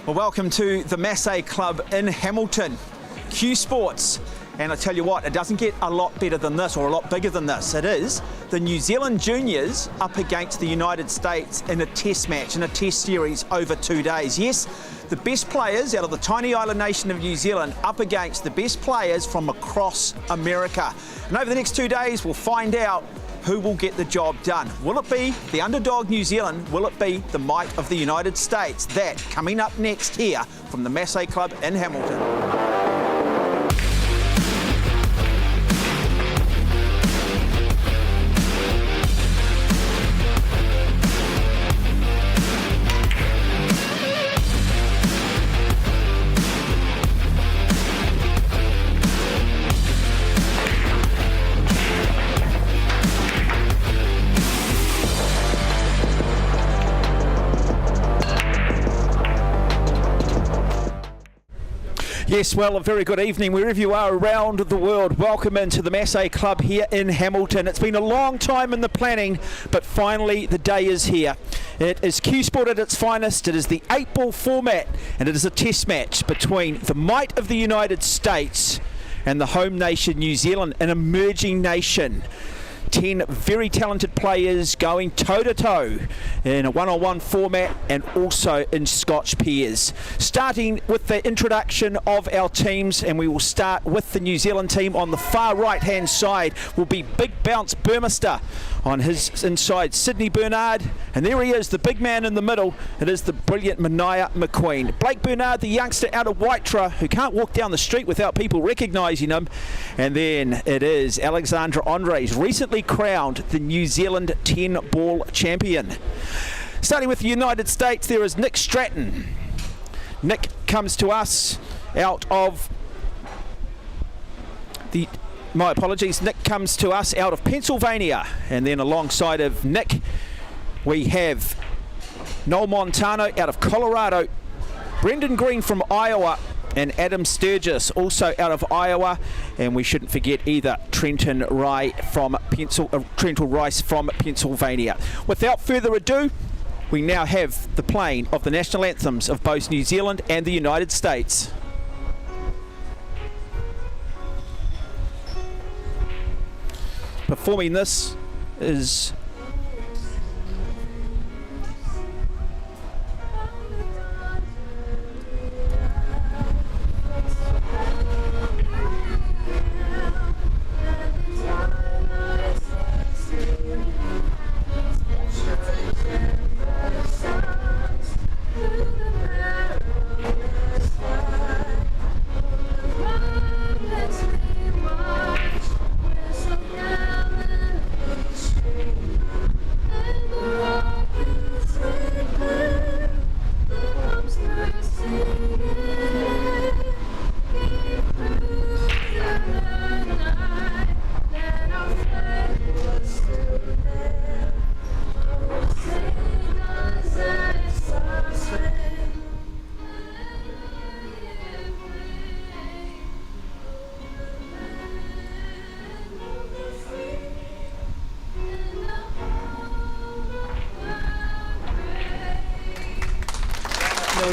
Well, welcome to the Massé Club in Hamilton, Q Sports. And I tell you what, it doesn't get a lot better than this or a lot bigger than this. It is the New Zealand juniors up against the United States in a test match, in a test series over 2 days. Yes, the best players out of the tiny island nation of New Zealand up against the best players from across America. And over the next 2 days, we'll find out who will get the job done. Will it be the underdog New Zealand? Will it be the might of the United States? That coming up next here from the Massé Club in Hamilton. Yes, well, a very good evening wherever you are around the world. Welcome into the Massé Club here in Hamilton. It's been a long time in the planning, but finally the day is here. It is Q Sport at its finest. It is the 8-ball format, and it is a test match between the might of the United States and the home nation New Zealand, an emerging nation. 10 very talented players going toe-to-toe in a one-on-one format and also in Scotch pairs. Starting with the introduction of our teams, and we will start with the New Zealand team. On the far right-hand side will be Big Bounce Burmester. On his inside, Sydney Bernard, and there he is, the big man in the middle. It is the brilliant Mania McQueen. Blake Bernard, the youngster out of Waitara, who can't walk down the street without people recognising him. And then it is Alexandra Andres, recently crowned the New Zealand 10-ball champion. Starting with the United States, there is Nick Stratton. Nick comes to us out of the... My apologies, Nick comes to us out of Pennsylvania. And then alongside of Nick, we have Noel Montano out of Colorado. Brendan Green from Iowa and Adam Sturgis also out of Iowa, and we shouldn't forget either Trenton Rice from Pennsylvania. Without further ado, we now have the playing of the national anthems of both New Zealand and the United States. Performing this is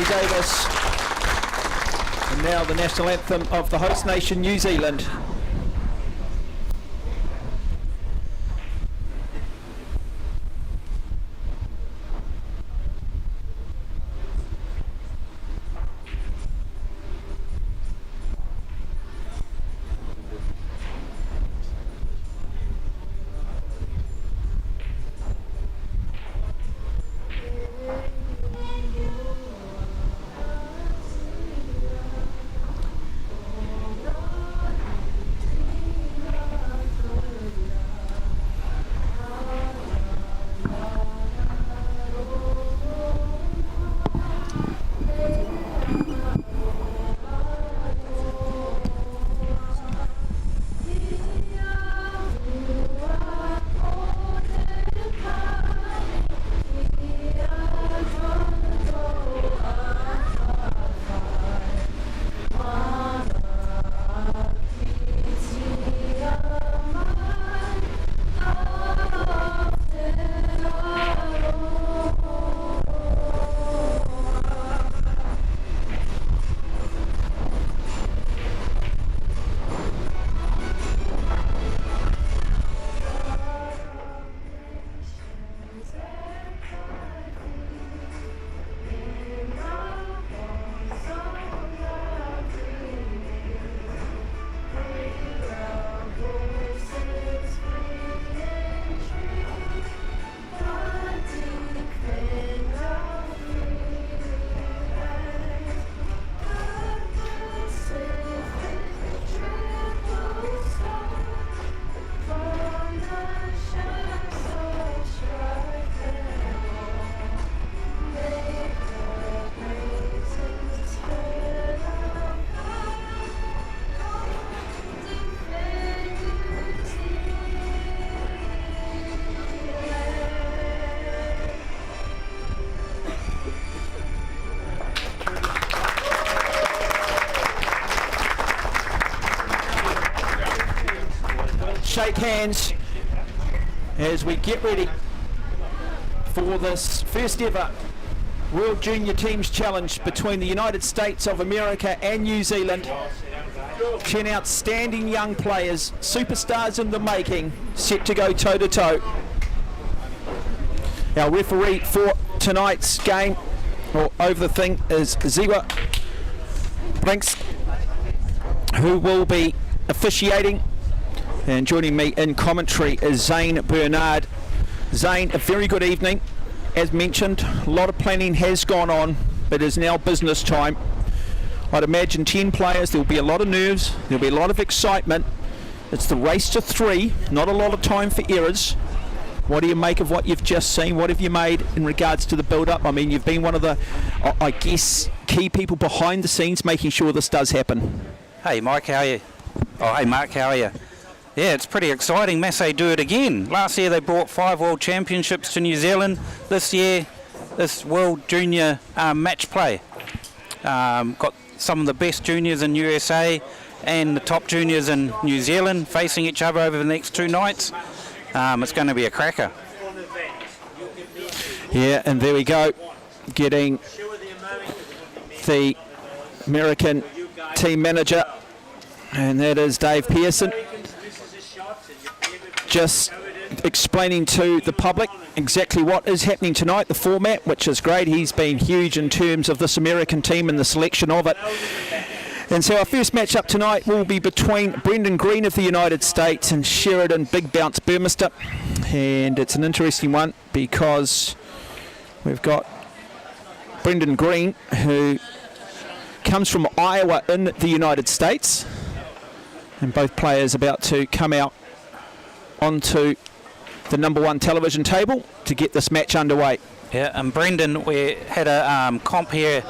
Davis, and now the national anthem of the host nation, New Zealand. Shake hands as we get ready for this first ever World Junior Teams Challenge between the United States of America and New Zealand. 10 outstanding young players, superstars in the making, set to go toe to toe. Our referee for tonight's game, or over the thing, is Ziwa Brinks, who will be officiating. And joining me in commentary is Zane Bernard. Zane, a very good evening. As mentioned, a lot of planning has gone on, but it is now business time. I'd imagine 10 players, there'll be a lot of nerves, there'll be a lot of excitement. It's the race to 3, not a lot of time for errors. What do you make of what you've just seen? What have you made in regards to the build-up? I mean, you've been one of the, I guess, key people behind the scenes making sure this does happen. Hey Mike, how are you? Oh, hey Mark, how are you? Yeah, it's pretty exciting. Massé do it again. Last year they brought 5 World Championships to New Zealand. This year, this World Junior match play. Got some of the best juniors in USA and the top juniors in New Zealand facing each other over the next 2 nights. It's going to be a cracker. Yeah, and there we go, getting the American team manager, and that is Dave Pearson, just explaining to the public exactly what is happening tonight, the format, which is great. He's been huge in terms of this American team and the selection of it. And so our first match-up tonight will be between Brendan Green of the United States and Sheridan Big Bounce Burmester. And it's an interesting one because we've got Brendan Green, who comes from Iowa in the United States. And both players about to come out onto the #1 television table to get this match underway. Yeah, and Brendan, we had a comp here,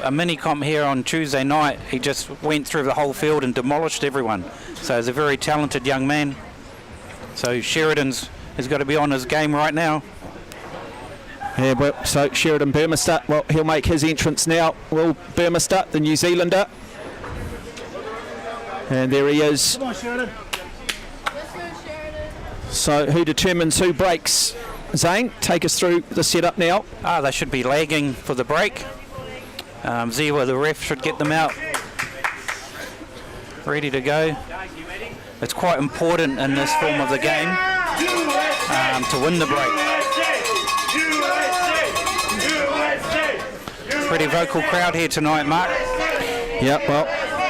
a mini comp here on Tuesday night. He just went through the whole field and demolished everyone. So he's a very talented young man. So Sheridan's has got to be on his game right now. Yeah, well, so Sheridan Burmester, well, he'll make his entrance now. Will Burmester, the New Zealander. And there he is. Come on, Sheridan. So who determines who breaks? Zane, take us through the setup now. They should be lagging for the break. Ziwa, the ref, should get them out. Ready to go. It's quite important in this form of the game to win the break. Pretty vocal crowd here tonight, Mark. Yeah, well,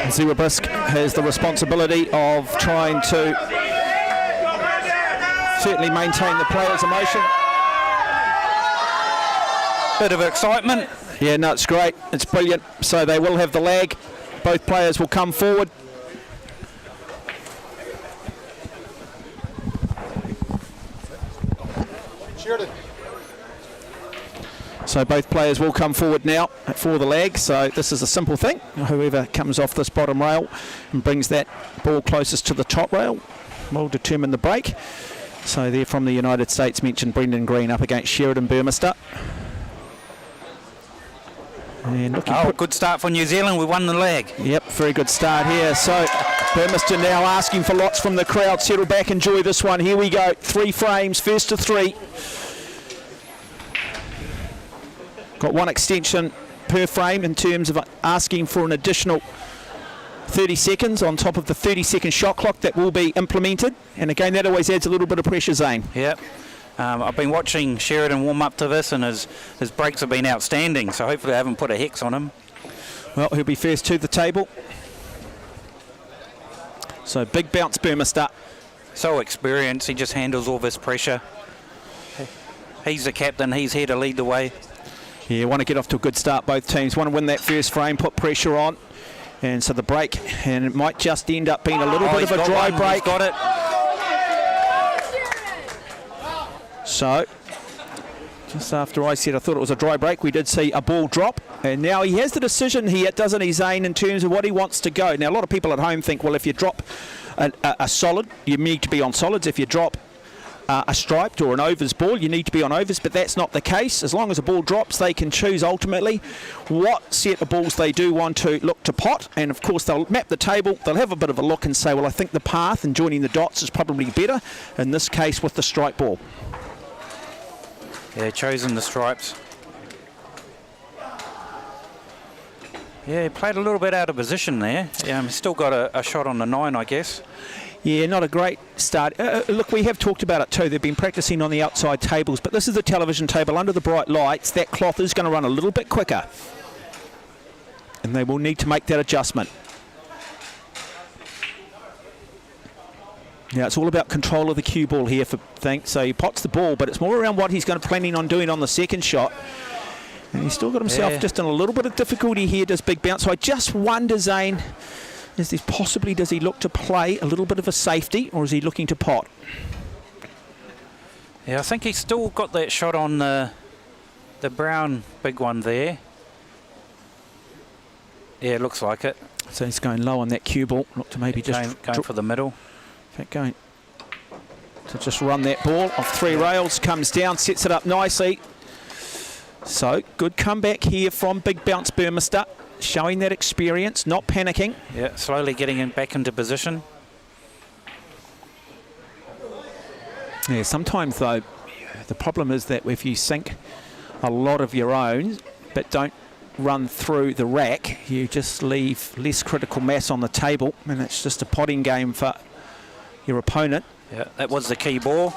Ziwa Brisk has the responsibility of trying to certainly maintain the players' emotion. Bit of excitement. Yeah, no, it's great. It's brilliant. So they will have the lag. Both players will come forward. So both players will come forward now for the lag. So this is a simple thing. Whoever comes off this bottom rail and brings that ball closest to the top rail will determine the break. So they're from the United States, mentioned Brendan Green up against Sheridan Burmester. And good start for New Zealand. We won the leg. Yep, very good start here. So Burmester now asking for lots from the crowd. Settle back, enjoy this one. Here we go. 3 frames, first to 3. Got 1 extension per frame in terms of asking for an additional 30 seconds on top of the 30-second shot clock that will be implemented. And again, that always adds a little bit of pressure, Zane. Yep. I've been watching Sheridan warm up to this, and his breaks have been outstanding, so hopefully I haven't put a hex on him. Well, he'll be first to the table. So Big Bounce Burmester. So experienced, he just handles all this pressure. He's the captain, he's here to lead the way. Yeah, want to get off to a good start, both teams. Want to win that first frame, put pressure on. And so the break, and it might just end up being a little bit of a dry break. He's got it. So, just after I said I thought it was a dry break, we did see a ball drop. And now he has the decision here, doesn't he, Zane, in terms of what he wants to go. Now, a lot of people at home think, well, if you drop a solid, you need to be on solids. If you drop a striped or an overs ball, you need to be on overs, but that's not the case. As long as a ball drops, they can choose ultimately what set of balls they do want to look to pot, and of course they'll map the table, they'll have a bit of a look and say, well, I think the path and joining the dots is probably better, in this case with the stripe ball. Yeah, chosen the stripes. Yeah, he played a little bit out of position there. He's still got a shot on the 9, I guess. Yeah, not a great start. Look, we have talked about it too. They've been practicing on the outside tables, but this is the television table under the bright lights. That cloth is going to run a little bit quicker, and they will need to make that adjustment. Now, it's all about control of the cue ball here for Think. So he pots the ball, but it's more around what he's going to planning on doing on the second shot. And he's still got himself just in a little bit of difficulty here, does Big Bounce. So I just wonder, Zane, does he look to play a little bit of a safety, or is he looking to pot? Yeah, I think he's still got that shot on the brown big one there. Yeah, it looks like it. So he's going low on that cue ball. Look to maybe just going for the middle. In fact, going to just run that ball off 3 rails, comes down, sets it up nicely. So, good comeback here from Big Bounce Burmester, showing that experience, not panicking. Yeah, slowly getting him back into position. Yeah, sometimes though, the problem is that if you sink a lot of your own, but don't run through the rack, you just leave less critical mass on the table, and it's just a potting game for your opponent. Yeah, that was the key ball.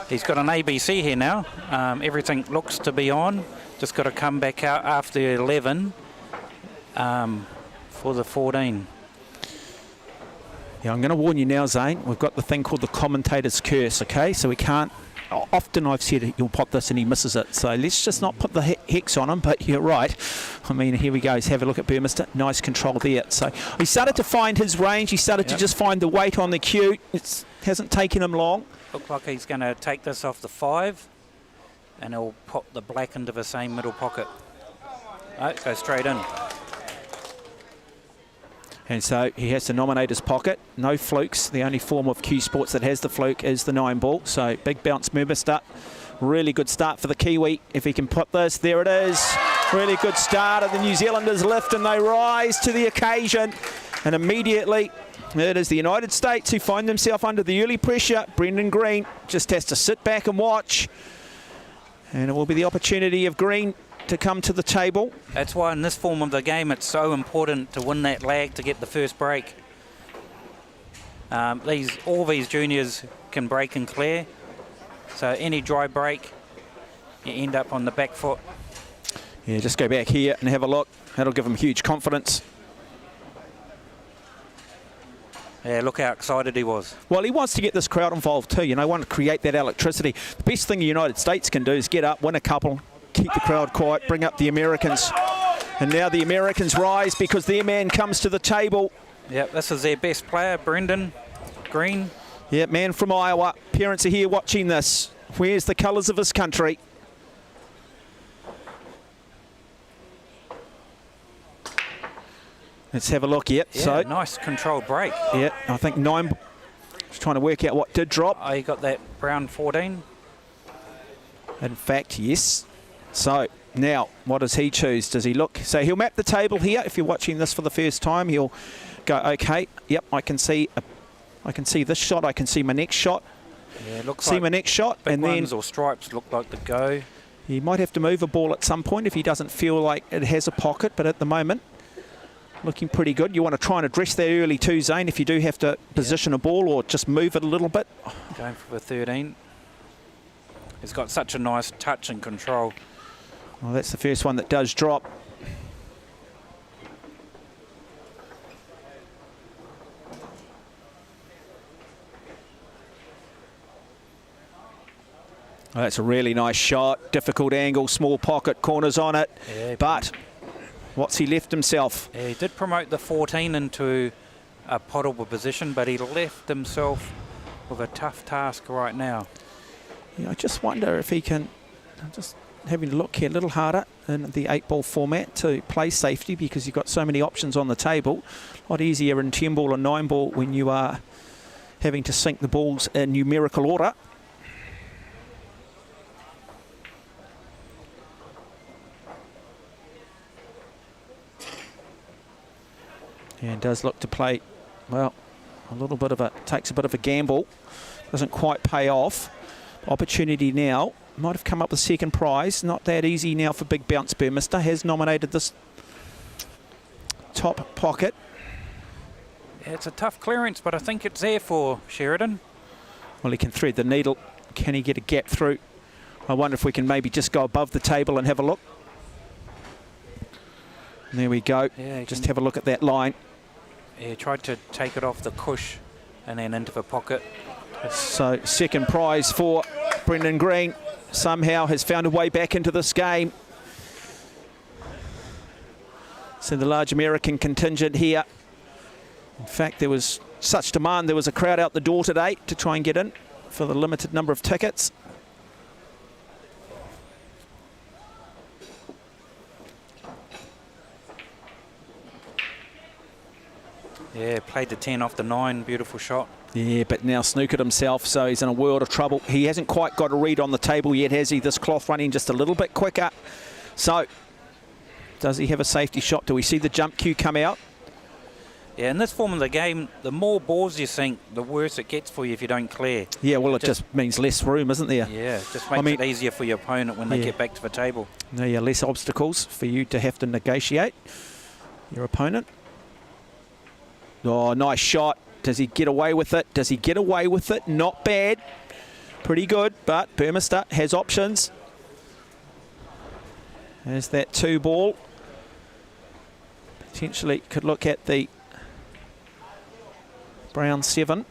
He's got an ABC here now. Everything looks to be on. Just got to come back out after 11 for the 14. Yeah, I'm going to warn you now, Zane. We've got the thing called the commentator's curse, okay? So we can't... Often I've said you'll pop this and he misses it. So let's just not put the hex on him, but you're right. I mean, here we go. Let's have a look at Burmester. Nice control there. So he started to find his range. He started to just find the weight on the cue. It hasn't taken him long. Looks like he's going to take this off the 5 and he'll pop the black into the same middle pocket. Oh, go straight in. And so he has to nominate his pocket. No flukes. The only form of cue sports that has the fluke is the 9 ball. So Big Bounce Burmester. Really good start for the Kiwi. If he can put this, there it is. Really good start. And the New Zealanders lift and they rise to the occasion. And immediately, it is the United States who find themselves under the early pressure. Brendan Green just has to sit back and watch. And it will be the opportunity of Green to come to the table. That's why in this form of the game it's so important to win that lag to get the first break. All these juniors can break and clear, so any dry break you end up on the back foot. Yeah, just go back here and have a look. That'll give him huge confidence. Yeah, look how excited he was. Well, he wants to get this crowd involved too, you know, want to create that electricity. The best thing the United States can do is get up, win a couple, keep the crowd quiet, bring up the Americans. And now the Americans rise because their man comes to the table. Yep, this is their best player, Brendan Green. Yeah, man from Iowa. Parents are here watching this. Where's the colours of his country? Let's have a look. Yep. Yeah, so nice controlled break. Yeah, I think 9. Just trying to work out what did drop. Oh, you got that brown 14. In fact, yes. So now, what does he choose? Does he look? So he'll map the table here. If you're watching this for the first time, he'll go, okay, yep, I can see this shot. I can see my next shot. Yeah, looks see like my next shot, big and then ones or stripes look like the go. He might have to move a ball at some point if he doesn't feel like it has a pocket. But at the moment, looking pretty good. You want to try and address that early too, Zane, if you do have to position a ball or just move it a little bit. Going for the 13. He's got such a nice touch and control. Well, that's the first one that does drop. Well, that's a really nice shot. Difficult angle, small pocket, corners on it. Yeah, but what's he left himself? Yeah, he did promote the 14 into a potable position, but he left himself with a tough task right now. Yeah, I just wonder if he can, I'm just having a look here a little harder in the 8-ball format to play safety, because you've got so many options on the table. A lot easier in 10-ball and 9-ball when you are having to sink the balls in numerical order. And does look to play, well, takes a bit of a gamble. Doesn't quite pay off. Opportunity now. Might have come up with second prize. Not that easy now for Big Bounce Burmester. Has nominated this top pocket. Yeah, it's a tough clearance, but I think it's there for Sheridan. Well, he can thread the needle. Can he get a gap through? I wonder if we can maybe just go above the table and have a look. And there we go. Yeah, just have a look at that line. Yeah, tried to take it off the cush and then into the pocket. So second prize for Brendan Green. Somehow has found a way back into this game. So the large American contingent here. In fact, there was such demand. There was a crowd out the door today to try and get in for the limited number of tickets. Yeah, played the 10 off the 9. Beautiful shot. Yeah, but now snookered himself, so he's in a world of trouble. He hasn't quite got a read on the table yet, has he? This cloth running just a little bit quicker. So, does he have a safety shot? Do we see the jump cue come out? Yeah, in this form of the game, the more balls you sink, the worse it gets for you if you don't clear. Yeah, well, it just means less room, isn't there? Yeah, just makes it easier for your opponent when they get back to the table. No, yeah, less obstacles for you to have to negotiate your opponent. Oh, nice shot. Does he get away with it? Does he get away with it? Not bad. Pretty good, but Burmester has options. There's that 2 ball. Potentially could look at the brown 7.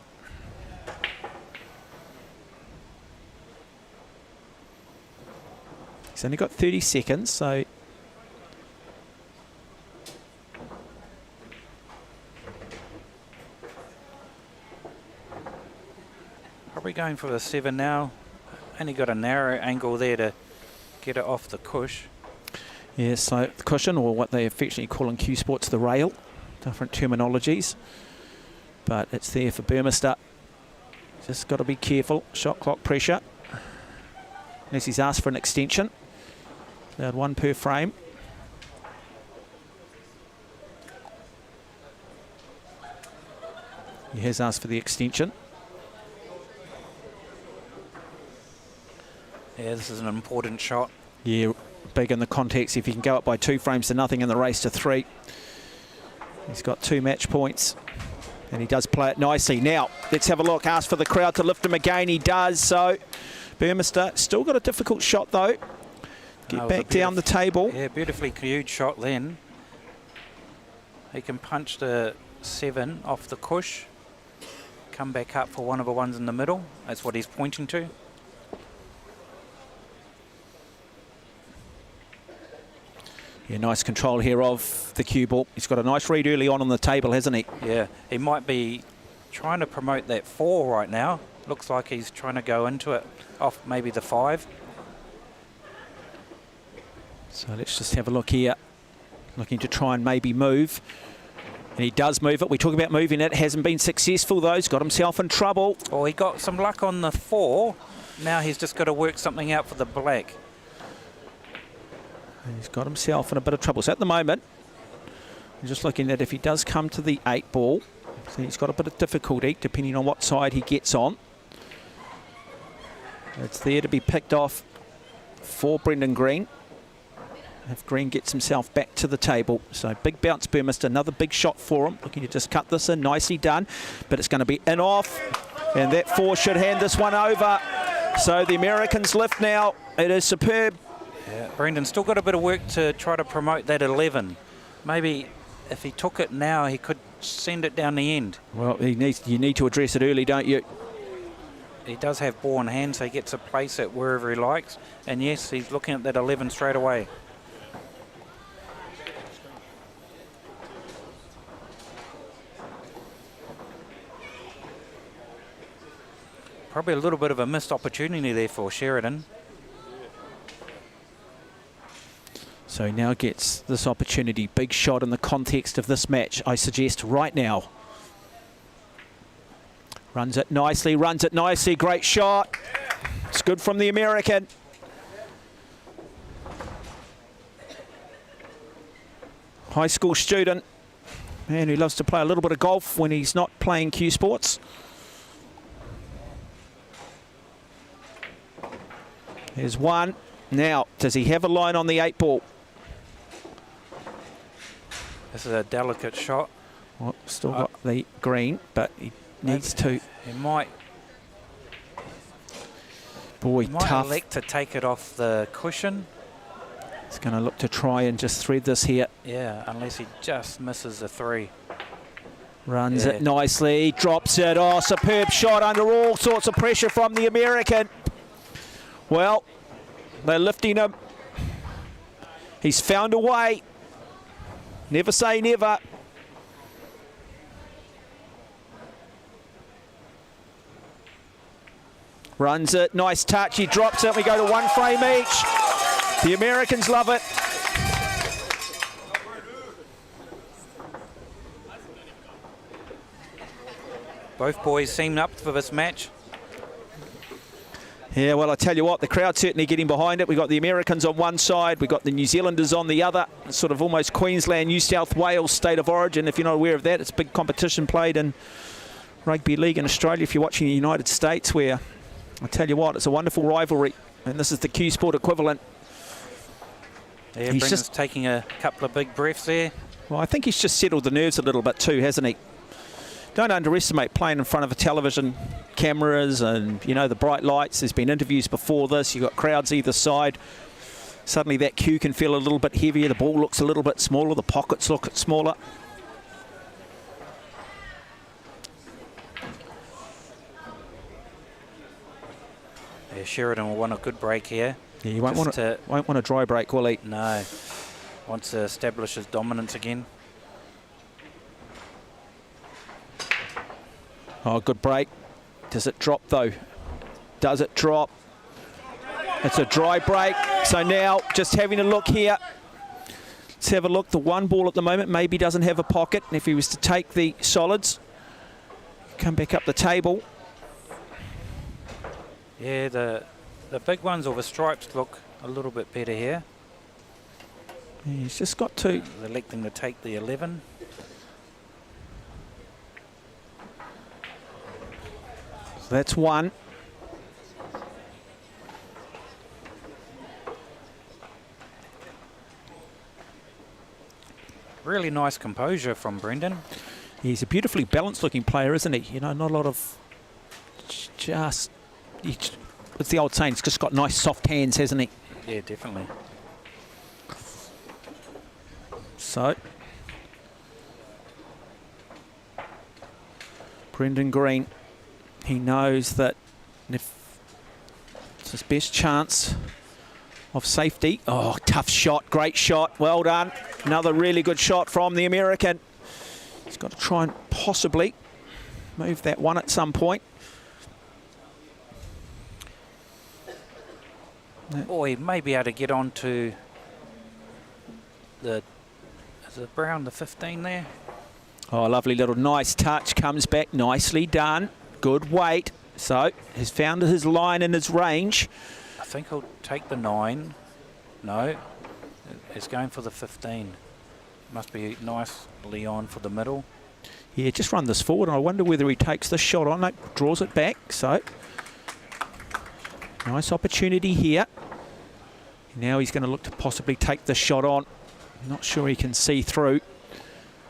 He's only got 30 seconds, so probably going for the 7 now. Only got a narrow angle there to get it off the cush. yeah, so the cushion, or what they affectionately call in Q Sports the rail, different terminologies, but it's there for Burmester. Just got to be careful. Shot clock pressure. Unless he's asked for an extension. Allowed 1 per frame. He has asked for the extension. Yeah, this is an important shot. Yeah, big in the context. If he can go up by 2 frames to nothing in the race to 3. He's got 2 match points. And he does play it nicely. Now, let's have a look. Ask for the crowd to lift him again. He does. So, Burmester still got a difficult shot, though. Get back down the table. Yeah, beautifully cued shot then. He can punch the 7 off the cush. Come back up for one of the ones in the middle. That's what he's pointing to. Yeah, nice control here of the cue ball. He's got a nice read early on the table, hasn't he? Yeah, he might be trying to promote that 4 right now. Looks like he's trying to go into it off maybe the 5. So let's just have a look here. Looking to try and maybe move. And he does move it. We talk about moving it. Hasn't been successful, though. He's got himself in trouble. Well, he got some luck on the 4. Now he's just got to work something out for the black. And he's got himself in a bit of trouble. So at the moment, I'm just looking at if he does come to the 8 ball, so he's got a bit of difficulty depending on what side he gets on. It's there to be picked off for Brendan Green. If Green gets himself back to the table. So big bounce Burmester, another big shot for him. Looking to just cut this in, nicely done. But it's going to be in off. And that 4 should hand this one over. So the Americans lift now. It is superb. Yeah, Brendan's still got a bit of work to try to promote that 11. Maybe if he took it now, he could send it down the end. Well, you need to address it early, don't you? He does have ball in hand, so he gets to place it wherever he likes. And yes, he's looking at that 11 straight away. Probably a little bit of a missed opportunity there for Sheridan. So he now gets this opportunity. Big shot in the context of this match, I suggest, right now. Runs it nicely, Great shot. It's good from the American. High school student. Man who loves to play a little bit of golf when he's not playing Q Sports. Here's 1. Now, does he have a line on the 8 ball? This is a delicate shot. Well, still got the green, but he needs to. He might. Boy, he might tough. elect to take it off the cushion. He's going to look to try and just thread this here. Yeah, unless he just misses a 3. Runs it nicely, drops it. Oh, superb shot under all sorts of pressure from the American. Well, they're lifting him. He's found a way. Never say never. Runs it, nice touch, he drops it, we go to 1 frame each. The Americans love it. Both boys seem up for this match. Yeah, well, I tell you what, the crowd certainly getting behind it. We've got the Americans on one side, we've got the New Zealanders on the other. It's sort of almost Queensland, New South Wales state of origin. If you're not aware of that, it's big competition played in rugby league in Australia. If you're watching the United States, where I tell you what, it's a wonderful rivalry, and this is the Q Sport equivalent. Yeah, he's just taking a couple of big breaths there. Well, I think he's just settled the nerves a little bit too, hasn't he? Don't underestimate playing in front of a television, cameras and, you know, the bright lights. There's been interviews before this. You've got crowds either side. Suddenly that cue can feel a little bit heavier. The ball looks a little bit smaller. The pockets look smaller. Yeah, Sheridan will want a good break here. Yeah, you won't want a dry break, will he? No. Wants to establish his dominance again. Oh, good break. Does it drop, though? Does it drop? It's a dry break. So now, just having a look here. Let's have a look. The one ball at the moment maybe doesn't have a pocket. And if he was to take the solids, come back up the table. Yeah, the big ones or the stripes look a little bit better here. Yeah, he's just got to... They're electing to take the 11. So that's one. Really nice composure from Brendan. He's a beautifully balanced looking player, isn't he? You know, not a lot of just... It's the old saying, he's just got nice soft hands, hasn't he? Yeah, definitely. So, Brendan Green, he knows that if it's his best chance of safety. Oh, tough shot, great shot, well done. Another really good shot from the American. He's got to try and possibly move that one at some point. Or he may be able to get on to the... Is it Brown, the 15 there? Oh, lovely little nice touch, comes back, nicely done. Good weight. So, he's found his line and his range. I think he'll take the 9. No, he's going for the 15. Must be nicely on for the middle. Yeah, just run this forward. I wonder whether he takes the shot on it, draws it back. So, nice opportunity here. Now he's going to look to possibly take the shot on. Not sure he can see through.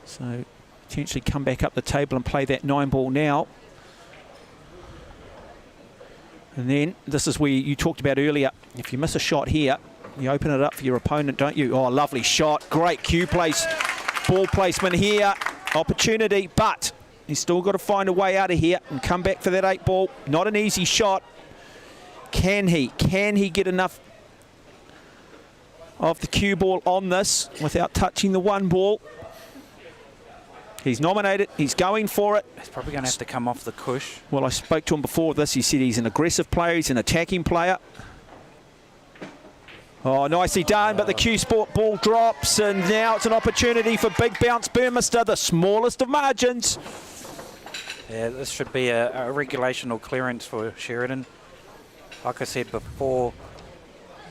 So, potentially come back up the table and play that 9 ball now. And then, this is where you talked about earlier. If you miss a shot here, you open it up for your opponent, don't you? Oh, lovely shot. Great cue place. Ball placement here. Opportunity, but he's still got to find a way out of here and come back for that 8 ball. Not an easy shot. Can he? Can he get enough of the cue ball on this without touching the 1 ball? He's nominated. He's going for it. He's probably going to have to come off the cush. Well, I spoke to him before this. He said he's an aggressive player. He's an attacking player. Oh, nicely done, but the Q Sport ball drops, and now it's an opportunity for Big Bounce Burmester, the smallest of margins. Yeah, this should be a regulation or clearance for Sheridan. Like I said before,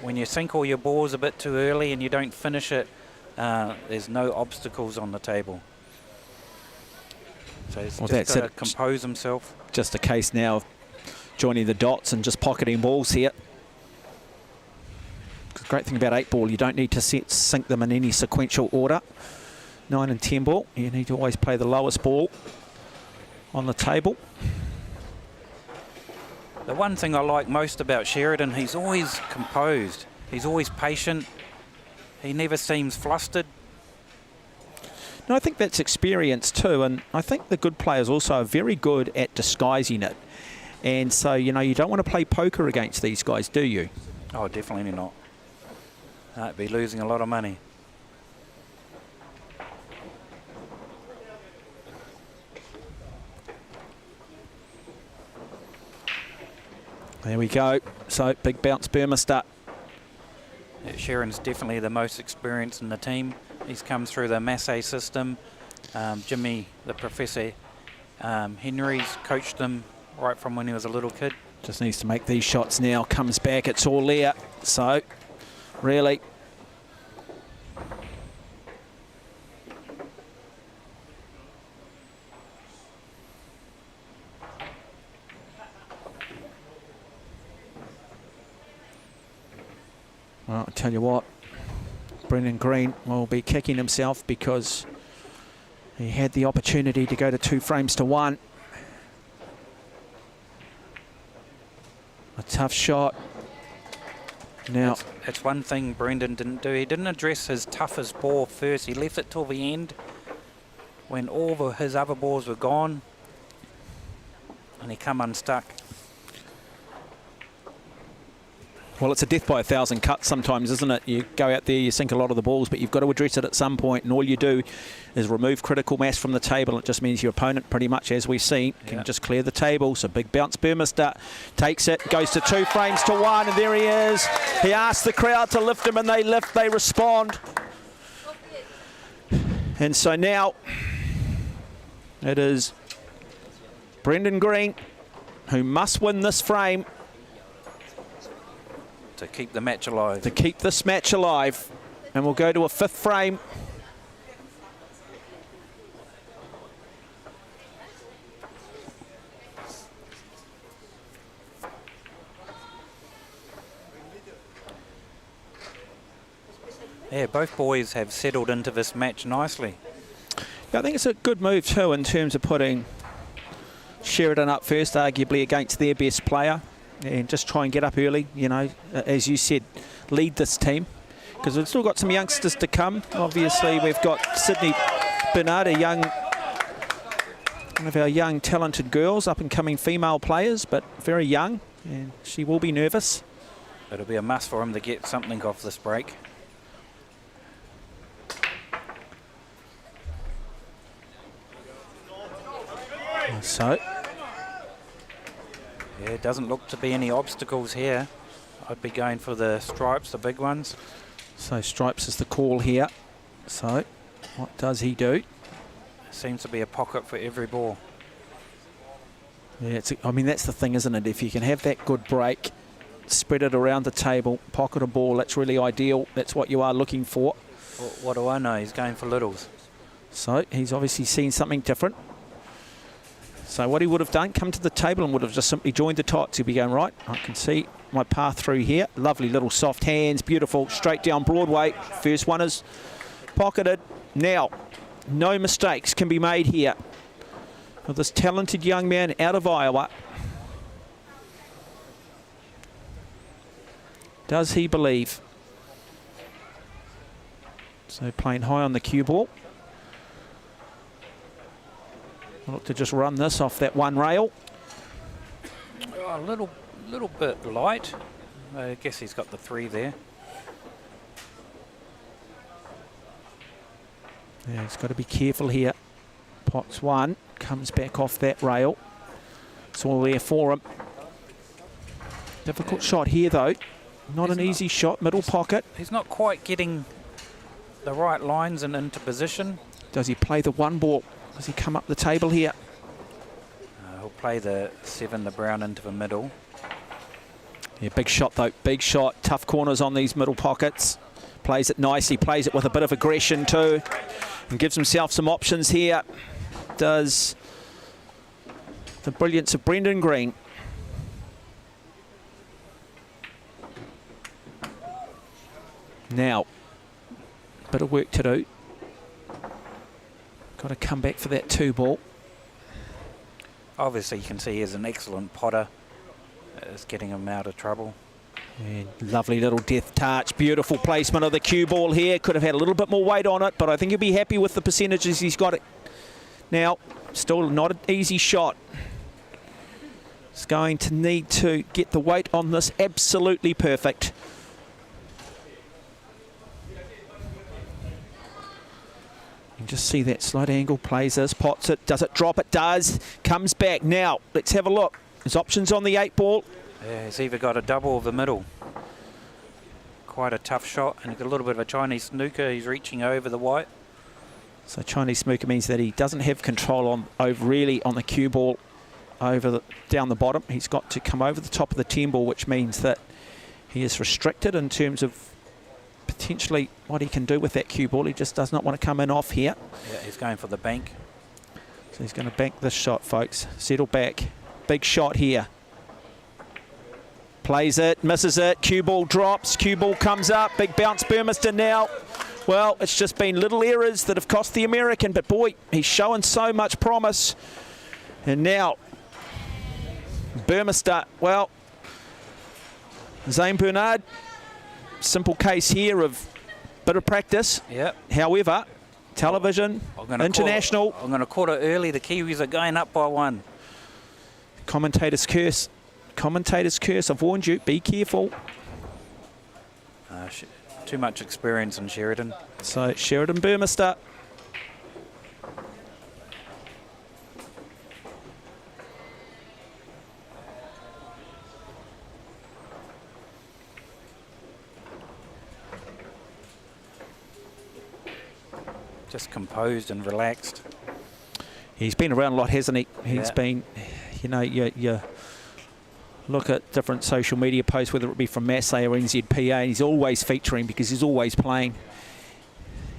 when you sink all your balls a bit too early and you don't finish it, there's no obstacles on the table. So he's just got to compose himself. Just a case now of joining the dots and just pocketing balls here. The great thing about 8 ball, you don't need to sink them in any sequential order. 9 and 10 ball, you need to always play the lowest ball on the table. The one thing I like most about Sheridan, he's always composed. He's always patient. He never seems flustered. No, I think that's experience too, and I think the good players also are very good at disguising it. And so, you know, you don't want to play poker against these guys, do you? Oh, definitely not. I'd be losing a lot of money. There we go. So, Big Bounce Burmester. Yeah, Sharon's definitely the most experienced in the team. He's come through the Massé system. Jimmy, the professor, Henry's coached them right from when he was a little kid. Just needs to make these shots now. Comes back, it's all there. So, really. Well, I tell you what, Brendan Green will be kicking himself because he had the opportunity to go to 2 frames to 1. A tough shot. Now, it's one thing Brendan didn't do. He didn't address his toughest ball first. He left it till the end when all his other balls were gone, and he come unstuck. well, it's a death by 1,000 cuts sometimes, isn't it? You go out there, you sink a lot of the balls, but you've got to address it at some point, and all you do is remove critical mass from the table. It just means your opponent, pretty much as we've seen, can just clear the table. So big bounce, Burmester takes it, goes to 2 frames to 1, and there he is. He asked the crowd to lift him, and they lift, they respond. And so now it is Brendan Green who must win this frame to keep the match alive. To keep this match alive. And we'll go to a 5th frame. Yeah, both boys have settled into this match nicely. I think it's a good move too in terms of putting Sheridan up first, arguably against their best player, and just try and get up early, you know, as you said, lead this team, because we've still got some youngsters to come. Obviously we've got Sydney Bernard, one of our young talented girls, up and coming female players, but very young, and she will be nervous. It'll be a must for him to get something off this break. So, yeah, it doesn't look to be any obstacles here. I'd be going for the stripes, the big ones. So stripes is the call here. So, what does he do? Seems to be a pocket for every ball. Yeah, I mean, that's the thing, isn't it? If you can have that good break, spread it around the table, pocket a ball, that's really ideal. That's what you are looking for. Well, what do I know? He's going for littles. So, he's obviously seen something different. So what he would have done, come to the table and would have just simply joined the tots. He'd be going, right, I can see my path through here. Lovely little soft hands, beautiful, straight down Broadway. First one is pocketed. Now, no mistakes can be made here for this talented young man out of Iowa. Does he believe? So playing high on the cue ball. I'll look to just run this off that one rail. Oh, a little bit light. I guess he's got the 3 there. Yeah, he's got to be careful here. Pots 1, comes back off that rail. It's all there for him. Difficult shot here though. Not an easy shot, middle pocket. He's not quite getting the right lines and into position. Does he play the 1 ball? Does he come up the table here? He'll play the 7, the brown, into the middle. Yeah, big shot though, big shot. Tough corners on these middle pockets. Plays it nicely, plays it with a bit of aggression too, and gives himself some options here. Does the brilliance of Brendan Green. Now, bit of work to do. Got to come back for that 2 ball. Obviously, you can see he's an excellent potter. It's getting him out of trouble. And lovely little death touch. Beautiful placement of the cue ball here. Could have had a little bit more weight on it, but I think he'll be happy with the percentages he's got it. Now, still not an easy shot. He's going to need to get the weight on this absolutely perfect. You can just see that slight angle, plays this, pots it, does it drop? It does. Comes back. Now, let's have a look. There's options on the 8 ball. Yeah, he's either got a double of the middle. Quite a tough shot, and a little bit of a Chinese snooker. He's reaching over the white. So Chinese snooker means that he doesn't have control really on the cue ball down the bottom. He's got to come over the top of the 10 ball, which means that he is restricted in terms of potentially what he can do with that cue ball. He just does not want to come in off here. Yeah, he's going for the bank. So he's going to bank this shot, folks. Settle back. Big shot here. Plays it, misses it. Cue ball drops. Cue ball comes up. Big bounce, Burmester now. Well, it's just been little errors that have cost the American, but boy, he's showing so much promise. And now, Burmester, well, Zane Bernard, simple case here of bit of practice. Yep. However, television, international. I'm going to call it early. The Kiwis are going up by 1. Commentator's curse. Commentator's curse. I've warned you. Be careful. Too much experience in Sheridan. So Sheridan Burmester. Just composed and relaxed. He's been around a lot, hasn't he? He's been, you know, you look at different social media posts, whether it be from Massé or NZPA, and he's always featuring because he's always playing.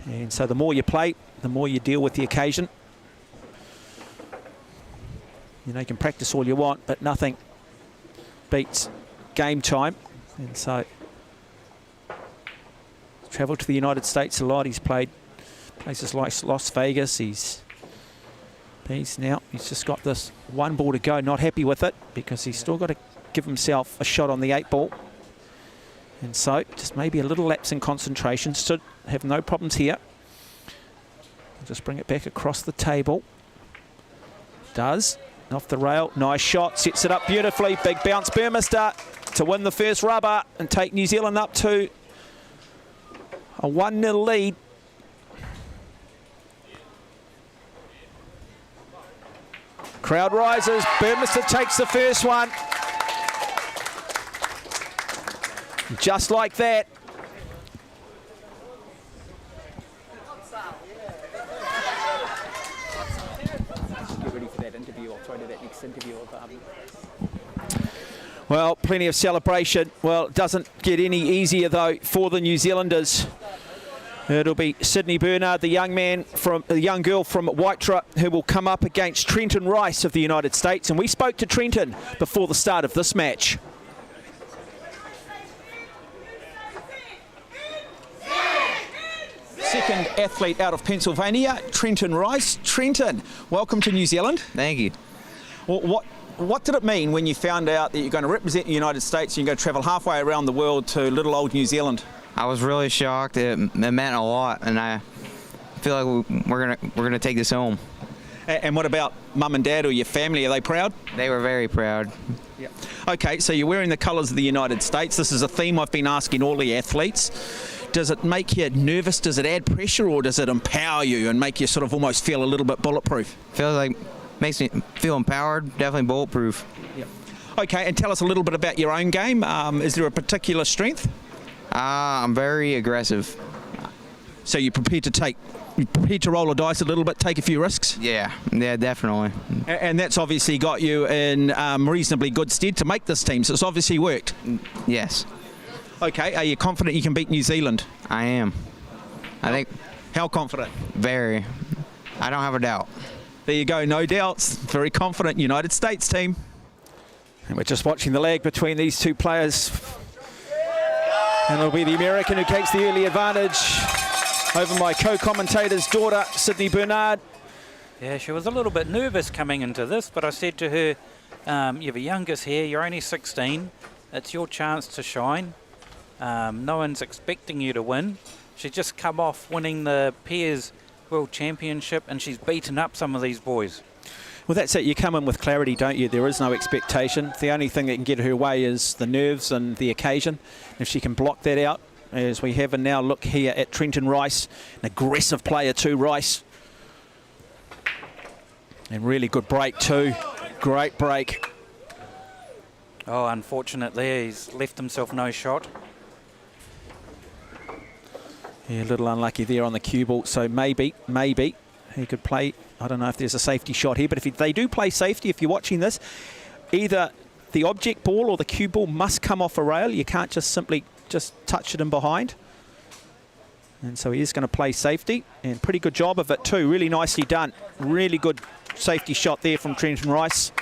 And so the more you play, the more you deal with the occasion. You know, you can practice all you want, but nothing beats game time. And so he's travelled to the United States a lot. He's played places like Las Vegas. He's just got this 1 ball to go. Not happy with it because he's still got to give himself a shot on the 8 ball. And so just maybe a little lapse in concentration. Should have no problems here. Just bring it back across the table. Does. Off the rail. Nice shot. Sets it up beautifully. Big bounce Burmester to win the first rubber and take New Zealand up to a 1-0 lead. Crowd rises. Burmester takes the first one. Just like that. Get ready for that interview. I'll try to do that next interview. Well, plenty of celebration. Well, it doesn't get any easier, though, for the New Zealanders. It'll be Sydney Bernard, the young girl from Waitra, who will come up against Trenton Rice of the United States. And we spoke to Trenton before the start of this match. Second athlete out of Pennsylvania, Trenton Rice. Trenton, welcome to New Zealand. Thank you. Well, what did it mean when you found out that you're going to represent the United States and you're going to travel halfway around the world to little old New Zealand? I was really shocked. It meant a lot, and I feel like we're gonna take this home. And what about mum and dad or your family? Are they proud? They were very proud. Yeah. Okay, so you're wearing the colours of the United States. This is a theme I've been asking all the athletes. Does it make you nervous? Does it add pressure, or does it empower you and make you sort of almost feel a little bit bulletproof? Feels like makes me feel empowered. Definitely bulletproof. Yeah. Okay, and tell us a little bit about your own game. Is there a particular strength? I'm very aggressive. So you're prepared to roll the dice a little bit, take a few risks? Yeah, definitely. And that's obviously got you in reasonably good stead to make this team, so it's obviously worked. Yes. Okay, are you confident you can beat New Zealand? I am. I think. How confident? Very. I don't have a doubt. There you go, no doubts. Very confident United States team. And we're just watching the lag between these two players. And it'll be the American who takes the early advantage over my co-commentator's daughter, Sydney Bernard. Yeah, she was a little bit nervous coming into this, but I said to her, you're the youngest here, you're only 16. It's your chance to shine. No one's expecting you to win. She's just come off winning the Pairs World Championship, and she's beaten up some of these boys. Well, that's it. You come in with clarity, don't you? There is no expectation. The only thing that can get her way is the nerves and the occasion. If she can block that out, as we have, and now look here at Trenton Rice, an aggressive player too, Rice. And really good break too. Great break. Oh, unfortunately, he's left himself no shot. Yeah, a little unlucky there on the cue ball, so maybe he could play. I don't know if there's a safety shot here, but if they do play safety, if you're watching this, either the object ball or the cue ball must come off a rail. You can't just simply just touch it in behind. And so he is going to play safety, and pretty good job of it too. Really nicely done. Really good safety shot there from Trenton Rice.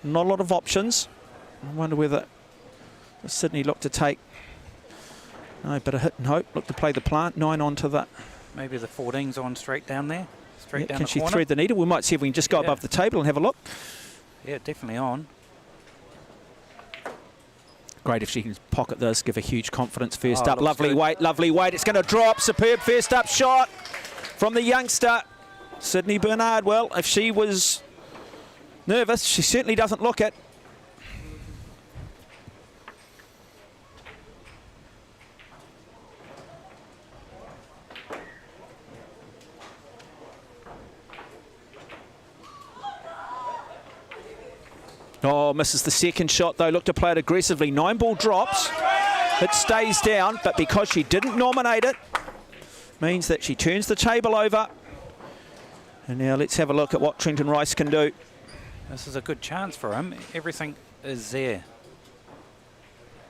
Not a lot of options. I wonder whether Sydney look to take. No, but a hit and hope. Look to play the plant. 9 onto that. Maybe the 14's on straight down there. Straight down the corner. Can she thread the needle? We might see if we can just go above the table and have a look. Yeah, definitely on. Great if she can pocket this, give a huge confidence first up. Lovely weight, lovely weight. It's going to drop. Superb first up shot from the youngster, Sydney Bernard. Well, if she was nervous, she certainly doesn't look it. Oh, misses the second shot though. Look to play it aggressively. 9 ball drops. It stays down, but because she didn't nominate it, means that she turns the table over. And now let's have a look at what Trenton Rice can do. This is a good chance for him. Everything is there.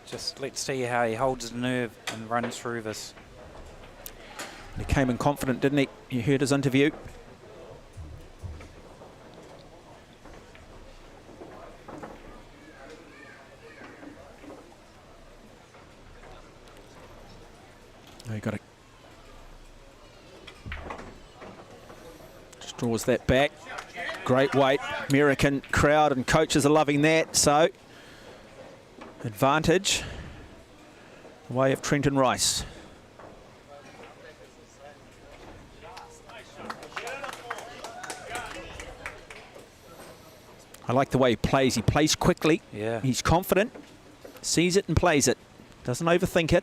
Just let's see how he holds his nerve and runs through this. He came in confident, didn't he? You heard his interview. He got it. Just draws that back. Great weight. American crowd and coaches are loving that. So, advantage the way of Trenton Rice. I like the way he plays. He plays quickly. Yeah. He's confident. Sees it and plays it. Doesn't overthink it.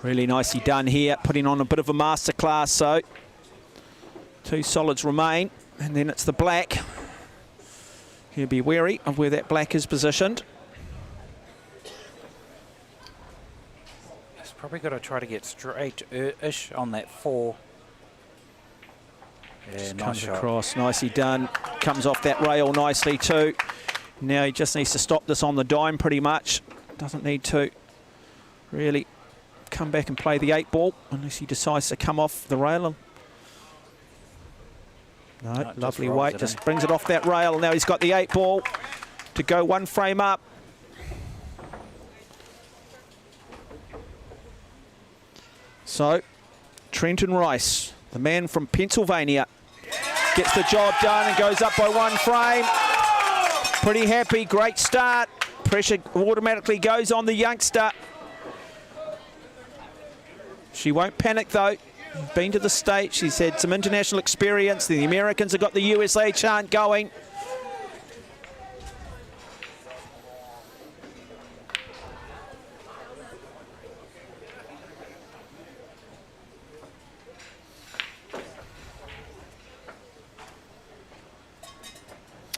Really nicely done here, putting on a bit of a masterclass. So 2 solids remain, and then it's the black. He'll be wary of where that black is positioned. He's probably got to try to get straight-ish on that 4. Yeah, Just nice comes shot. across, nicely done. Comes off that rail nicely too. Now he just needs to stop this on the dime pretty much. Doesn't need to really come back and play the 8 ball unless he decides to come off the rail. No, lovely weight, just brings it off that rail. Now he's got the 8 ball to go 1 frame up. So, Trenton Rice, the man from Pennsylvania, gets the job done and goes up by 1 frame. Pretty happy, great start. Pressure automatically goes on the youngster. She won't panic though. Been to the States, she's had some international experience. The Americans have got the USA chant going.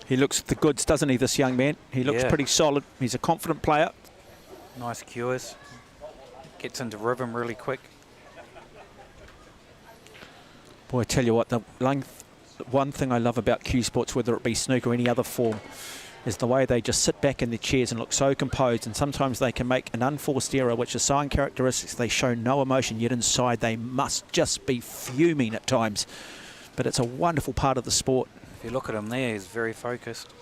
He looks the goods, doesn't he, this young man? He looks pretty solid. He's a confident player. Nice cues. Gets into rhythm really quick. Boy, I tell you what, the one thing I love about cue sports, whether it be snooker or any other form, is the way they just sit back in their chairs and look so composed, and sometimes they can make an unforced error, which is sign characteristics. They show no emotion, yet inside they must just be fuming at times. But it's a wonderful part of the sport. If you look at him there, he's very focused.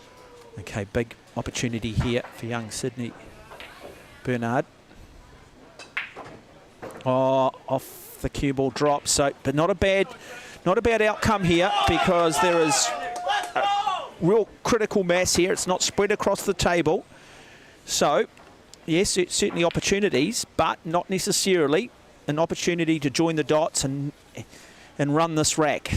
Okay, big opportunity here for young Sydney Bernard. Oh, off the cue ball drop. So, but not a bad outcome here, because there is a real critical mass here. It's not spread across the table. So, yes, it's certainly opportunities, but not necessarily an opportunity to join the dots and run this rack.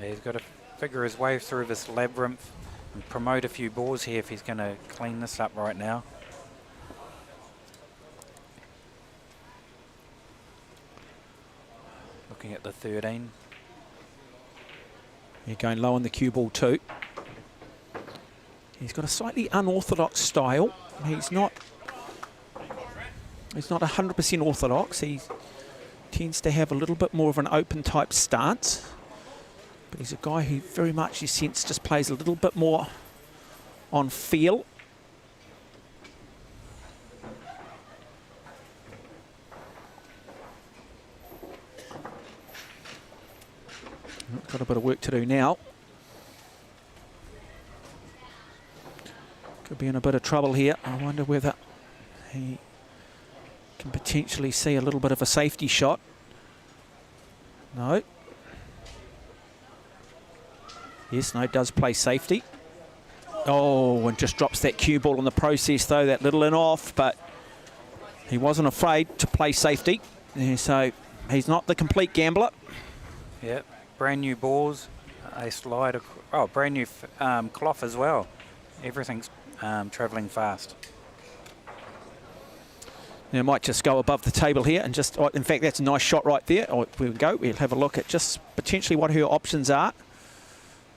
He's got to figure his way through this labyrinth and promote a few balls here if he's going to clean this up right now. Looking at the 13. You're going low on the cue ball too. He's got a slightly unorthodox style. He's not 100% orthodox. He tends to have a little bit more of an open type stance. But he's a guy who very much, you sense, just plays a little bit more on feel. Got a bit of work to do now. Could be in a bit of trouble here. I wonder whether he can potentially see a little bit of a safety shot. No. Yes, no, does play safety. Oh, and just drops that cue ball in the process though, that little in off, but he wasn't afraid to play safety. Yeah, so he's not the complete gambler. Yep, brand new balls. They slide, brand new cloth as well. Everything's travelling fast. Now might just go above the table here and just, in fact, that's a nice shot right there. Oh, we go, we'll have a look at just potentially what her options are,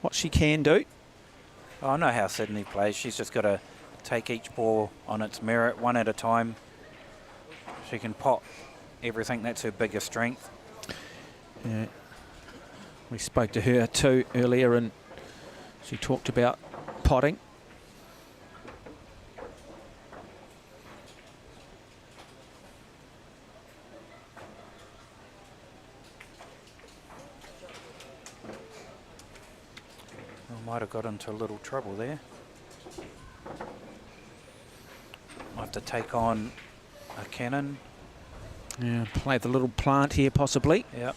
what she can do. I know how Sydney plays. She's just got to take each ball on its merit, one at a time. She can pot everything. That's her biggest strength. Yeah. We spoke to her too earlier and she talked about potting. Might have got into a little trouble there. Might have to take on a cannon. Yeah, play the little plant here possibly. Yep.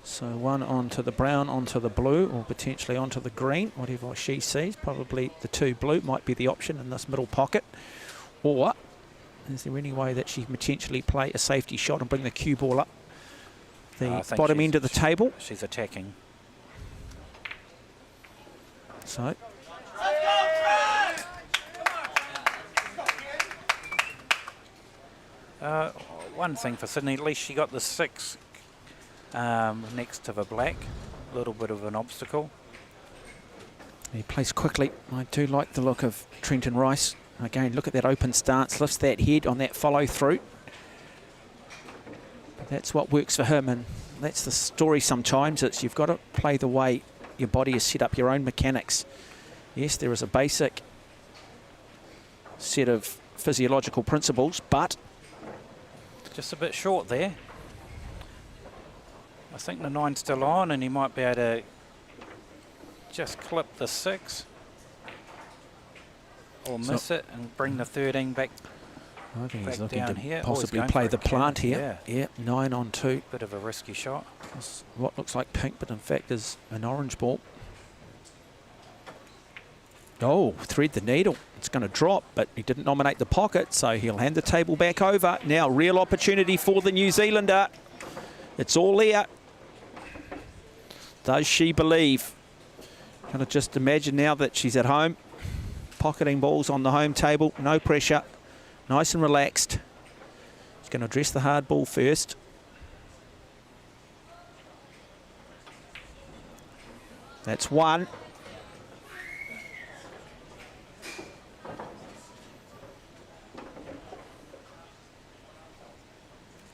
So one onto the brown, onto the blue, or potentially onto the green, whatever she sees. Probably the 2 blue might be the option in this middle pocket. Or is there any way that she can potentially play a safety shot and bring the cue ball up the bottom end of the table? She's attacking. So one thing for Sydney, at least she got the 6 next to the black. A little bit of an obstacle. he plays quickly. I do like the look of Trenton Rice. Again, look at that open stance, lifts that head on that follow through. That's what works for him, and that's the story sometimes. It's you've got to play the way your body is set up, your own mechanics. Yes, there is a basic set of physiological principles, but just a bit short there. I think the 9's still on, and he might be able to just clip the 6 or miss it and bring the 13 back. I think he's looking to here. possibly play the plant here. Yeah, 9 on 2. Bit of a risky shot. It's what looks like pink, but in fact is an orange ball. Oh, thread the needle. It's going to drop, but he didn't nominate the pocket, so he'll hand the table back over. Now, real opportunity for the New Zealander. It's all there. Does she believe? Kind of just imagine now that she's at home, pocketing balls on the home table, no pressure, nice and relaxed. She's going to address the hard ball first. That's 1.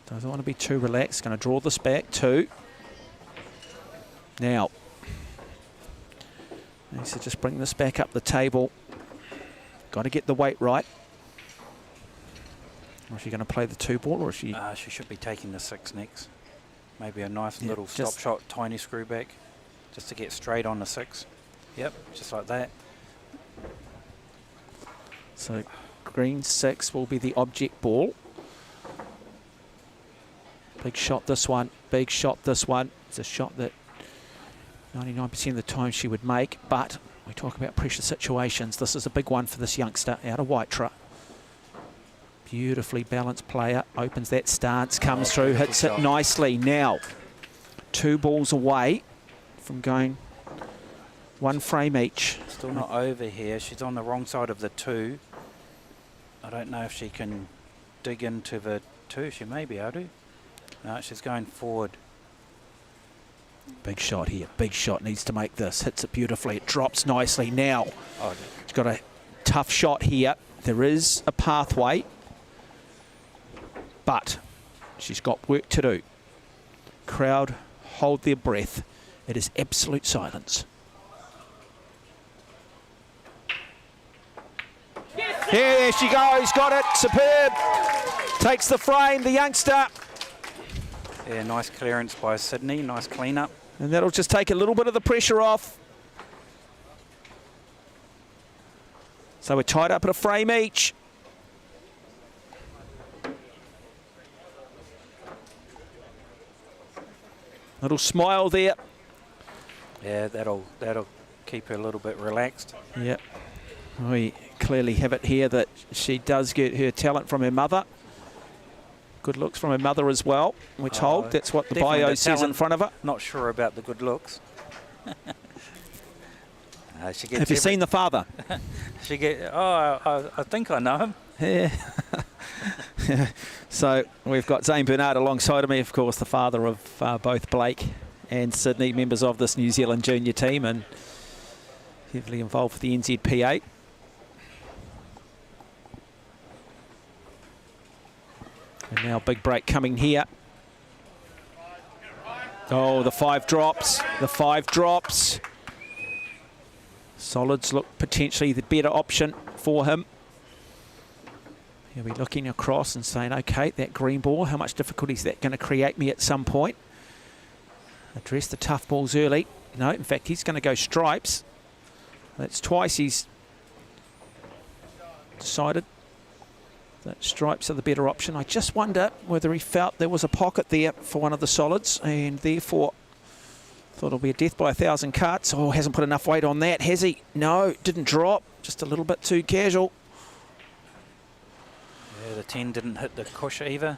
Doesn't want to be too relaxed. Going to draw this back. 2. Now, needs to just bring this back up the table. Got to get the weight right. Or is she going to play the 2 ball, or is she? She should be taking the 6 next. Maybe a nice little stop shot, tiny screw back, just to get straight on the 6. Yep, just like that. So green 6 will be the object ball. Big shot this one, big shot this one. It's a shot that 99% of the time she would make, but we talk about pressure situations. This is a big one for this youngster out of Waitra. Beautifully balanced player, opens that stance, comes through, hits it nicely. Now, 2 balls away from going 1 frame each. Still not over here. She's on the wrong side of the 2. I don't know if she can dig into the 2. She may be able to. No, she's going forward. Big shot here, big shot, needs to make this. Hits it beautifully, it drops nicely now. Oh, she's got to tough shot here. There is a pathway, but she's got work to do. Crowd hold their breath. It is absolute silence. There she goes, got it, superb. Takes the frame, the youngster. Yeah, nice clearance by Sydney, nice clean up. And that'll just take a little bit of the pressure off. So we're tied up at a frame each. Little smile there. Yeah, that'll keep her a little bit relaxed. Yeah, we clearly have it here that she does get her talent from her mother. Good looks from her mother as well. We're told that's what the bio says in front of her. Not sure about the good looks. She gets Have you seen the father? I think I know him. Yeah. So we've got Zane Bernard alongside of me, of course, the father of both Blake and Sydney, members of this New Zealand junior team and heavily involved with the NZPA. And now big break coming here. Oh, the 5 drops. The 5 drops. Solids look potentially the better option for him. He'll be looking across and saying, okay, that green ball, how much difficulty is that going to create me at some point? Address the tough balls early. No, in fact, he's going to go stripes. That's twice he's decided that stripes are the better option. I just wonder whether he felt there was a pocket there for one of the solids and therefore thought it'll be a death by 1,000 cuts. Oh, hasn't put enough weight on that, has he? No, didn't drop. Just a little bit too casual. Yeah, the 10 didn't hit the cush either.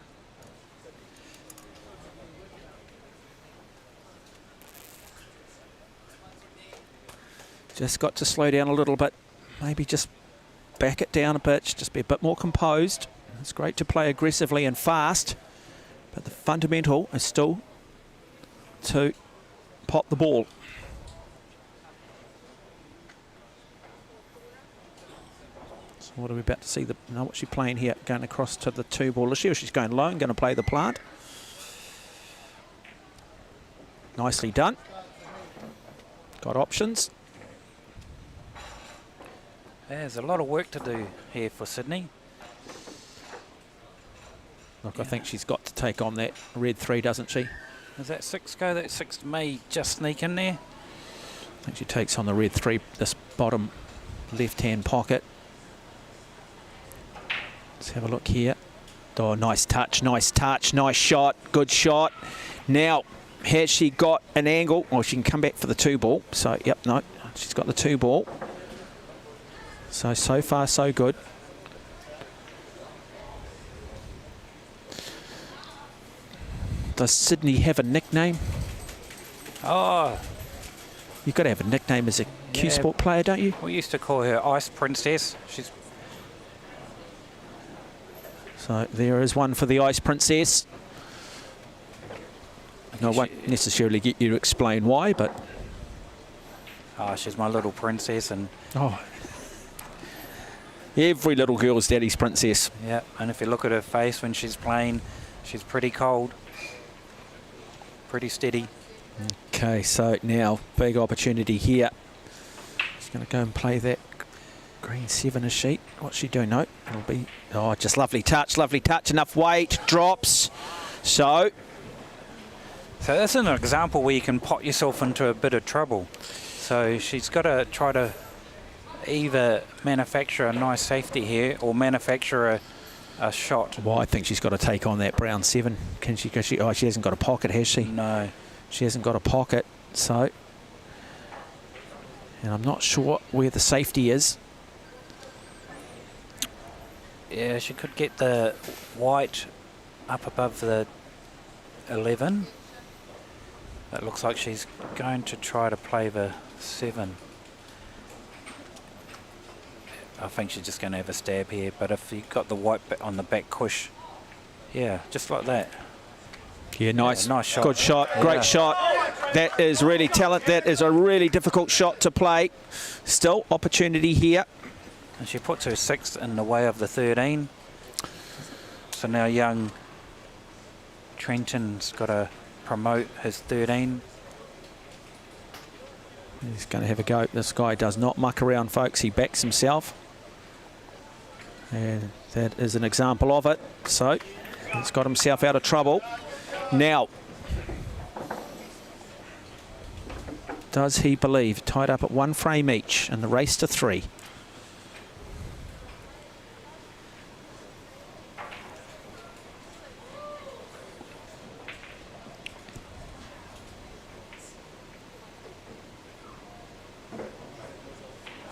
Just got to slow down a little bit. Maybe just back it down a bit. Just be a bit more composed. It's great to play aggressively and fast, but the fundamental is still to pot the ball. So what are we about to see? Now what's she playing here? Going across to the 2 ball. Is she, or she's going low and going to play the plant? Nicely done. Got options. There's a lot of work to do here for Sydney. Look, I think she's got to take on that red 3, doesn't she? Does that 6 go? That 6 may just sneak in there. I think she takes on the red 3, this bottom left-hand pocket. Let's have a look here. Oh, nice touch, nice shot, good shot. Now, has she got an angle? Well, she can come back for the 2 ball. So, yep, no, she's got the 2 ball. So far, so good. Does Sydney have a nickname? Oh. You've got to have a nickname as a Q-Sport player, don't you? We used to call her Ice Princess. She's. So there is one for the Ice Princess. I won't necessarily get you to explain why, but... Oh, she's my little princess and... Oh. Every little girl's daddy's princess. Yeah, and if you look at her face when she's playing, she's pretty cold. Pretty steady. Okay, so now big opportunity here. She's going to go and play that green 7, is she? What's she doing? No, it'll be... Oh, just lovely touch, enough weight, drops. So this is an example where you can pot yourself into a bit of trouble. So she's got to try to either manufacture a nice safety here or manufacture a shot. Well, I think she's got to take on that brown 7. Can she? Oh, she hasn't got a pocket, has she? No. She hasn't got a pocket, so... And I'm not sure where the safety is. Yeah, she could get the white up above the 11. It looks like she's going to try to play the 7. I think she's just going to have a stab here, but if you got the white on the back cush, yeah, just like that. Yeah, nice. Yeah, nice shot. Good shot, great shot. That is really talent. That is a really difficult shot to play. Still, opportunity here. And she puts her 6 in the way of the 13. So now young Trenton's got to promote his 13. He's going to have a go. This guy does not muck around, folks. He backs himself. And that is an example of it. So he's got himself out of trouble. Now, does he believe? Tied up at 1 frame each and the race to 3.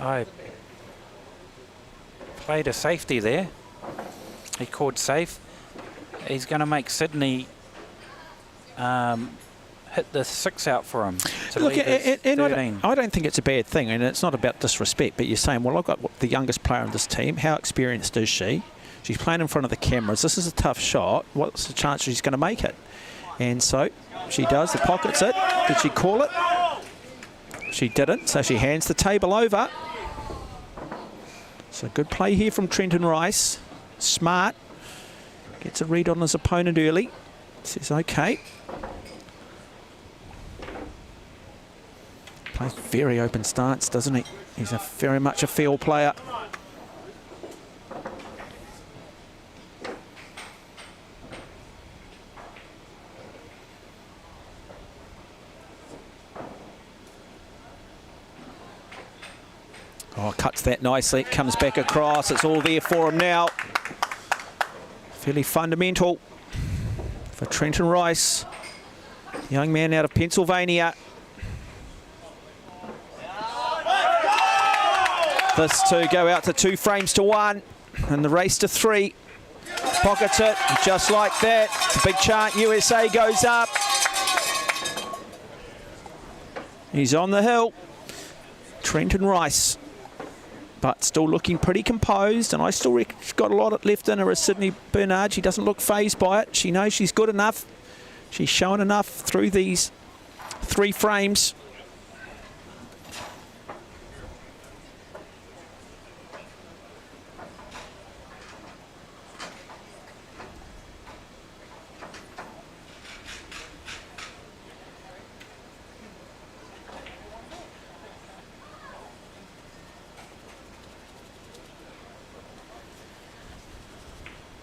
I played a safety there. He called safe. He's going to make Sydney hit the 6 out for him. Look, and I don't think it's a bad thing, and it's not about disrespect, but you're saying, well, I've got the youngest player on this team. How experienced is she? She's playing in front of the cameras. This is a tough shot. What's the chance she's going to make it? And so she does. The pockets it. Did she call it? She didn't, so she hands the table over. So good play here from Trenton Rice. Smart. Gets a read on his opponent early. Says, okay. Plays very open stance, doesn't he? He's very much a field player. Oh, cuts that nicely. Comes back across. It's all there for him now. Fairly fundamental for Trenton Rice. Young man out of Pennsylvania. This to go out to 2 frames to 1. And the race to 3. Pockets it. Just like that. The big chant USA goes up. He's on the hill. Trenton Rice. But still looking pretty composed, and I still reckon she's got a lot left in her as Sydney Bernard. She doesn't look fazed by it. She knows she's good enough. She's shown enough through these 3 frames.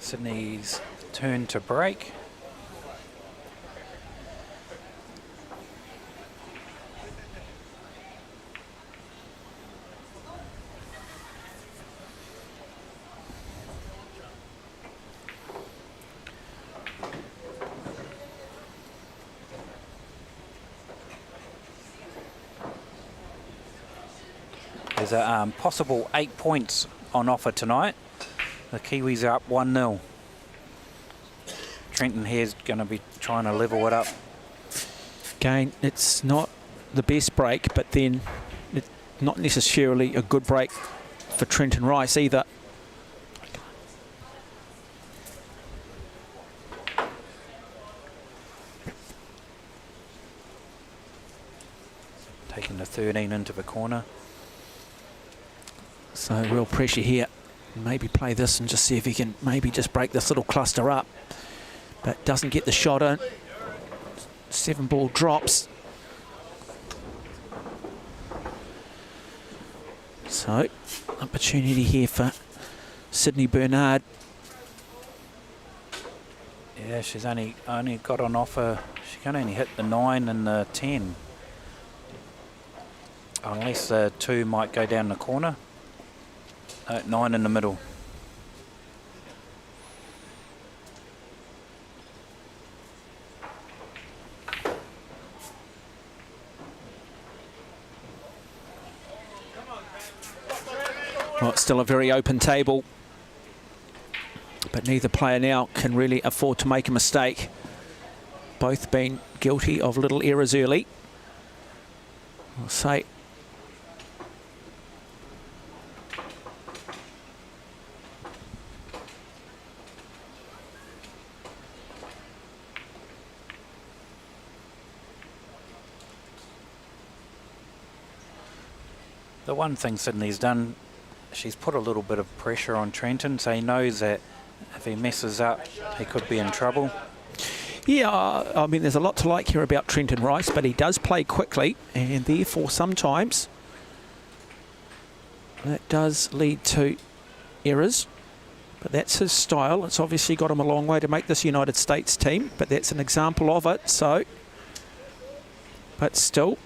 Sydney's turn to break. There's a possible 8 points on offer tonight. The Kiwis are up 1-0. Trenton here's going to be trying to level it up. Again, it's not the best break, but then it's not necessarily a good break for Trenton Rice either. Taking the 13 into the corner. So real pressure here. Maybe play this and just see if he can maybe just break this little cluster up. But doesn't get the shot in. 7 ball drops. So, opportunity here for Sydney Bernard. Yeah, she's only got on offer. She can only hit the 9 and the 10. Unless the 2 might go down the corner. 9 in the middle. Well, it's still a very open table, but neither player now can really afford to make a mistake. Both been guilty of little errors early. I'll say the one thing Sydney's done she's put a little bit of pressure on Trenton, so he knows that if he messes up, he could be in trouble. Yeah, I mean, there's a lot to like here about Trenton Rice, but he does play quickly, and therefore sometimes that does lead to errors. But that's his style. It's obviously got him a long way to make this United States team, but that's an example of it. So, but still,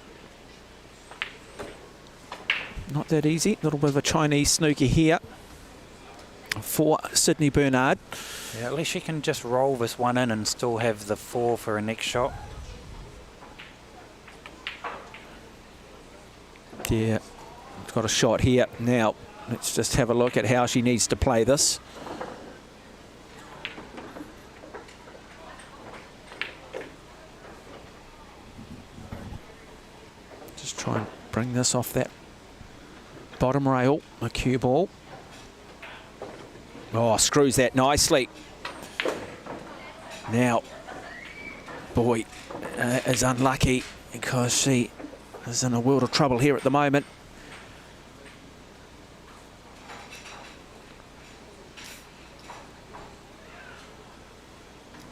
not that easy. A little bit of a Chinese snooker here for Sydney Bernard. Yeah, at least she can just roll this one in and still have the 4 for her next shot. Yeah, it's got a shot here. Now, let's just have a look at how she needs to play this. Just try and bring this off that bottom rail, a cue ball. Oh, screws that nicely. Now, boy, is unlucky because she is in a world of trouble here at the moment.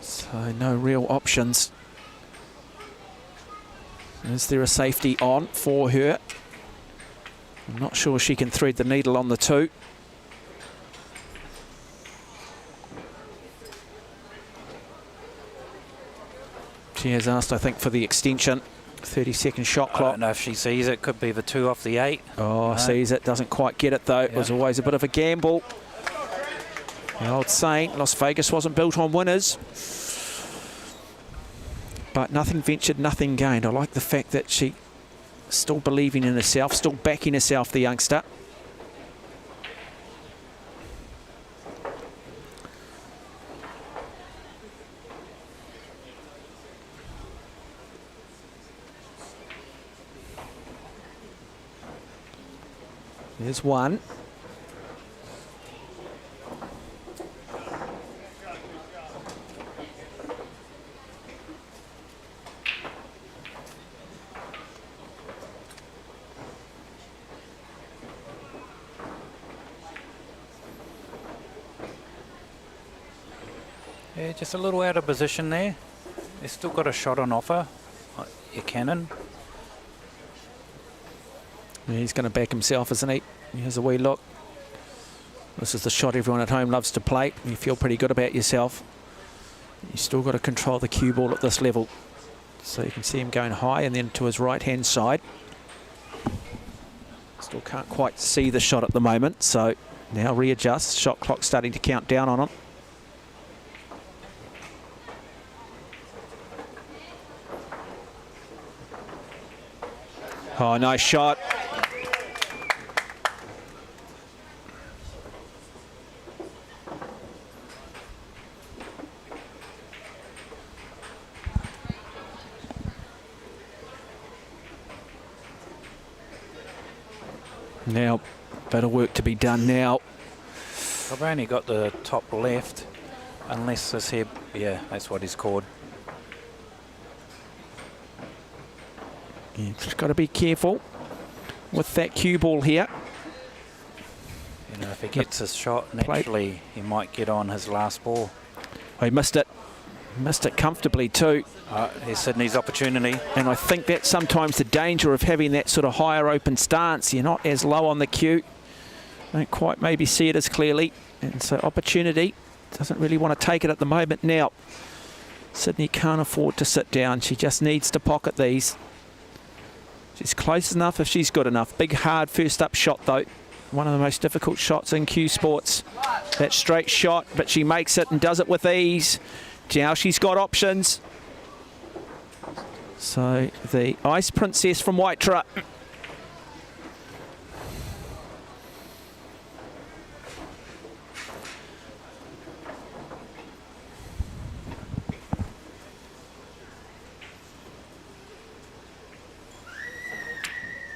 So no real options. Is there a safety on for her? I'm not sure she can thread the needle on the 2. She has asked, I think, for the extension. 30-second shot clock. I don't know if she sees it. Could be the 2 off the 8. Oh, no. Sees it. Doesn't quite get it, though. It was always a bit of a gamble. The old saying, Las Vegas wasn't built on winners. But nothing ventured, nothing gained. I like the fact that she still believing in herself, still backing herself, the youngster. There's one. Yeah, just a little out of position there. They've still got a shot on offer, your cannon. Yeah, he's going to back himself, isn't he? Here's a wee look. This is the shot everyone at home loves to play. You feel pretty good about yourself. You still got to control the cue ball at this level. So you can see him going high and then to his right-hand side. Still can't quite see the shot at the moment. So now readjust. Shot clock starting to count down on him. Oh, nice shot. Now, better work to be done now. I've only got the top left, unless this here, yeah, that's what he's called. Yeah, just got to be careful with that cue ball here. You know, if he gets his shot, naturally he might get on his last ball. Oh, he missed it. Missed it comfortably too. Here's Sydney's opportunity. And I think that's sometimes the danger of having that sort of higher open stance. You're not as low on the cue. Don't quite maybe see it as clearly. And so opportunity, doesn't really want to take it at the moment now. Sydney can't afford to sit down. She just needs to pocket these. She's close enough if she's good enough. Big, hard first up shot though. One of the most difficult shots in cue sports. That straight shot, but she makes it and does it with ease. Now she's got options. So the Ice Princess from Waitara.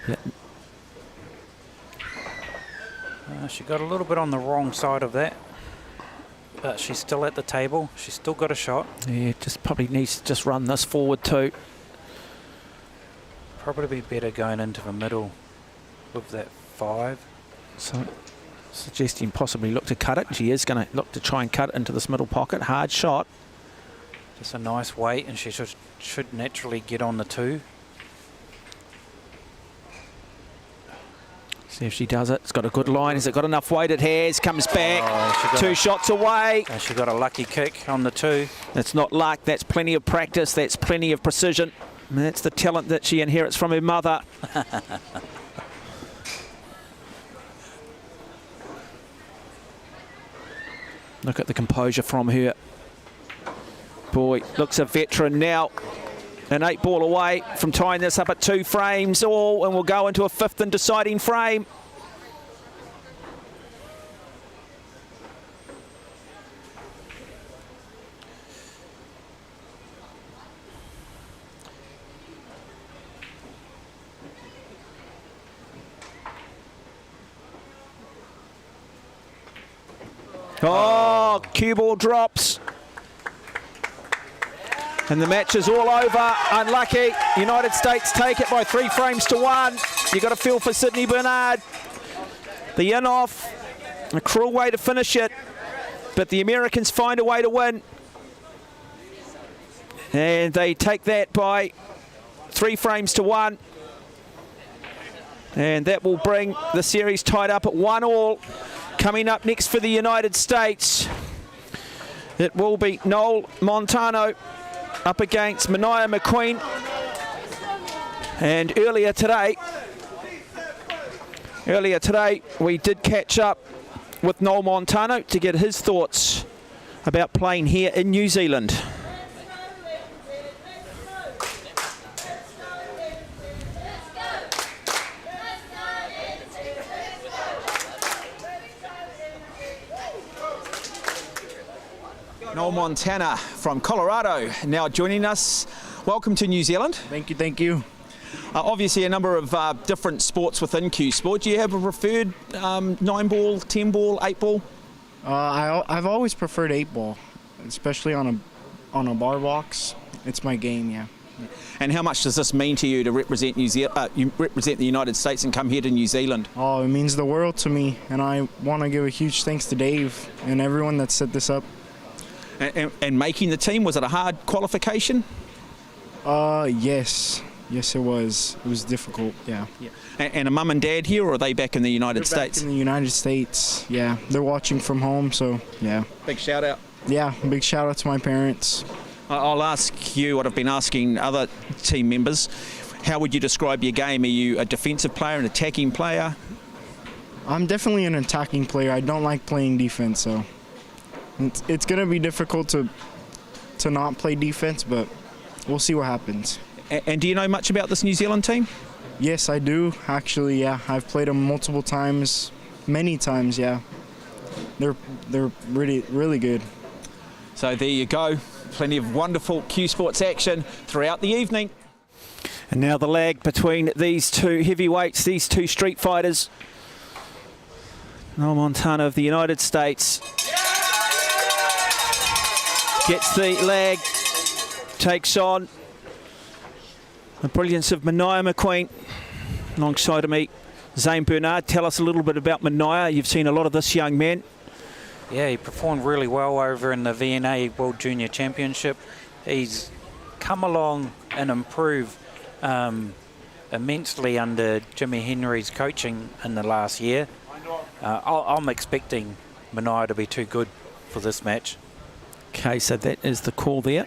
Yeah. She got a little bit on the wrong side of that. But she's still at the table. She's still got a shot. Yeah, just probably needs to just run this forward too. Probably be better going into the middle with that 5. So Suggesting possibly look to cut it. She is going to look to try and cut it into this middle pocket. Hard shot. Just a nice weight, and she should naturally get on the 2. See if she does it. It's got a good line. Has it got enough weight? It has. Comes back. 2 shots away. And she got a lucky kick on the 2. That's not luck. That's plenty of practice. That's plenty of precision. And that's the talent that she inherits from her mother. Look at the composure from her. Boy, looks a veteran now. An 8 ball away from tying this up at 2 frames all, and we'll go into a 5th and deciding frame. Oh, cue ball drops. And the match is all over. Unlucky. United States take it by 3 frames to 1. You got to feel for Sydney Bernard. The in-off. A cruel way to finish it. But the Americans find a way to win. And they take that by 3 frames to 1. And that will bring the series tied up at 1-all. Coming up next for the United States, it will be Noel Montano up against Mania McQueen. And earlier today, we did catch up with Noel Montano to get his thoughts about playing here in New Zealand. Noel Montana from Colorado now joining us. Welcome to New Zealand. Thank you, thank you. Obviously a number of different sports within Q Sport. Do you have a preferred 9-ball, 10-ball, 8-ball? I've always preferred 8-ball, especially on a bar box. It's my game, yeah. And how much does this mean to you to represent you represent the United States and come here to New Zealand? Oh, it means the world to me, and I want to give a huge thanks to Dave and everyone that set this up. And making the team, was it a hard qualification? Yes, it was. It was difficult, yeah. And a mum and dad here, or are they back in the United States? Back in the United States, yeah. They're watching from home, so yeah. Big shout out. Yeah, big shout out to my parents. I'll ask you what I've been asking other team members. How would you describe your game? Are you a defensive player, an attacking player? I'm definitely an attacking player. I don't like playing defense, so it's going to be difficult to not play defense, but we'll see what happens. And do you know much about this New Zealand team? Yes, I do, actually, yeah. I've played them multiple times, many times, yeah. They're really, really good. So there you go. Plenty of wonderful Q Sports action throughout the evening. And now the lag between these two heavyweights, these two street fighters. Noel Montana of the United States gets the lag, takes on the brilliance of Mania McQueen. Alongside of me, Zane Bernard. Tell us a little bit about Mania. You've seen a lot of this young man. Yeah, he performed really well over in the VNA World Junior Championship. He's come along and improved immensely under Jimmy Henry's coaching in the last year. I'm expecting Mania to be too good for this match. Okay, so that is the call there.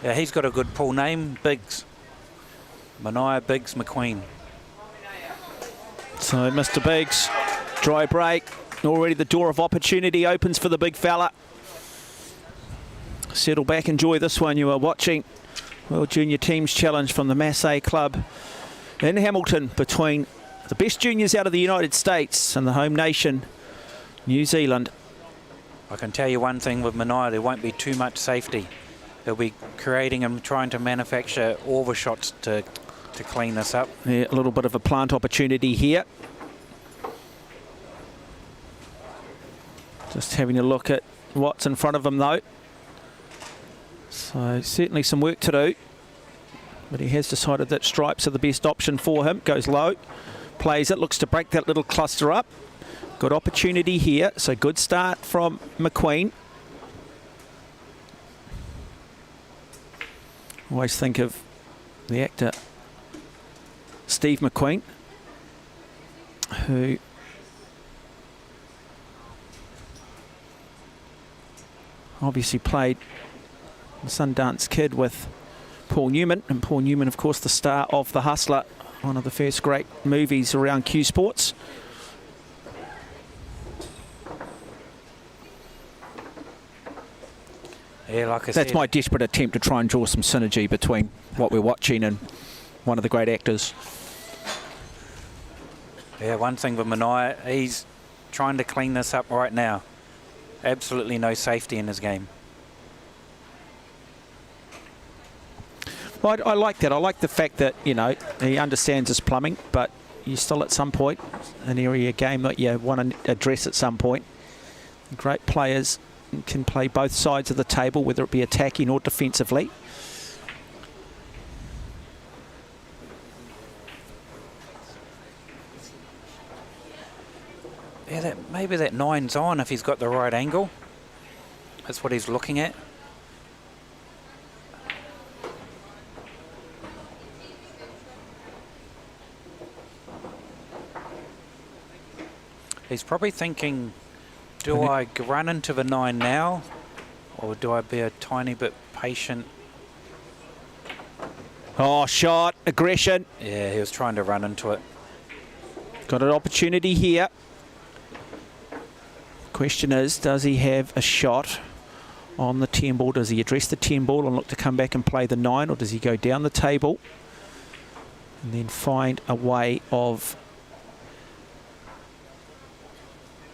Yeah, he's got a good pull name, Biggs. Mania Biggs McQueen. So Mr. Biggs, dry break. Already the door of opportunity opens for the big fella. Settle back, enjoy this one. You are watching World Junior Teams Challenge from the Massé Club in Hamilton between the best juniors out of the United States and the home nation, New Zealand. I can tell you one thing with Mania, there won't be too much safety. They'll be creating and trying to manufacture overshots to clean this up. Yeah, a little bit of a plant opportunity here. Just having a look at what's in front of him though. So certainly some work to do. But he has decided that stripes are the best option for him. Goes low, plays it, looks to break that little cluster up. Good opportunity here, so good start from McQueen. Always think of the actor Steve McQueen, who obviously played the Sundance Kid with Paul Newman, and Paul Newman, of course, the star of The Hustler, one of the first great movies around Q Sports. Yeah, like I That's said, my desperate attempt to try and draw some synergy between what we're watching and one of the great actors. yeah, one thing with Mania, he's trying to clean this up right now. Absolutely no safety in his game. Well, I like that. I like the fact that, you know, he understands his plumbing, but you still at some point an area game that you want to address at some point. Great players can play both sides of the table, whether it be attacking or defensively. Yeah, maybe that 9's on if he's got the right angle. That's what he's looking at. He's probably thinking, do I run into the 9 now, or do I be a tiny bit patient? Oh, shot, aggression. Yeah, he was trying to run into it. Got an opportunity here. Question is, does he have a shot on the 10 ball? Does he address the 10 ball and look to come back and play the 9, or does he go down the table and then find a way of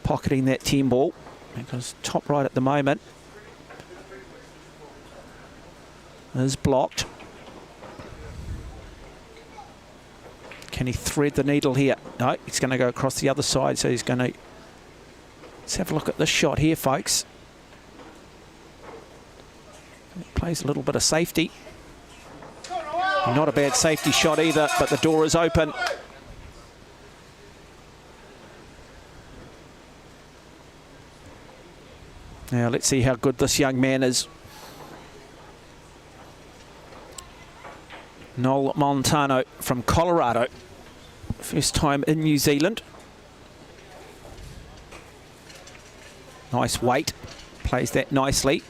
pocketing that 10 ball? Because top right at the moment is blocked. Can he thread the needle here? No, he's going to go across the other side, so he's going to... Let's have a look at this shot here, folks. Plays a little bit of safety. Not a bad safety shot either, but the door is open. Now let's see how good this young man is. Noel Montano from Colorado. First time in New Zealand. Nice weight. Plays that nicely.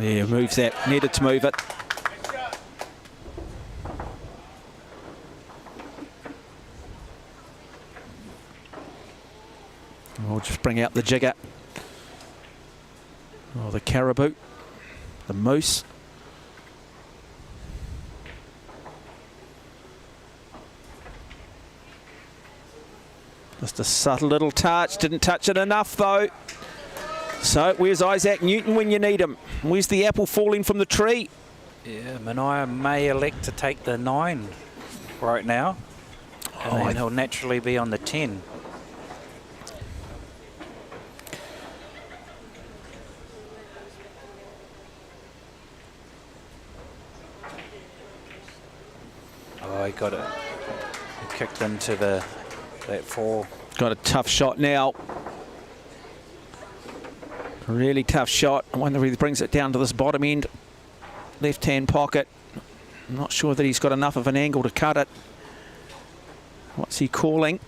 Yeah, moves that. Needed to move it. We'll just bring out the jigger. Oh, the caribou. The moose. Just a subtle little touch. Didn't touch it enough, though. So, where's Isaac Newton when you need him? Where's the apple falling from the tree? Yeah, Mania may elect to take the 9 right now. And then he'll naturally be on the 10. Oh, he got it. He kicked into that 4. Got a tough shot now. Really tough shot. I wonder if he brings it down to this bottom end. Left-hand pocket. I'm not sure that he's got enough of an angle to cut it. What's he calling?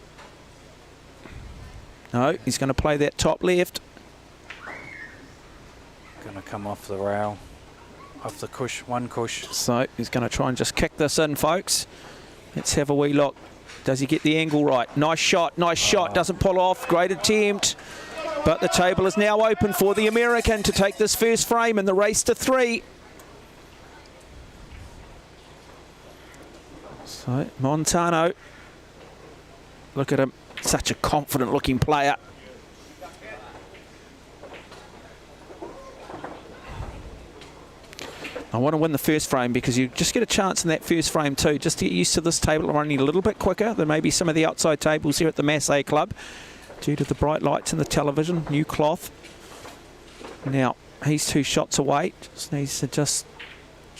No, he's going to play that top left. Going to come off the rail. Off the cush, one cush. So he's going to try and just kick this in, folks. Let's have a wee look. Does he get the angle right? Nice shot, nice shot. Doesn't pull off. Great attempt. But the table is now open for the American to take this first frame in the race to 3. So Montano, look at him, such a confident looking player. I want to win the first frame because you just get a chance in that first frame too. Just to get used to this table running a little bit quicker than maybe some of the outside tables here at the Massé Club due to the bright lights and the television, new cloth. Now, he's 2 shots away. Just needs to just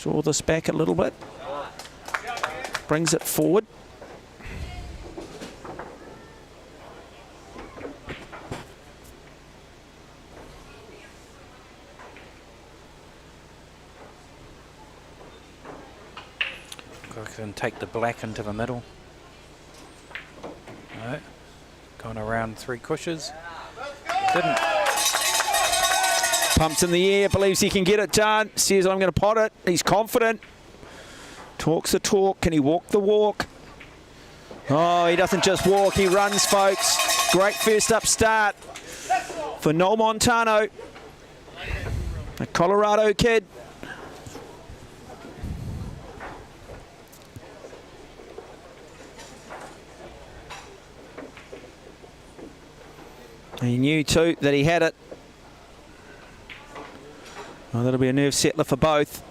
Draw this back a little bit. Brings it forward. And take the black into the middle. No. Going around 3 cushes. Didn't. Pumps in the air, believes he can get it done. Says, I'm going to pot it. He's confident. Talks the talk. Can he walk the walk? Oh, he doesn't just walk. He runs, folks. Great first up start for Noel Montano, a Colorado kid. He knew too that he had it. Well, that'll be a nerve settler for both.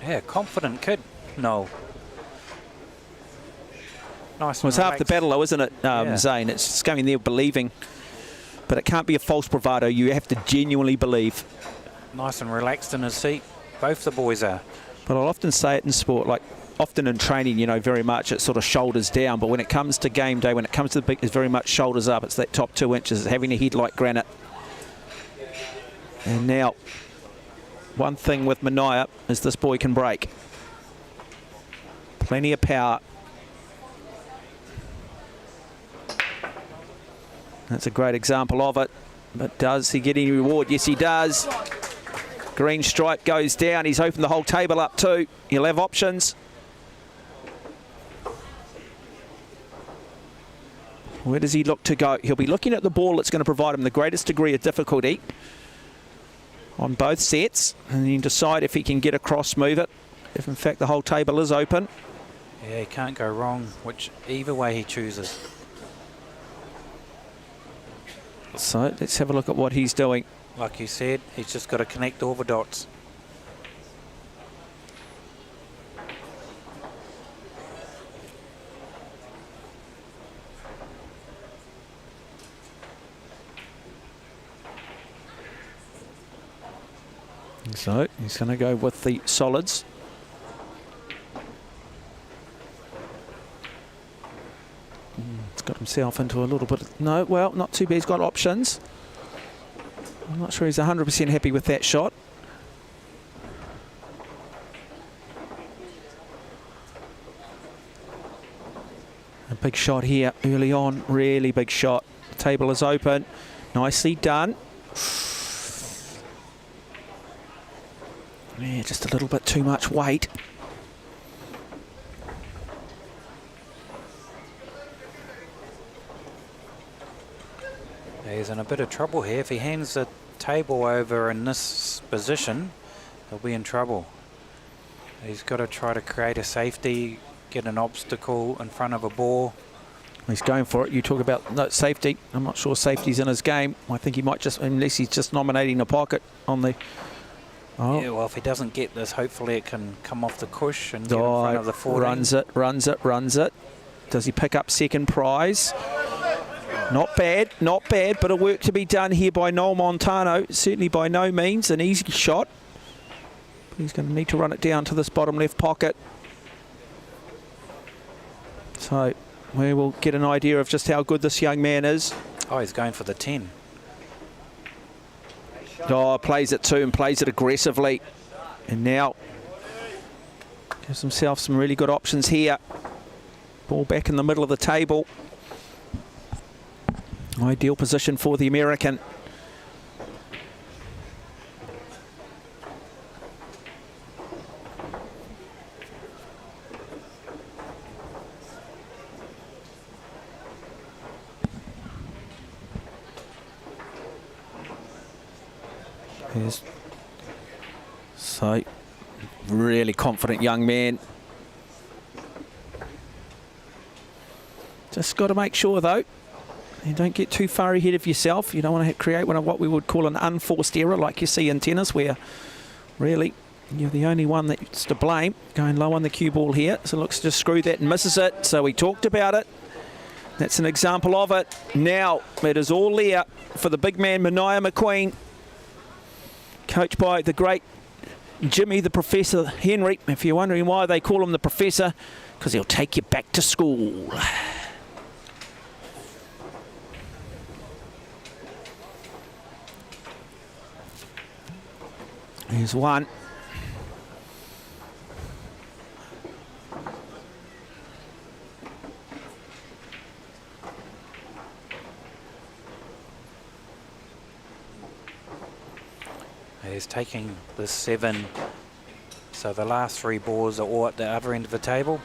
Yeah, confident kid. No. Nice. Well, it's half the battle, though, isn't it, Zane? It's just going there believing. But it can't be a false bravado. You have to genuinely believe. Nice and relaxed in his seat. Both the boys are. But I'll often say it in sport, like often in training, you know, very much it's sort of shoulders down. But when it comes to game day, when it comes to the big, it's very much shoulders up. It's that top 2 inches. It's having a head like granite. And now, one thing with Mania is this boy can break. Plenty of power. That's a great example of it. But does he get any reward? Yes, he does. Green stripe goes down. He's opened the whole table up too. He'll have options. Where does he look to go? He'll be looking at the ball that's going to provide him the greatest degree of difficulty on both sets, and then decide if he can get across, move it, if in fact the whole table is open. Yeah, he can't go wrong, either way he chooses. So let's have a look at what he's doing. Like you said, he's just got to connect all the dots. So he's going to go with the solids. He's got himself into a little bit of, no, well, not too bad. He's got options. I'm not sure he's 100% happy with that shot. A big shot here early on, really big shot. The table is open, nicely done. Yeah, just a little bit too much weight. He's in a bit of trouble here. If he hands the table over in this position, he'll be in trouble. He's got to try to create a safety, get an obstacle in front of a ball. He's going for it. You talk about no safety. I'm not sure safety's in his game. I think he might just, unless he's just nominating a pocket on the... Oh. Yeah, well, if he doesn't get this, hopefully it can come off the cush and get in front of the 14. Runs it. Does he pick up second prize? Not bad, but a work to be done here by Noel Montano. Certainly by no means an easy shot. But he's going to need to run it down to this bottom left pocket. So we will get an idea of just how good this young man is. Oh, he's going for the 10. Oh, plays it too and plays it aggressively. And now gives himself some really good options here. Ball back in the middle of the table. Ideal position for the American. So, really confident young man. Just got to make sure though, you don't get too far ahead of yourself. You don't want to create one of what we would call an unforced error like you see in tennis, where really you're the only one that's to blame. Going low on the cue ball here, so looks to screw that and misses it. So we talked about it. That's an example of it. Now it is all there for the big man, Massé McQueen, coached by the great Jimmy the Professor Henry. If you're wondering why they call him the Professor, because he'll take you back to school. Here's one. He's taking the 7, so the last 3 balls are all at the other end of the table.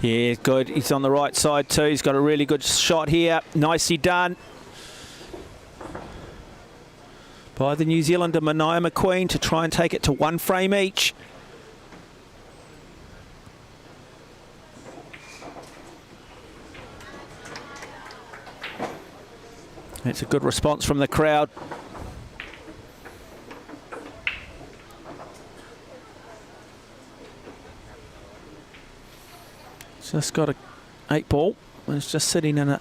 Yeah, good. He's on the right side too. He's got a really good shot here. Nicely done by the New Zealander Massé McQueen to try and take it to 1 frame each. It's a good response from the crowd. Just got a 8 ball. It's just sitting in a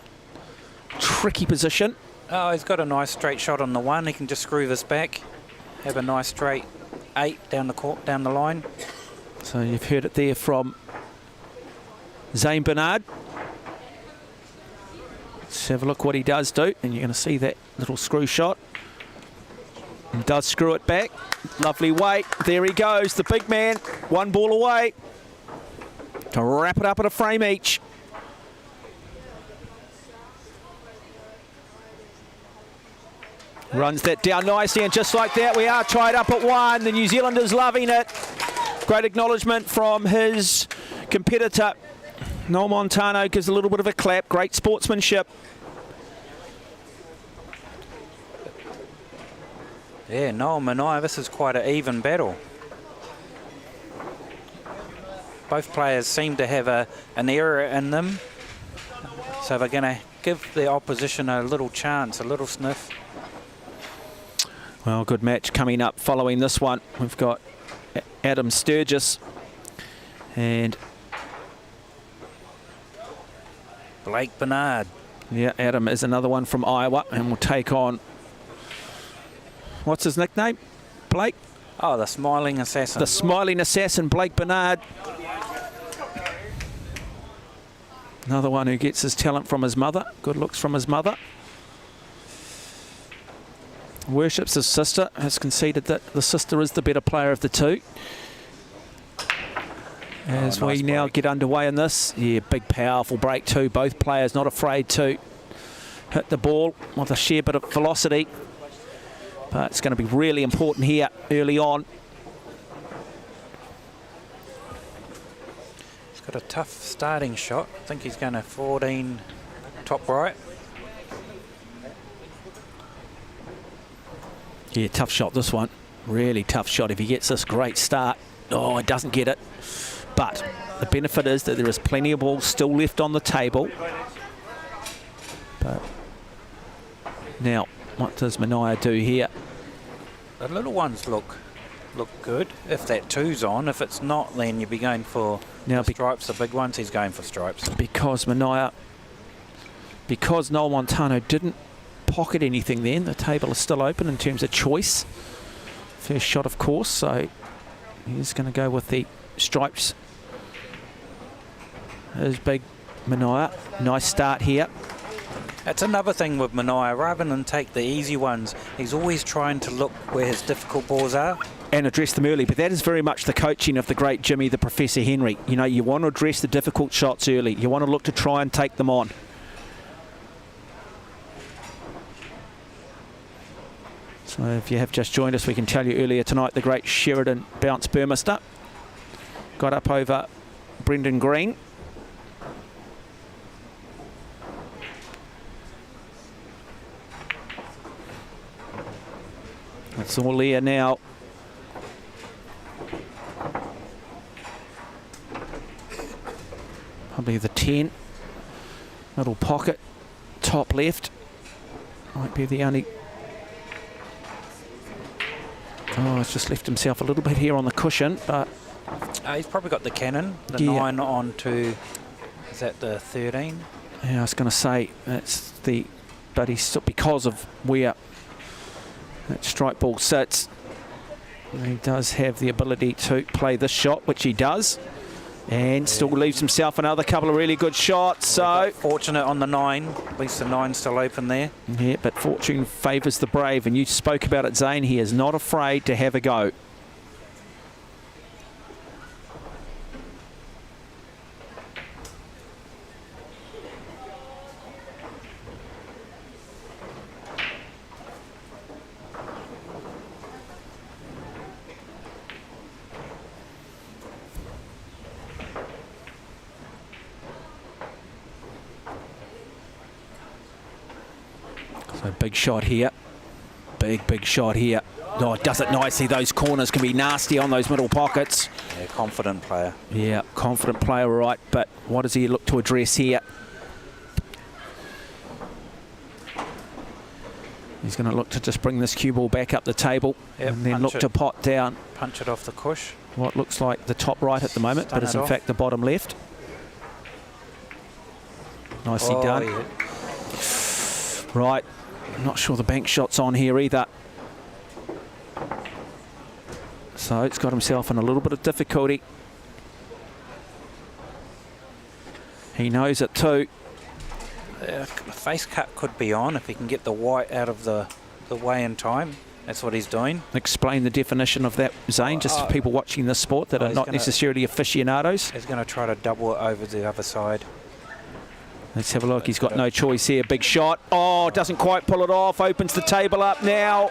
tricky position. Oh, he's got a nice straight shot on the 1. He can just screw this back, have a nice straight 8 down the line. So you've heard it there from Zane Bernard. Let's have a look what he does do, and you're going to see that little screw shot. He does screw it back. Lovely weight. There he goes, the big man. 1 ball away to wrap it up at a frame each. Runs that down nicely, and just like that we are tied up at 1. The New Zealanders loving it. Great acknowledgement from his competitor. Noel Montano gives a little bit of a clap. Great sportsmanship. Yeah, Noel Massé, this is quite an even battle. Both players seem to have an error in them, so they're going to give the opposition a little chance, a little sniff. Well, good match coming up following this one. We've got Adam Sturgis and Blake Bernard. Yeah, Adam is another one from Iowa, and will take on, what's his nickname? Blake? Oh, the Smiling Assassin. The Smiling Assassin, Blake Bernard. Another one who gets his talent from his mother, good looks from his mother. Worships his sister, has conceded that the sister is the better player of the two. As nice we now break. get underway in this. Yeah, big powerful break too. Both players not afraid to hit the ball with a sheer bit of velocity. But it's going to be really important here early on. He's got a tough starting shot. I think he's going to 14 top right. Yeah, tough shot this one. Really tough shot. If he gets this great start. Oh, he doesn't get it. But the benefit is that there is plenty of balls still left on the table. But now, what does Massé do here? The little ones look good. If that 2's on, if it's not, then you'd be going for Now the stripes. The big ones, he's going for stripes. Because Massé, because Noel Montano didn't pocket anything then, the table is still open in terms of choice. First shot, of course, so he's going to go with the stripes. There's big Massé. Nice start here. That's another thing with Massé. Rather than take the easy ones, he's always trying to look where his difficult balls are. And address them early, but that is very much the coaching of the great Jimmy the Professor Henry. You know, you want to address the difficult shots early. You want to look to try and take them on. So if you have just joined us, we can tell you earlier tonight the great Sheridan Bounce Burmester got up over Brendan Green. It's all there now. Probably the 10. Little pocket, top left. Might be the only... Oh, he's just left himself a little bit here on the cushion, but... He's probably got the cannon, the 9 on to... Is that the 13? Yeah, I was going to say that's the, but he's because of where that strike ball sits. He does have the ability to play this shot, which he does, and still leaves himself another couple of really good shots. So fortunate on the 9. At least the 9's still open there. Yeah, but fortune favours the brave, and you spoke about it, Zane. He is not afraid to have a go. So big shot here. Big shot here. Oh, it does it nicely. Those corners can be nasty on those middle pockets. Yeah, confident player. Yeah, confident player, right. But what does he look to address here? He's going to look to just bring this cue ball back up the table, and then look to pot down. Punch it off the cush. What looks like the top right at the moment, but is in fact the bottom left. Nicely done. Yeah. Right. I'm not sure the bank shot's on here either. So it's got himself in a little bit of difficulty. He knows it too. The face cut could be on if he can get the white out of the way in time. That's what he's doing. Explain the definition of that, Zane, just for people watching this sport that are not necessarily aficionados. He's going to try to double it over the other side. Let's have a look. He's got no choice here. Big shot. Oh, doesn't quite pull it off. Opens the table up now.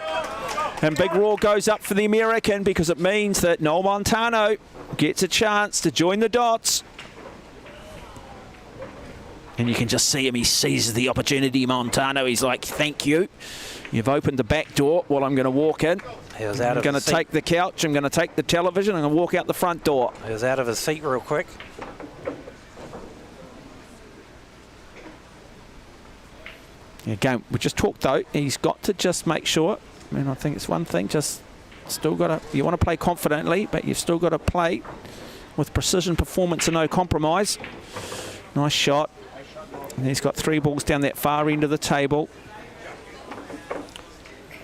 And big roar goes up for the American because it means that Noel Montano gets a chance to join the dots. And you can just see him. He seizes the opportunity, Montano. He's like, thank you. You've opened the back door. Well, I'm going to walk in. I'm going to take the couch. I'm going to take the television. I'm going to walk out the front door. He was out of his seat real quick. Again, we just talked though, he's got to just make sure, I mean, I think it's one thing, just still got to, you want to play confidently, but you've still got to play with precision, performance and no compromise. Nice shot. And he's got 3 balls down that far end of the table.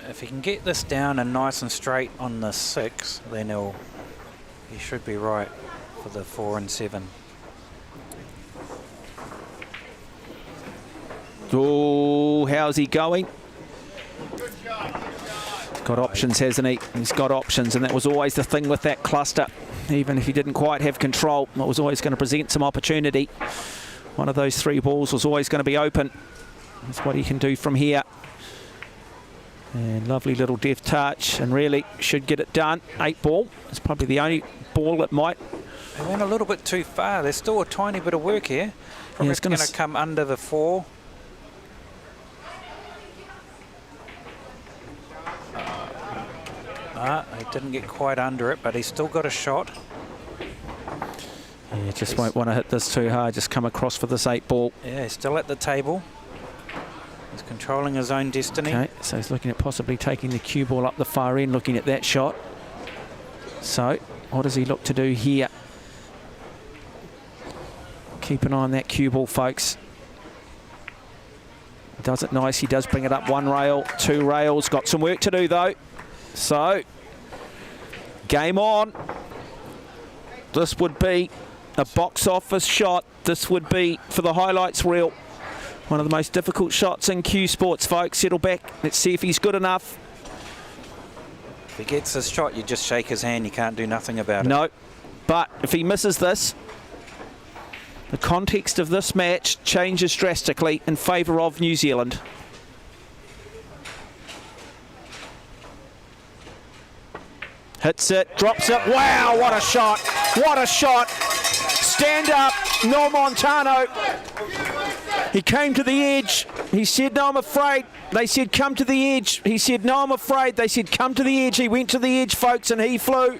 If he can get this down and nice and straight on the 6, then he should be right for the 4 and 7. Oh, how's he going? He's got options, hasn't he? He's got options, and that was always the thing with that cluster. Even if he didn't quite have control, it was always going to present some opportunity. One of those 3 balls was always going to be open. That's what he can do from here. And lovely little deft touch, and really should get it done. 8 ball. It's probably the only ball that might. He went a little bit too far. There's still a tiny bit of work here. Probably it's going to come under the 4. He didn't get quite under it, but he's still got a shot. Yeah, just won't want to hit this too hard. Just come across for this 8 ball. Yeah, he's still at the table. He's controlling his own destiny. Okay, so he's looking at possibly taking the cue ball up the far end, looking at that shot. So, what does he look to do here? Keep an eye on that cue ball, folks. Does it nice. He does bring it up 1 rail, 2 rails. Got some work to do, though. So, game on. This would be a box office shot. This would be, for the highlights reel, one of the most difficult shots in Q Sports, folks. Settle back. Let's see if he's good enough. If he gets this shot, you just shake his hand. You can't do nothing about it. No, but if he misses this, the context of this match changes drastically in favour of New Zealand. Hits it, drops it. Wow, what a shot. What a shot. Stand up, Noel Montano. He came to the edge. He said, no, I'm afraid. They said, come to the edge. He said, no, I'm afraid. They said, come to the edge. He went to the edge, folks, and he flew.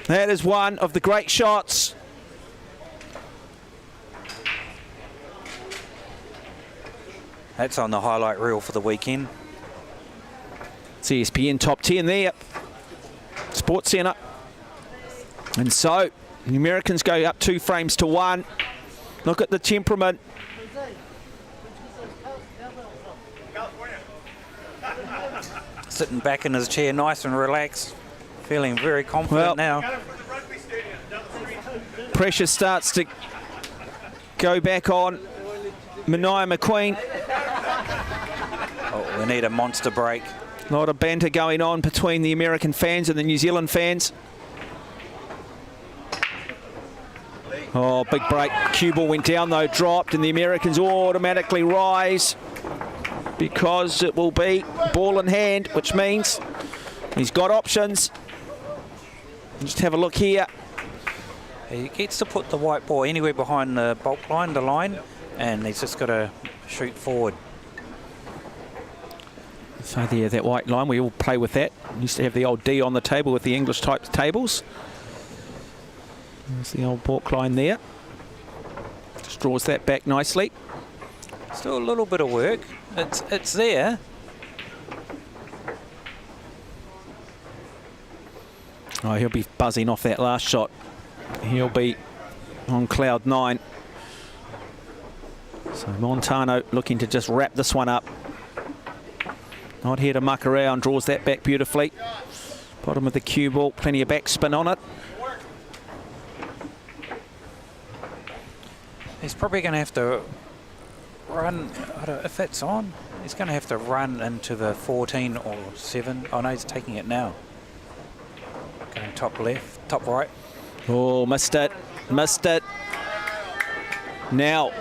That is one of the great shots. That's on the highlight reel for the weekend. It's ESPN Top 10 there. Sports Centre. And so the Americans go up 2 frames to 1. Look at the temperament. Sitting back in his chair, nice and relaxed, feeling very confident now. Pressure starts to go back on Mania McQueen. Oh, we need a monster break. A lot of banter going on between the American fans and the New Zealand fans. Oh, big break. Cue ball went down though, dropped, and the Americans automatically rise because it will be ball in hand, which means he's got options. Just have a look here. He gets to put the white ball anywhere behind the bulk line, the line, and he's just got to shoot forward. So there, that white line, we all play with that. Used to have the old D on the table with the English type tables. There's the old bulk line there. Just draws that back nicely. Still a little bit of work. It's there. Oh, he'll be buzzing off that last shot. He'll be on cloud 9. So Montano looking to just wrap this one up. Not here to muck around, draws that back beautifully. Bottom of the cue ball, plenty of backspin on it. He's probably going to have to run, if that's on, he's going to have to run into the 14 or 7. Oh no, he's taking it now. Going top left, top right. Oh, missed it, missed it. Now.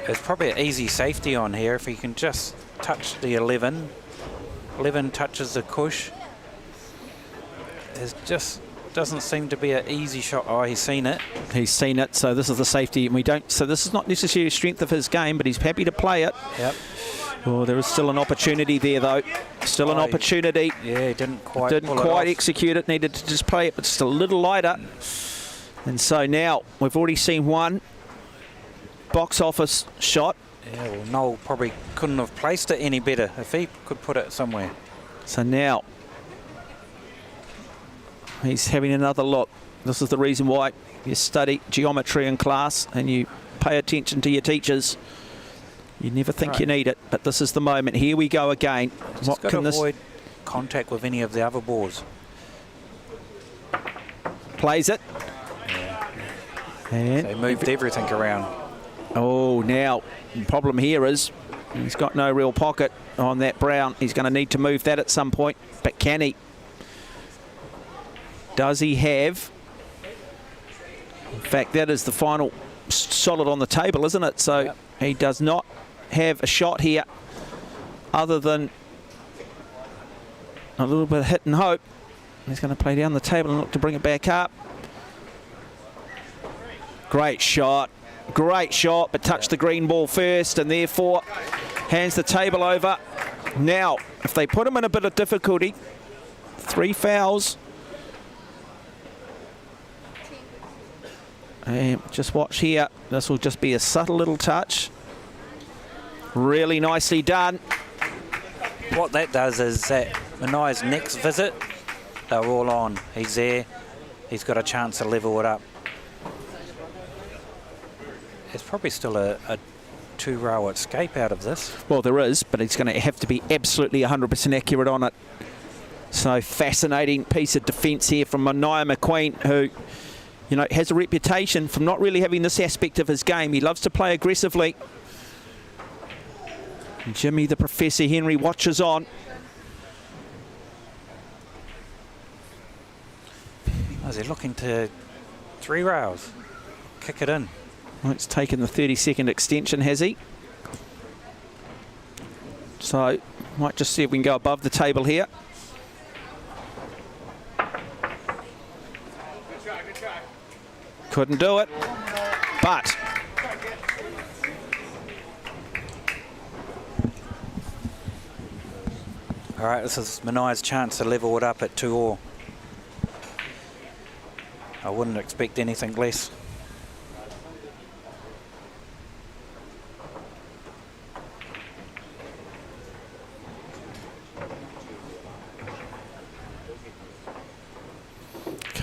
There's probably an easy safety on here if he can just touch the 11. 11 touches the cush. It just doesn't seem to be an easy shot. Oh, he's seen it. He's seen it, so this is the safety. And we don't. So this is not necessarily strength of his game, but he's happy to play it. Yep. Oh, there is still an opportunity there, though. Still an opportunity. Yeah, he didn't quite execute it. Needed to just play it, but just a little lighter. And so now we've already seen one box office shot. Yeah, well, Noel probably couldn't have placed it any better if he could put it somewhere. So now he's having another look. This is the reason why you study geometry in class and you pay attention to your teachers. You never think you need it, but this is the moment. Here we go again. What can this? Avoid contact with any of the other balls. Plays it. Yeah. And so he moved everything around. Oh, now the problem here is he's got no real pocket on that brown. He's going to need to move that at some point, but can he? Does he have? In fact, that is the final solid on the table, isn't it? So yep. He does not have a shot here other than a little bit of hit and hope. He's going to play down the table and look to bring it back up. Great shot, but touched the green ball first and therefore hands the table over. Now, if they put him in a bit of difficulty, 3 fouls. And just watch here. This will just be a subtle little touch. Really nicely done. What that does is that Mania's next visit, they're all on. He's there. He's got a chance to level it up. There's probably still a 2-row escape out of this. Well, there is, but he's going to have to be absolutely 100% accurate on it. So fascinating piece of defence here from Mania McQueen, who, you know, has a reputation for not really having this aspect of his game. He loves to play aggressively. And Jimmy, the Professor Henry, watches on. Is he looking to 3 rows? Kick it in. Well, it's taken the 30-second extension, has he? So, might just see if we can go above the table here. Couldn't do it, but all right, this is Mania's chance to level it up at 2-all. I wouldn't expect anything less.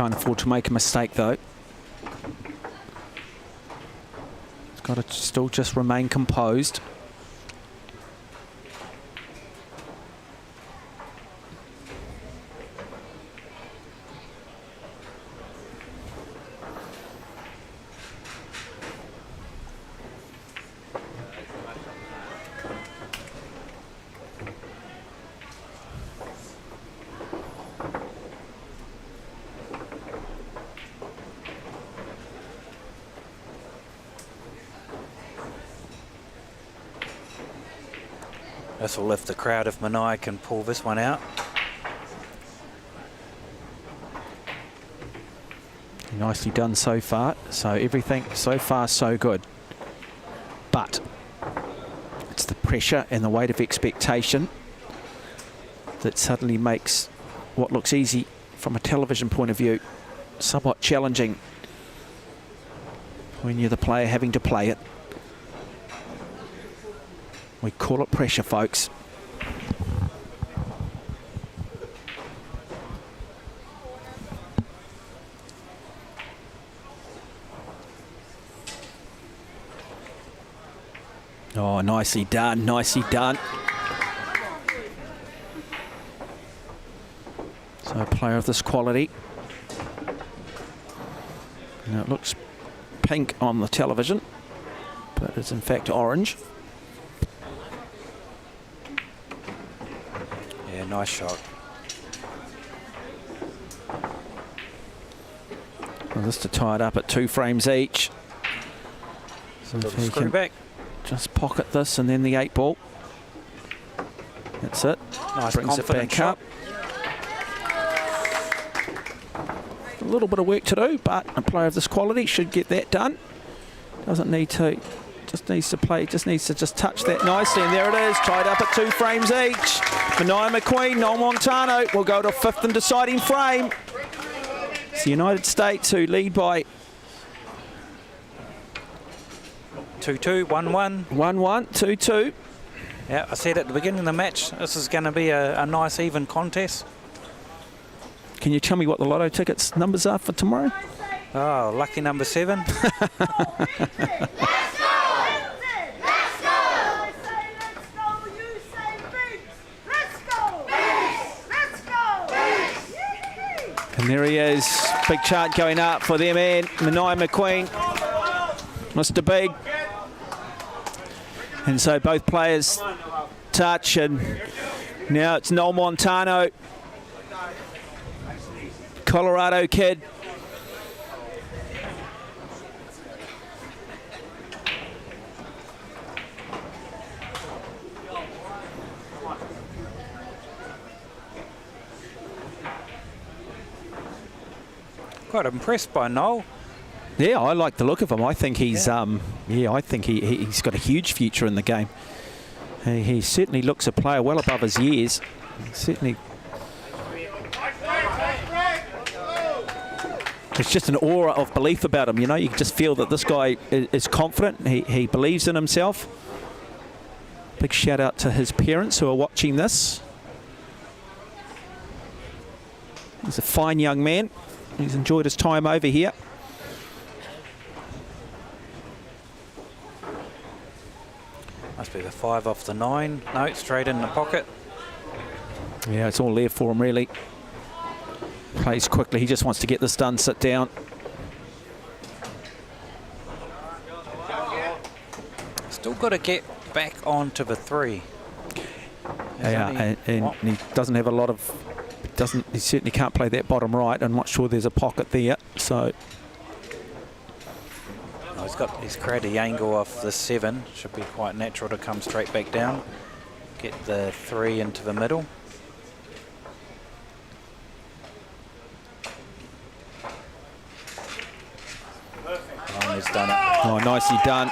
Can't afford to make a mistake, though. He's got to still just remain composed. This will lift the crowd if Manai can pull this one out. Nicely done so far. So everything so far so good. But it's the pressure and the weight of expectation that suddenly makes what looks easy from a television point of view somewhat challenging when you're the player having to play it. We call it pressure, folks. Oh, nicely done, nicely done. So a player of this quality. Now it looks pink on the television, but it's in fact orange. Yeah, nice shot. Well, this to tie it up at 2 frames each. So if he Screw can back. just pocket this and then the 8 ball. That's it. Nice Brings it confident back shot. up. A little bit of work to do, but a player of this quality should get that done. Doesn't need to. Just needs to play, just needs to just touch that nicely, and there it is, tied up at 2 frames each. Manai McQueen, Noel Montano will go to a 5th and deciding frame. It's the United States who lead by 2-2, 1-1. 1-1, 2-2. Yeah, I said at the beginning of the match, this is going to be a nice even contest. Can you tell me what the lotto tickets numbers are for tomorrow? Oh, lucky number 7. And there he is, big chart going up for their man, Manai McQueen, Mr. Big. And so both players touch, and now it's Noel Montano, Colorado kid. Quite impressed by Noel. Yeah, I like the look of him. I think he's, I think he's got a huge future in the game. He certainly looks a player well above his years. Certainly, it's just an aura of belief about him. You know, you can just feel that this guy is confident. He believes in himself. Big shout out to his parents who are watching this. He's a fine young man. He's enjoyed his time over here. Must be the 5 off the 9. No, straight in the pocket. Yeah, it's all there for him, really. Plays quickly. He just wants to get this done, sit down. Still got to get back onto the 3. Yeah, and he doesn't have a lot of... He certainly can't play that bottom right. I'm not sure there's a pocket there, so... Oh, he's got his created angle off the 7. Should be quite natural to come straight back down. Get the 3 into the middle. Oh, he's done it. Oh, nicely done.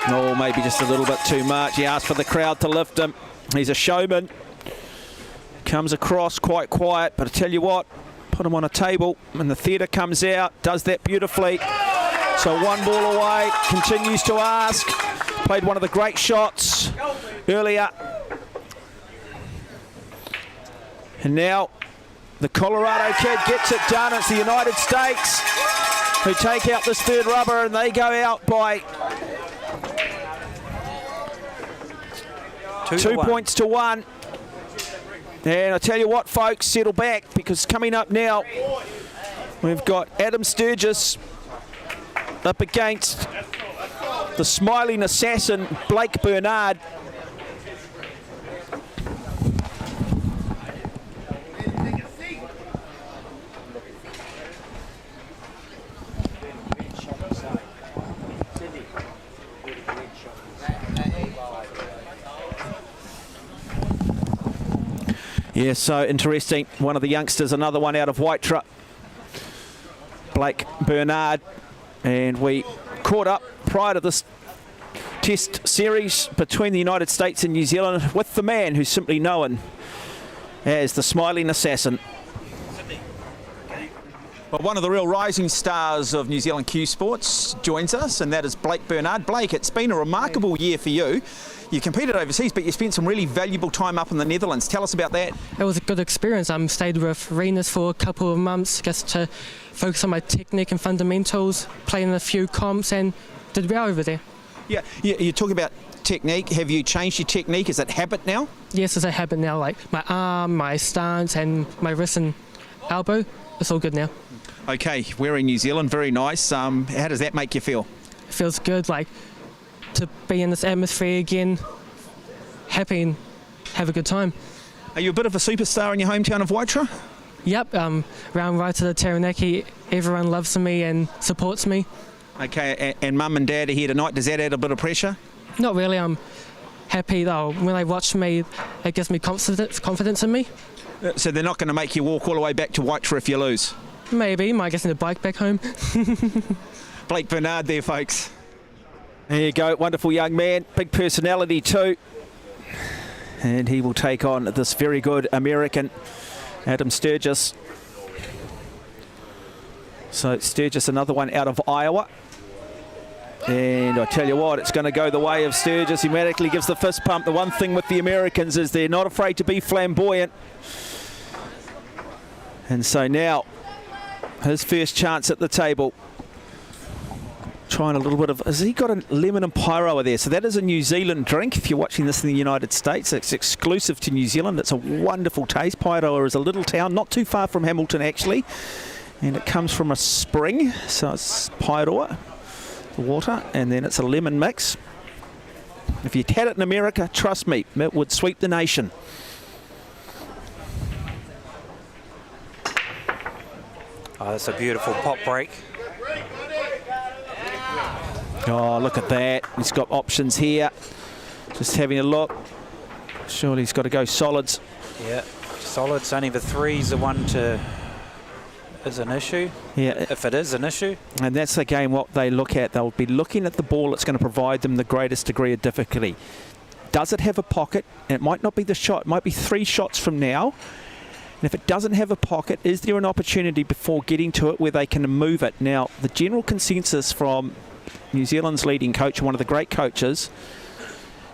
Oh, maybe just a little bit too much. He asked for the crowd to lift him. He's a showman. Comes across quite quiet, but I tell you what, put him on a table and the theatre comes out, does that beautifully. So 1 ball away, continues to ask. Played one of the great shots earlier. And now The Colorado kid gets it done. It's the United States who take out this third rubber, and they go out by 2 points to 1. And I tell you what, folks, settle back, because coming up now, we've got Adam Sturgis up against the smiling assassin, Blake Bernard. Yeah, so interesting. One of the youngsters, another one out of Waitra, Blake Bernard. And we caught up prior to this test series between the United States and New Zealand with the man who's simply known as the Smiling Assassin. Well, one of the real rising stars of New Zealand Q Sports joins us, and that is Blake Bernard. Blake, it's been a remarkable year for you. You competed overseas, but you spent some really valuable time up in the Netherlands. Tell us about that. It was a good experience. I stayed with Renus for a couple of months just to focus on my technique and fundamentals, playing a few comps, and did well over there. Yeah, you talk about technique. Have you changed your technique? Is it habit now? Yes, it's a habit now. Like my arm, my stance, and my wrist and elbow, it's all good now. Okay, we're in New Zealand. Very nice. How does that make you feel? It feels good, like to be in this atmosphere again, happy and have a good time. Are you a bit of a superstar in your hometown of Waitra? Yep, round right to the Taranaki, everyone loves me and supports me. Okay, and mum and dad are here tonight. Does that add a bit of pressure? Not really. I'm happy though. When they watch me, it gives me confidence in me. So they're not going to make you walk all the way back to Waitra if you lose? Maybe. Might get in the bike back home. Blake Bernard there, folks. There you go. Wonderful young man. Big personality too. And he will take on this very good American, Adam Sturgis. So Sturgis, another one out of Iowa. And I tell you what, it's going to go the way of Sturgis. He automatically gives the fist pump. The one thing with the Americans is they're not afraid to be flamboyant. And so now, his first chance at the table. Trying a little bit of, has he got a lemon and pyro there? So that is a New Zealand drink. If you're watching this in the United States, it's exclusive to New Zealand. It's a wonderful taste. Pyroa is a little town, not too far from Hamilton actually. And it comes from a spring, so it's Pyroa, the water, and then it's a lemon mix. If you'd had it in America, trust me, it would sweep the nation. Oh, that's a beautiful pop break. Oh, look at that. He's got options here. Just having a look. Surely he's got to go solids. Yeah, solids. Only the three's the one to is an issue. Yeah. If it is an issue. And that's again what they look at. They'll be looking at the ball that's going to provide them the greatest degree of difficulty. Does it have a pocket? And it might not be the shot. It might be 3 shots from now. And if it doesn't have a pocket, is there an opportunity before getting to it where they can move it? Now, the general consensus from New Zealand's leading coach and one of the great coaches,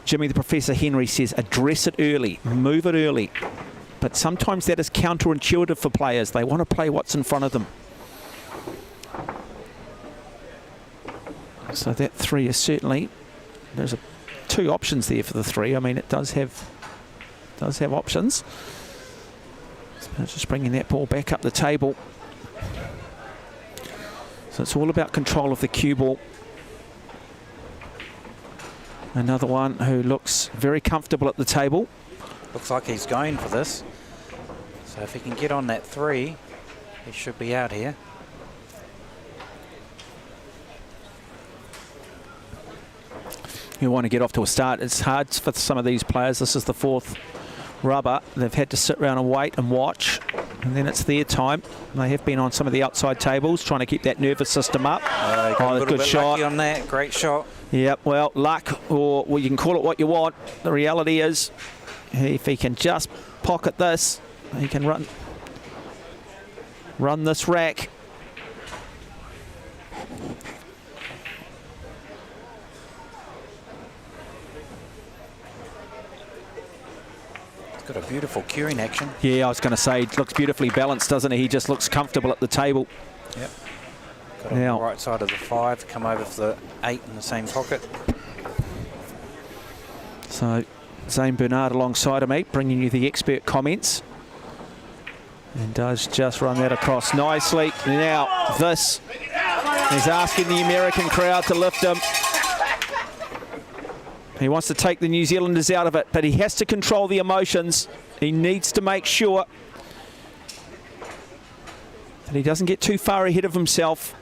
Jimmy the Professor Henry, says address it early, move it early. But sometimes that is counterintuitive for players. They want to play what's in front of them. So that 3 is certainly, there's 2 options there for the 3. I mean, it does have options. So just bringing that ball back up the table. So it's all about control of the cue ball. Another one who looks very comfortable at the table. Looks like he's going for this. So if he can get on that 3, he should be out here. You want to get off to a start. It's hard for some of these players. This is the 4th rubber. They've had to sit around and wait and watch. And then it's their time. They have been on some of the outside tables trying to keep that nervous system up. A good shot. Lucky on that. Great shot. Yep, well, luck, or well, you can call it what you want. The reality is, if he can just pocket this, he can run this rack. Got a beautiful curing action. Yeah, I was going to say, looks beautifully balanced, doesn't he? He just looks comfortable at the table. Yep. Got on Now, the right side of the 5, come over for the 8 in the same pocket. so Zane Bernard alongside of me, bringing you the expert comments. And does just run that across nicely. Now, this is asking the American crowd to lift him. He wants to take the New Zealanders out of it, but he has to control the emotions. He needs to make sure that he doesn't get too far ahead of himself.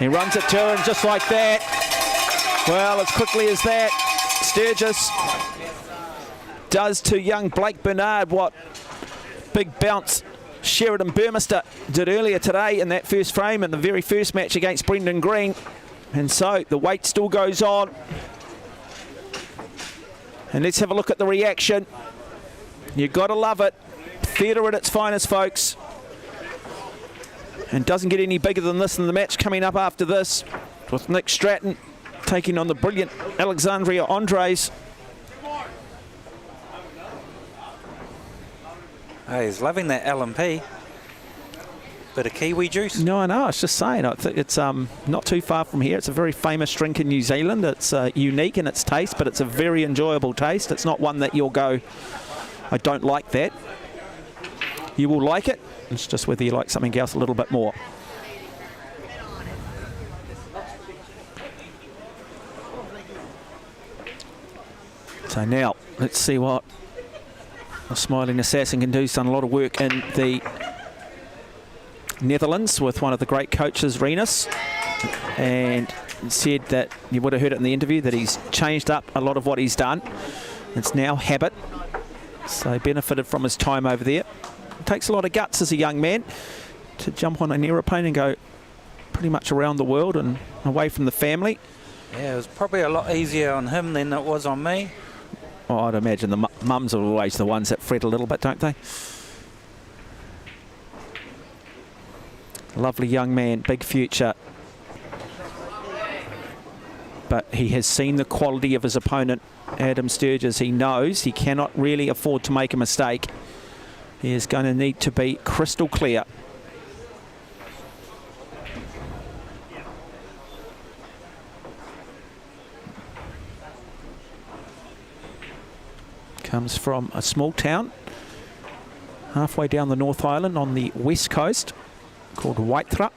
He runs it to her, and just like that, well, as quickly as that, Sturgis does to young Blake Bernard what big bounce Sheridan Burmester did earlier today in that first frame in the very first match against Brendan Green. And so the wait still goes on. And let's have a look at the reaction. You've got to love it. Theatre at its finest, folks. And doesn't get any bigger than this in the match coming up after this, with Nick Stratton taking on the brilliant Alexandria Andres. Oh, he's loving that L&P. Bit of kiwi juice. No, I know. I was just saying. I think it's not too far from here. It's a very famous drink in New Zealand. It's unique in its taste, but it's a very enjoyable taste. It's not one that you'll go, I don't like that. You will like it. It's just whether you like something else a little bit more. So now, let's see what the Smiling Assassin can do. He's done a lot of work in the Netherlands with one of the great coaches, Renus, and said that, you would have heard it in the interview, that he's changed up a lot of what he's done. It's now habit, so benefited from his time over there. It takes a lot of guts as a young man to jump on an aeroplane and go pretty much around the world and away from the family. Yeah, it was probably a lot easier on him than it was on me. Oh, I'd imagine the mums are always the ones that fret a little bit, don't they? Lovely young man, big future. But he has seen the quality of his opponent, Adam Sturgis. He knows he cannot really afford to make a mistake. He is going to need to be crystal clear. Comes from a small town halfway down the North Island on the west coast, called Waithra.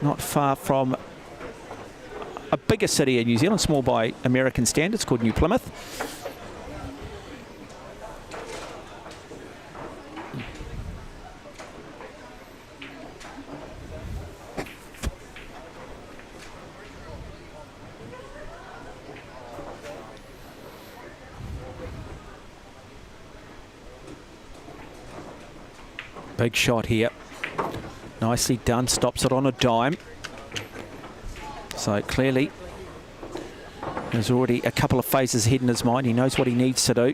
Not far from a bigger city in New Zealand, small by American standards, called New Plymouth. Big shot here. Nicely done. Stops it on a dime. So clearly, there's already a couple of phases ahead in his mind. He knows what he needs to do.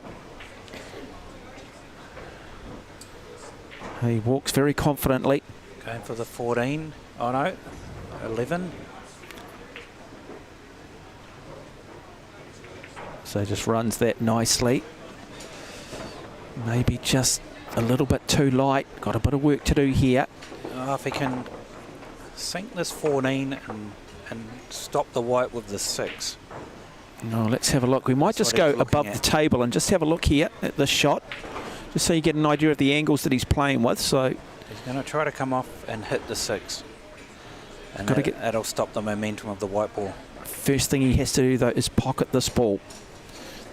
He walks very confidently. Going for the 14. Oh no, 11. So just runs that nicely. Maybe just a little bit too light. Got a bit of work to do here. If he can sink this 14 and stop the white with the 6. No, let's have a look. We might That's just what go he's looking above the table and just have a look here at this shot, just so you get an idea of the angles that he's playing with. So he's going to try to come off and hit the 6. And Gotta that'll stop the momentum of the white ball. first thing he has to do, though, is pocket this ball.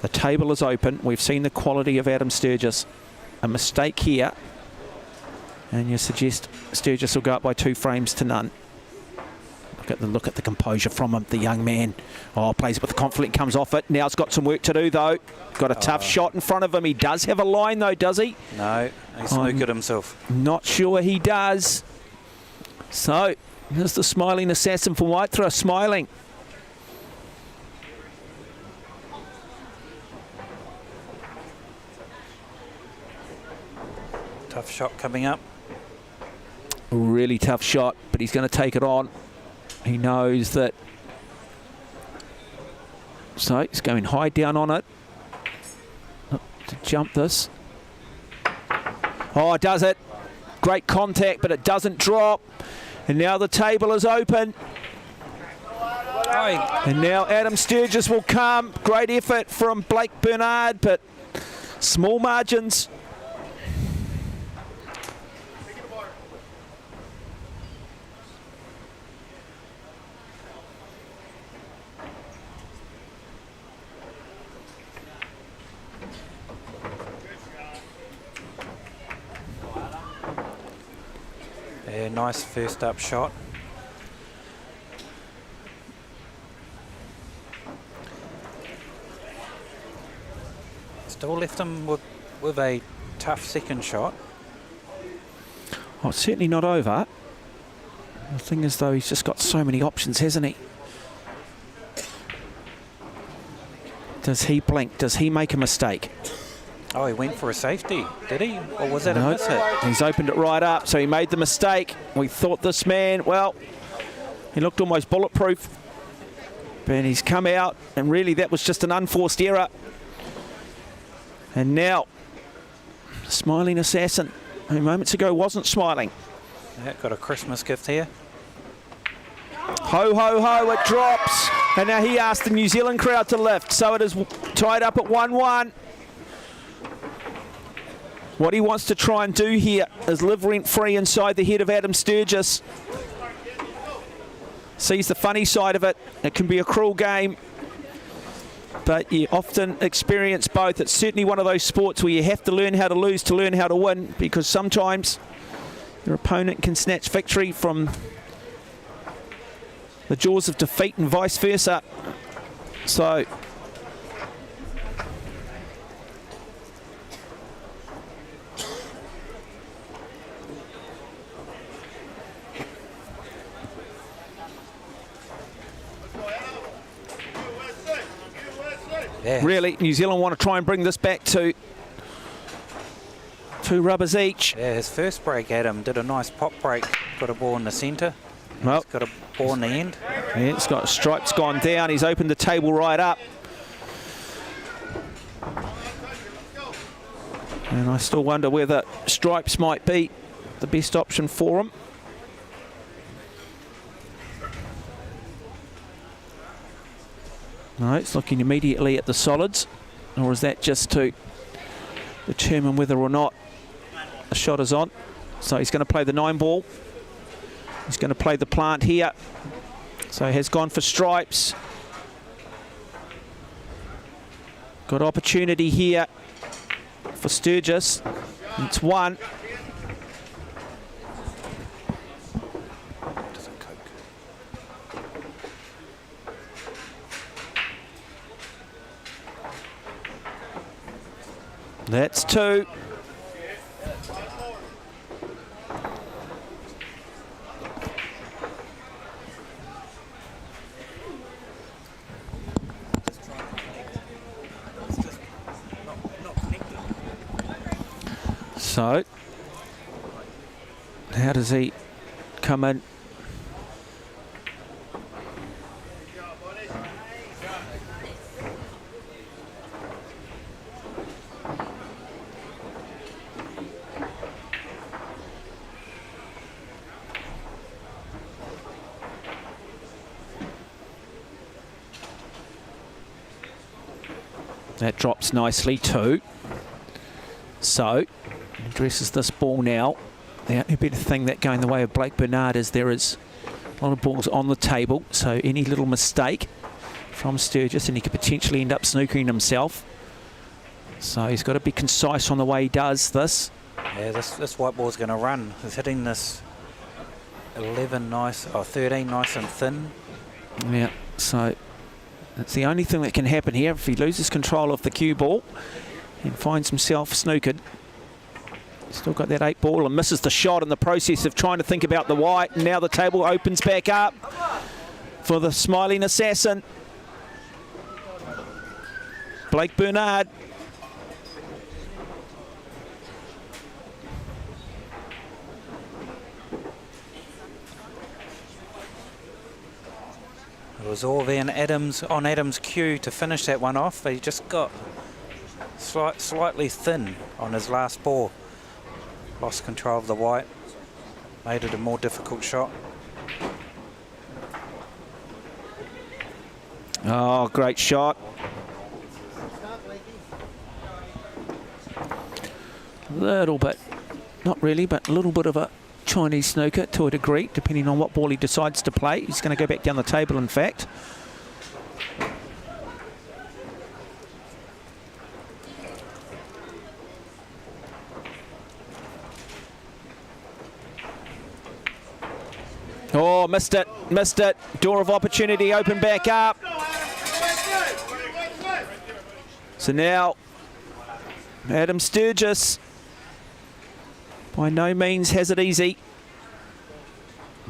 The table is open. We've seen the quality of Adam Sturgis. A mistake here, and you suggest Sturgis will go up by 2 frames to none. Look at the composure from him, the young man. Oh, plays with confidence, comes off it. Now it's got some work to do, though. Got a tough shot in front of him. He does have a line, though, does he? No, he snookered himself. Not sure he does. So, there's the Smiling Assassin from Waithra, smiling. Tough shot coming up. A really tough shot, but he's going to take it on. He knows that. So he's going high down on it. jump this. Oh, does it? Great contact, but it doesn't drop. And now the table is open. And now Adam Sturgis will come. Great effort from Blake Bernard, but small margins. Yeah, nice first up shot. Still left him with a tough second shot. Oh, it's certainly not over. The thing is, though, he's just got so many options, hasn't he? Does he blink? Does he make a mistake? Oh, he went for a safety, did he? Or was that a miss hit? He's opened it right up, so he made the mistake. We thought this man, well, he looked almost bulletproof. But he's come out, and really that was just an unforced error. And now, smiling assassin, who moments ago wasn't smiling. Yeah, got a Christmas gift here. Ho, ho, ho, it drops. And now he asked the New Zealand crowd to lift, so it is tied up at 1-1. What he wants to try and do here is live rent-free inside the head of Adam Sturgis. Sees the funny side of it. It can be a cruel game, but you often experience both. It's certainly one of those sports where you have to learn how to lose to learn how to win, because sometimes your opponent can snatch victory from the jaws of defeat and vice versa. So Yeah. really, New Zealand want to try and bring this back to 2 rubbers each. Yeah, his first break, Adam, did a nice pop break. Got a ball in the centre. Well, He's got a ball in the end. yeah, it's got stripes gone down. He's opened the table right up. And I still wonder whether stripes might be the best option for him. No, it's looking immediately at the solids. Or is that just to determine whether or not the shot is on? So he's going to play the 9 ball. He's going to play the plant here. So he has gone for stripes. Got opportunity here for Sturgis. It's 1. That's 2. So, how does he come in? That drops nicely too. So, addresses this ball now. The only better thing that going the way of Blake Bernard is there is a lot of balls on the table, so any little mistake from Sturgis and he could potentially end up snookering himself. So he's got to be concise on the way he does this. Yeah, this white ball's going to run. He's hitting this 11 nice, or 13 nice and thin. Yeah, so that's the only thing that can happen here. If he loses control of the cue ball and finds himself snookered. Still got that 8 ball and misses the shot in the process of trying to think about the white. And now the table opens back up for the smiling assassin, Blake Bernard. It was all there on Adam's cue to finish that one off. He just got slightly thin on his last ball. Lost control of the white, made it a more difficult shot. Oh, great shot. A little bit, not really, but a little bit of a Chinese snooker to a degree, depending on what ball he decides to play. He's going to go back down the table, in fact. Oh, missed it, missed it. Door of opportunity open back up. So now, Adam Sturgis by no means has it easy.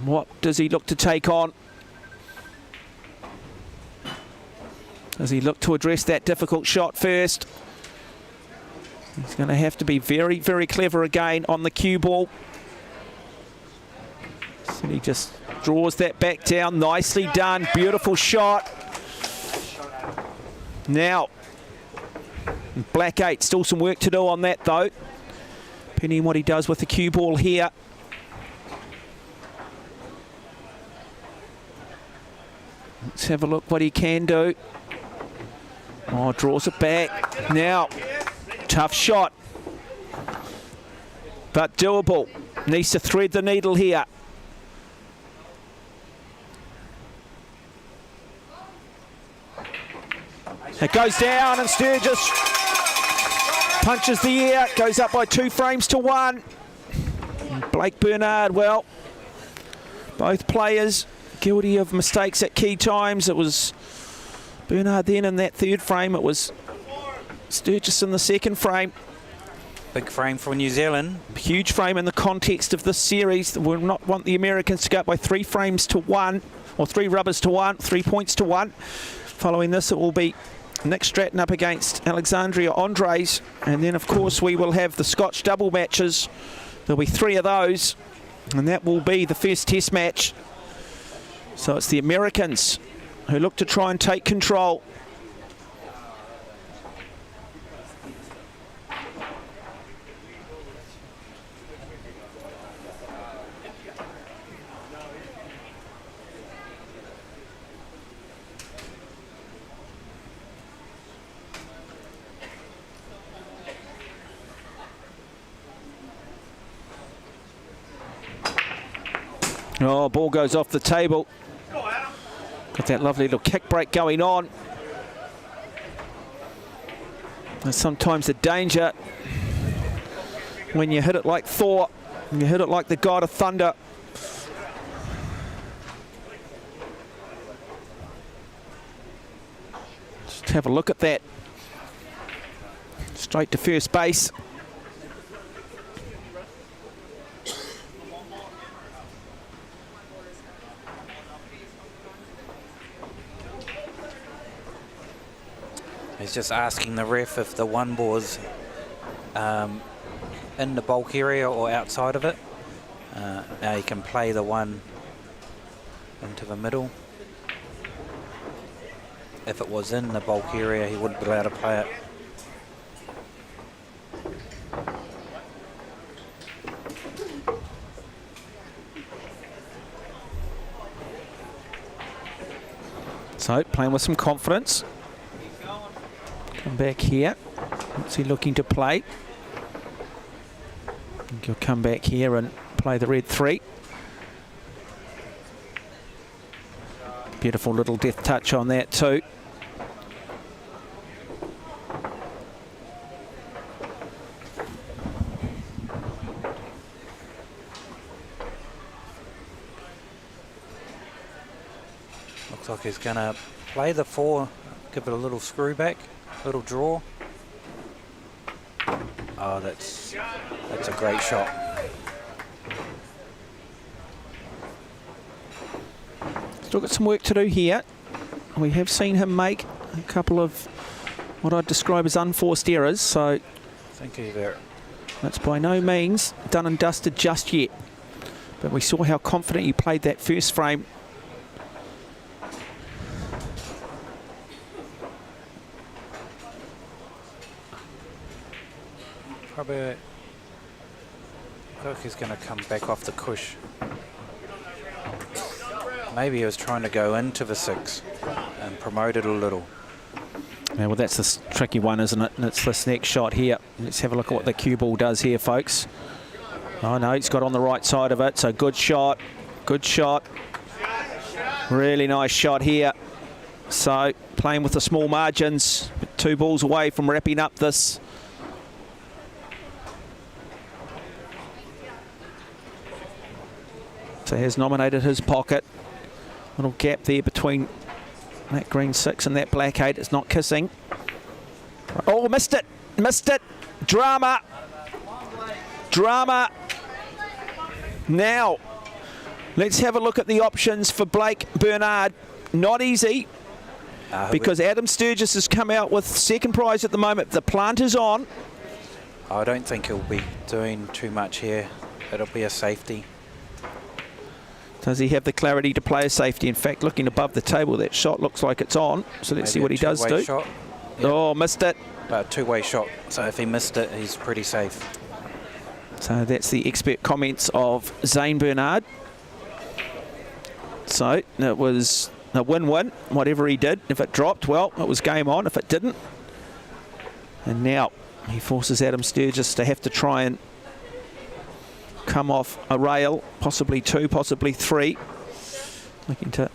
What does he look to take on? Does he look to address that difficult shot first? He's going to have to be very, very clever again on the cue ball. So he just draws that back down. Nicely done. Beautiful shot. Now, black 8. Still some work to do on that, though. Depending on what he does with the cue ball here. Let's have a look what he can do. Oh, draws it back. Now, tough shot. But doable. Needs to thread the needle here. It goes down and Sturgis punches the air, goes up by 2 frames to 1. Blake Bernard, well, both players guilty of mistakes at key times. It was Bernard then in that 3rd frame. It was Sturgis in the 2nd frame. Big frame for New Zealand. Huge frame in the context of this series. We will not want the Americans to go up by 3 frames to 1, or 3 rubbers to 1, 3 points to 1. Following this, it will be Nick Stratton up against Alexandria Andres, and then of course we will have the Scotch double matches. There'll be 3 of those, and that will be the first test match. So it's the Americans who look to try and take control. Oh, ball goes off the table. Got that lovely little kick break going on. There's sometimes a danger when you hit it like Thor, and you hit it like the God of Thunder. Just have a look at that. Straight to first base. He's just asking the ref if the 1 ball's in the bulk area or outside of it. Now he can play the 1 into the middle. If it was in the bulk area, he wouldn't be allowed to play it. So playing with some confidence. Come back here. What's he looking to play? I think he'll come back here and play the red 3. Beautiful little death touch on that too. Looks like he's going to play the 4, give it a little screw back. Little draw. Oh, that's a great shot. Still got some work to do here. We have seen him make a couple of what I'd describe as unforced errors, so Thank you there. That's by no means done and dusted just yet. But we saw how confident he played that first frame. Probably. I think he's going to come back off the cush. Maybe he was trying to go into the 6 and promote it a little. Yeah, well, that's the tricky one, isn't it? And it's this next shot here. Let's have a look at what the cue ball does here, folks. Oh, no, he's got on the right side of it, so good shot. Good shot. Really nice shot here. So, playing with the small margins, 2 balls away from wrapping up this. So, has nominated his pocket. Little gap there between that green 6 and that black 8. It's not kissing. Oh, missed it. Missed it. Drama. Drama. Now, let's have a look at the options for Blake Bernard. Not easy, because Adam Sturgis has come out with second prize at the moment. The plant is on. I don't think he'll be doing too much here. It'll be a safety. Does he have the clarity to play a safety? In fact, looking above the table, that shot looks like it's on. So let's see what he does do. Shot. Yep. Oh, missed it. But a two-way shot. So if he missed it, he's pretty safe. So that's the expert comments of Zane Bernard. So it was a win-win, whatever he did. If it dropped, well, it was game on. If it didn't, and now he forces Adam Sturgis to have to try and come off a rail, possibly 2, possibly 3.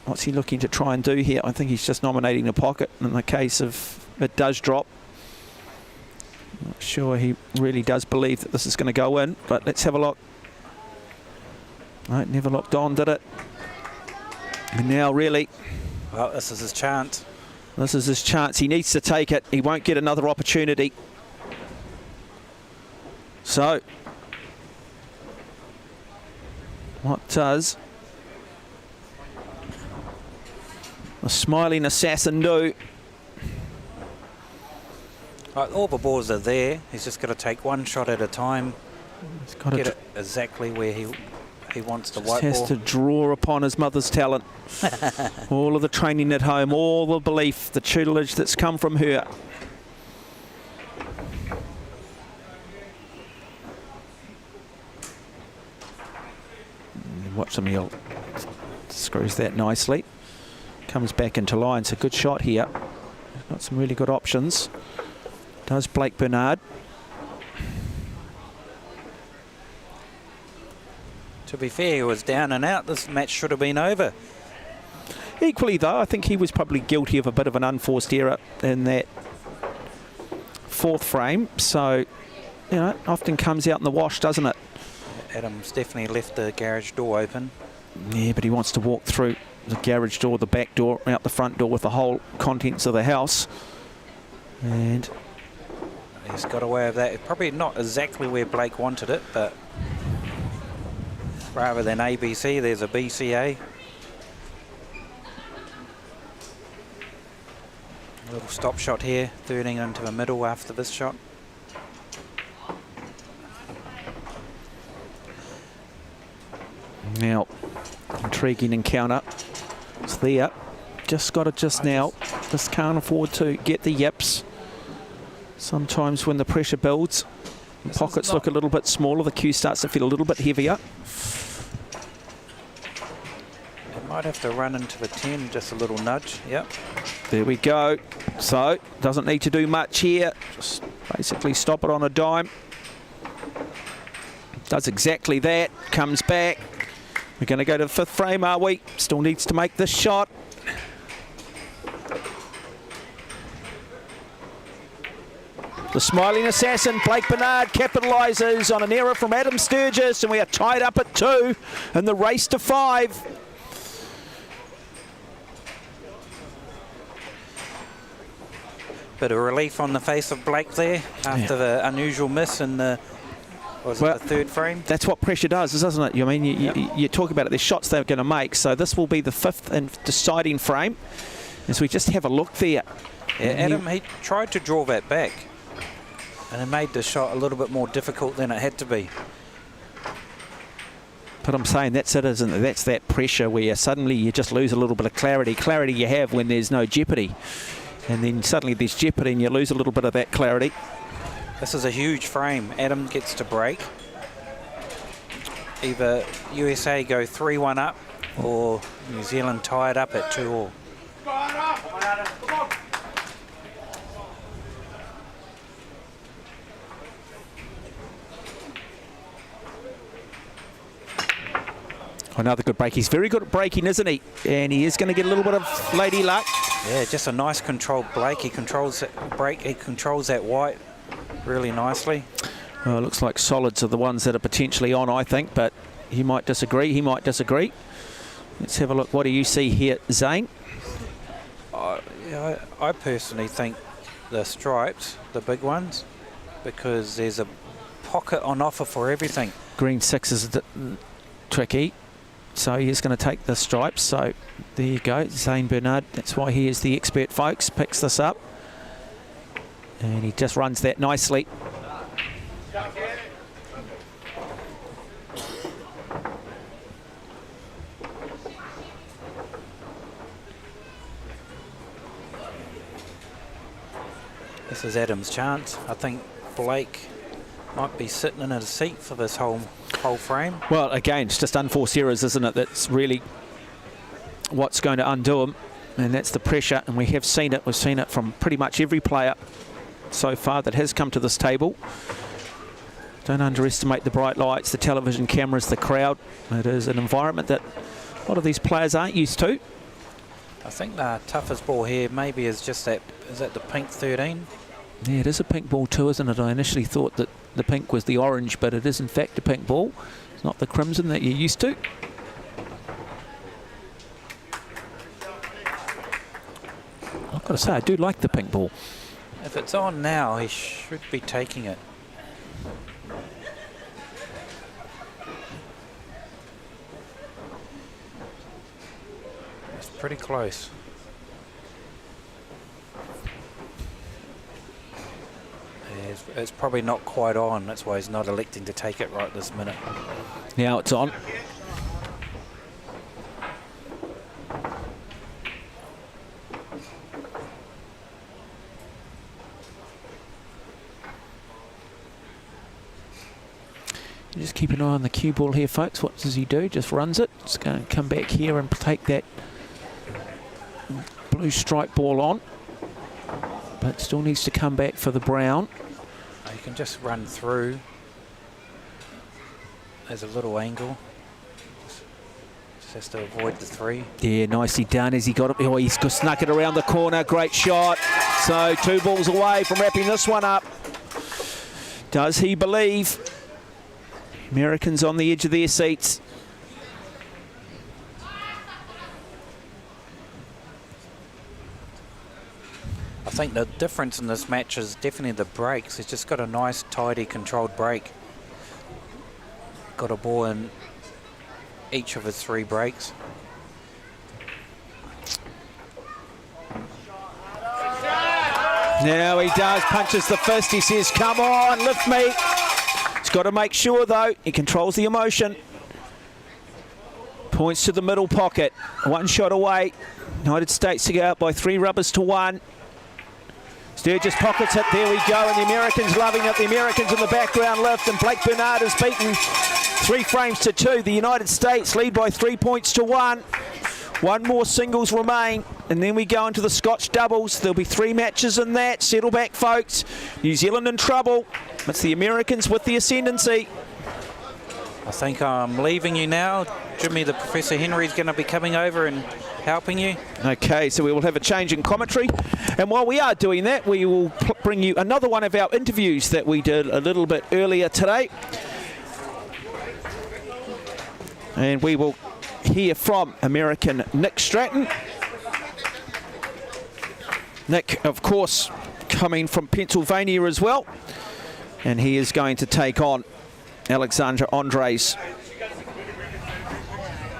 What's he looking to try and do here? I think he's just nominating a pocket in the case of it does drop. Not sure he really does believe that this is going to go in, but let's have a look. No, it never locked on, did it? And now really, well, this is his chance. This is his chance. He needs to take it. He won't get another opportunity. So, what does the smiling assassin do? Right, all the balls are there. He's just got to take one shot at a time. He's got get to it exactly where he wants the just white has ball. to draw upon his mother's talent. All of the training at home, all the belief, the tutelage that's come from her. Watch him, he'll screws that nicely. Comes back into line. It's a good shot here. Got some really good options. Does Blake Bernard. To be fair, he was down and out. This match should have been over. Equally, though, I think he was probably guilty of a bit of an unforced error in that 4th frame. So, you know, it often comes out in the wash, doesn't it? Adam's definitely left the garage door open. Yeah, but he wants to walk through the garage door, the back door, out the front door with the whole contents of the house. And he's got away with that. Probably not exactly where Blake wanted it, but rather than ABC, there's a BCA. A little stop shot here, turning into the middle after this shot. now, intriguing encounter. It's there. Just got it just now. Just can't afford to get the yips. Sometimes when the pressure builds, the pockets look a little bit smaller, the cue starts to feel a little bit heavier. It might have to run into the 10, just a little nudge. Yep. There we go. So, doesn't need to do much here. Just basically stop it on a dime. Does exactly that. Comes back. We're going to go to the 5th frame, are we? Still needs to make this shot. The smiling assassin, Blake Bernard, capitalises on an error from Adam Sturgis, and we are tied up at 2 in the race to 5. Bit of relief on the face of Blake there after the unusual miss in the, was it the 3rd frame? That's what pressure does, doesn't it? I mean, you talk about it, there's shots they're going to make, so this will be the 5th and deciding frame. As we just have a look there. Yeah, Adam, he tried to draw that back, and it made the shot a little bit more difficult than it had to be. But I'm saying that's it, isn't it? That's that pressure where suddenly you just lose a little bit of clarity. Clarity you have when there's no jeopardy. And then suddenly there's jeopardy and you lose a little bit of that clarity. This is a huge frame. Adam gets to break. Either USA go 3-1 up or New Zealand tie it up at 2-2. Another good break. He's very good at breaking, isn't he? And he is going to get a little bit of lady luck. Yeah, just a nice controlled break. He controls that break. He controls that white really nicely. Well, it looks like solids are the ones that are potentially on, I think, but he might disagree. He might disagree. Let's have a look. What do you see here, Zane? I personally think the stripes, the big ones, because there's a pocket on offer for everything. Green 6 is tricky. So he is going to take the stripes. So there you go, Zane Bernard. That's why he is the expert, folks. Picks this up. And he just runs that nicely. This is Adam's chance. I think Blake might be sitting in a seat for this whole frame. Well, again, it's just unforced errors, isn't it? That's really what's going to undo him, and that's the pressure. And we have seen it. We've seen it from pretty much every player so far that has come to this table. Don't underestimate the bright lights, the television cameras, the crowd. It is an environment that a lot of these players aren't used to. I think the toughest ball here maybe is just that. Is that the pink 13? Yeah, it is a pink ball too, isn't it? I initially thought that the pink was the orange, but it is in fact a pink ball. It's not the crimson that you're used to. I've got to say, I do like the pink ball. If it's on now, he should be taking it. It's pretty close. It's probably not quite on. That's why he's not electing to take it right this minute. Now it's on. Just keep an eye on the cue ball here, folks. What does he do? Just runs it. It's going to come back here and take that blue stripe ball on. But still needs to come back for the brown. You can just run through. There's a little angle. Just has to avoid the 3. Yeah, nicely done as he got it. Oh, he's snuck it around the corner. Great shot. So 2 balls away from wrapping this one up. Does he believe? Americans on the edge of their seats. I think the difference in this match is definitely the breaks. He's just got a nice, tidy, controlled break. Got a ball in each of his 3 breaks. Now he does, punches the fist. He says, come on, lift me. He's got to make sure, though, he controls the emotion. Points to the middle pocket. 1 shot away. United States to go out by 3 rubbers to 1. Sturgis pockets it, there we go, and the Americans loving it. The Americans in the background lift, and Blake Bernard is beaten 3 frames to 2. The United States lead by 3 points to 1. 1 more singles remain, and then we go into the Scotch doubles. There'll be 3 matches in that. Settle back, folks. New Zealand in trouble. It's the Americans with the ascendancy. I think I'm leaving you now. Jimmy, the Professor Henry's going to be coming over and helping you. Okay, so we will have a change in commentary. And while we are doing that, we will bring you another one of our interviews that we did a little bit earlier today. And we will hear from American Nick Stratton. Nick, of course, coming from Pennsylvania as well. And he is going to take on Alexandra Andres.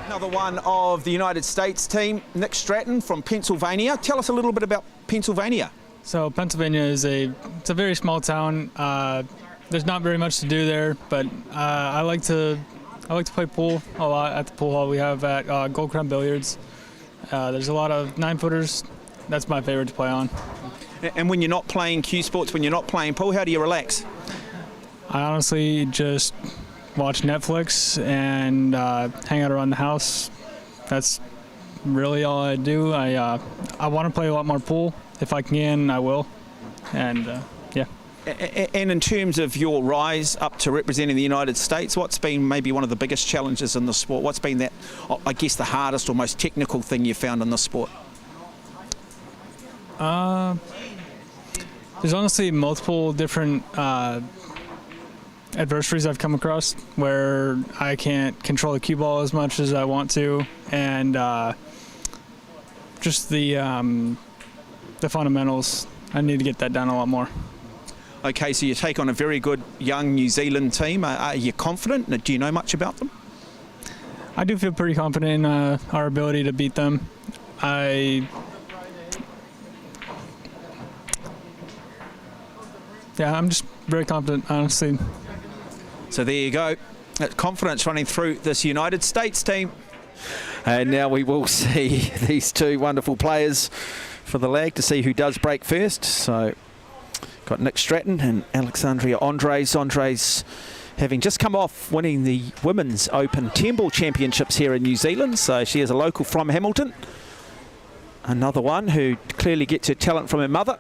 Another one of the United States team, Nick Stratton from Pennsylvania. Tell us a little bit about Pennsylvania. So Pennsylvania is it's a very small town. There's not very much to do there, but I like to play pool a lot at the pool hall we have at Gold Crown Billiards. There's a lot of 9-footers. That's my favorite to play on. And when you're not playing Q Sports, when you're not playing pool, how do you relax? I honestly just watch Netflix and hang out around the house. That's really all I do. I want to play a lot more pool. If I can, I will. And yeah. And in terms of your rise up to representing the United States, what's been maybe one of the biggest challenges in the sport? What's been that, I guess, the hardest or most technical thing you found in the sport? There's honestly multiple different adversaries I've come across where I can't control the cue ball as much as I want to, and just the fundamentals. I need to get that down a lot more. Okay, so you take on a very good young New Zealand team. Are you confident? Do you know much about them? I do feel pretty confident in our ability to beat them. I'm just very confident, honestly. So there you go. That confidence running through this United States team. And now we will see these two wonderful players for the lag to see who does break first. So got Nick Stratton and Alexandria Andres. Andres having just come off winning the Women's Open 10-ball championships here in New Zealand. So she is a local from Hamilton. Another one who clearly gets her talent from her mother.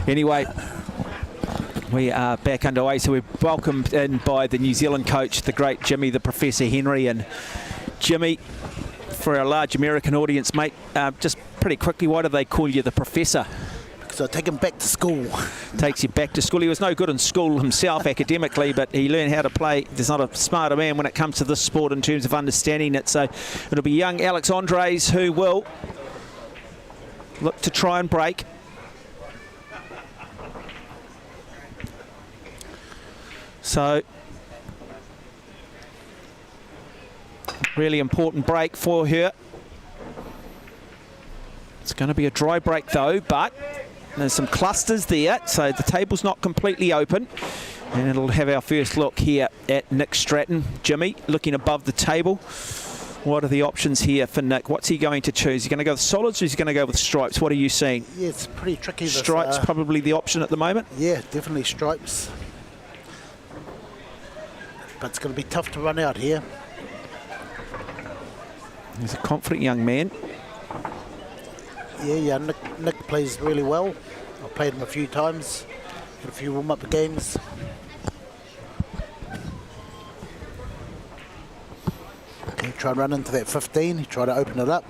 Anyway, we are back underway, so we're welcomed in by the New Zealand coach, the great Jimmy, the Professor Henry. And Jimmy, for our large American audience, mate, just pretty quickly, why do they call you the Professor? Because I take him back to school. Takes you back to school. He was no good in school himself academically, but he learned how to play. There's not a smarter man when it comes to this sport in terms of understanding it. So it'll be young Alex Andres who will look to try and break. So, really important break for her. It's going to be a dry break though, but there's some clusters there, so the table's not completely open. And it'll have our first look here at Nick Stratton. Jimmy, looking above the table. What are the options here for Nick? What's he going to choose? Is he going to go with solids or is he going to go with stripes? What are you seeing? Yeah, it's pretty tricky. Stripes probably the option at the moment? Yeah, definitely stripes. But it's going to be tough to run out here. He's a confident young man. Yeah, Nick plays really well. I've played him a few times, in a few warm-up games. Okay, try and run into that 15. He tried to open it up,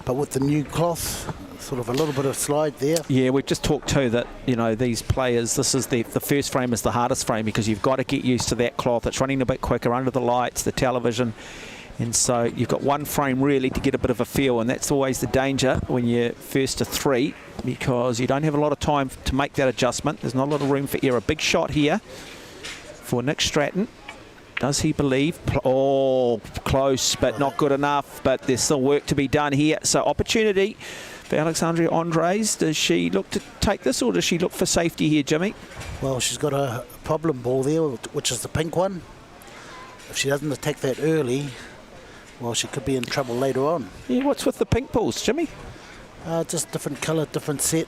but with the new cloth, sort of a little bit of slide there. Yeah, we've just talked too that, you know, these players, this is the first frame is the hardest frame because you've got to get used to that cloth. It's running a bit quicker under the lights, the television. And so you've got one frame really to get a bit of a feel, and that's always the danger when you're first to three because you don't have a lot of time to make that adjustment. There's not a lot of room for error. Big shot here for Nick Stratton. Does he believe? Oh, close, but not good enough. But there's still work to be done here. So opportunity for Alexandria Andres. Does she look to take this or does she look for safety here, Jimmy? Well, she's got a problem ball there, which is the pink one. If she doesn't attack that early, well, she could be in trouble later on. Yeah, what's with the pink balls, Jimmy? Just different colour, different set.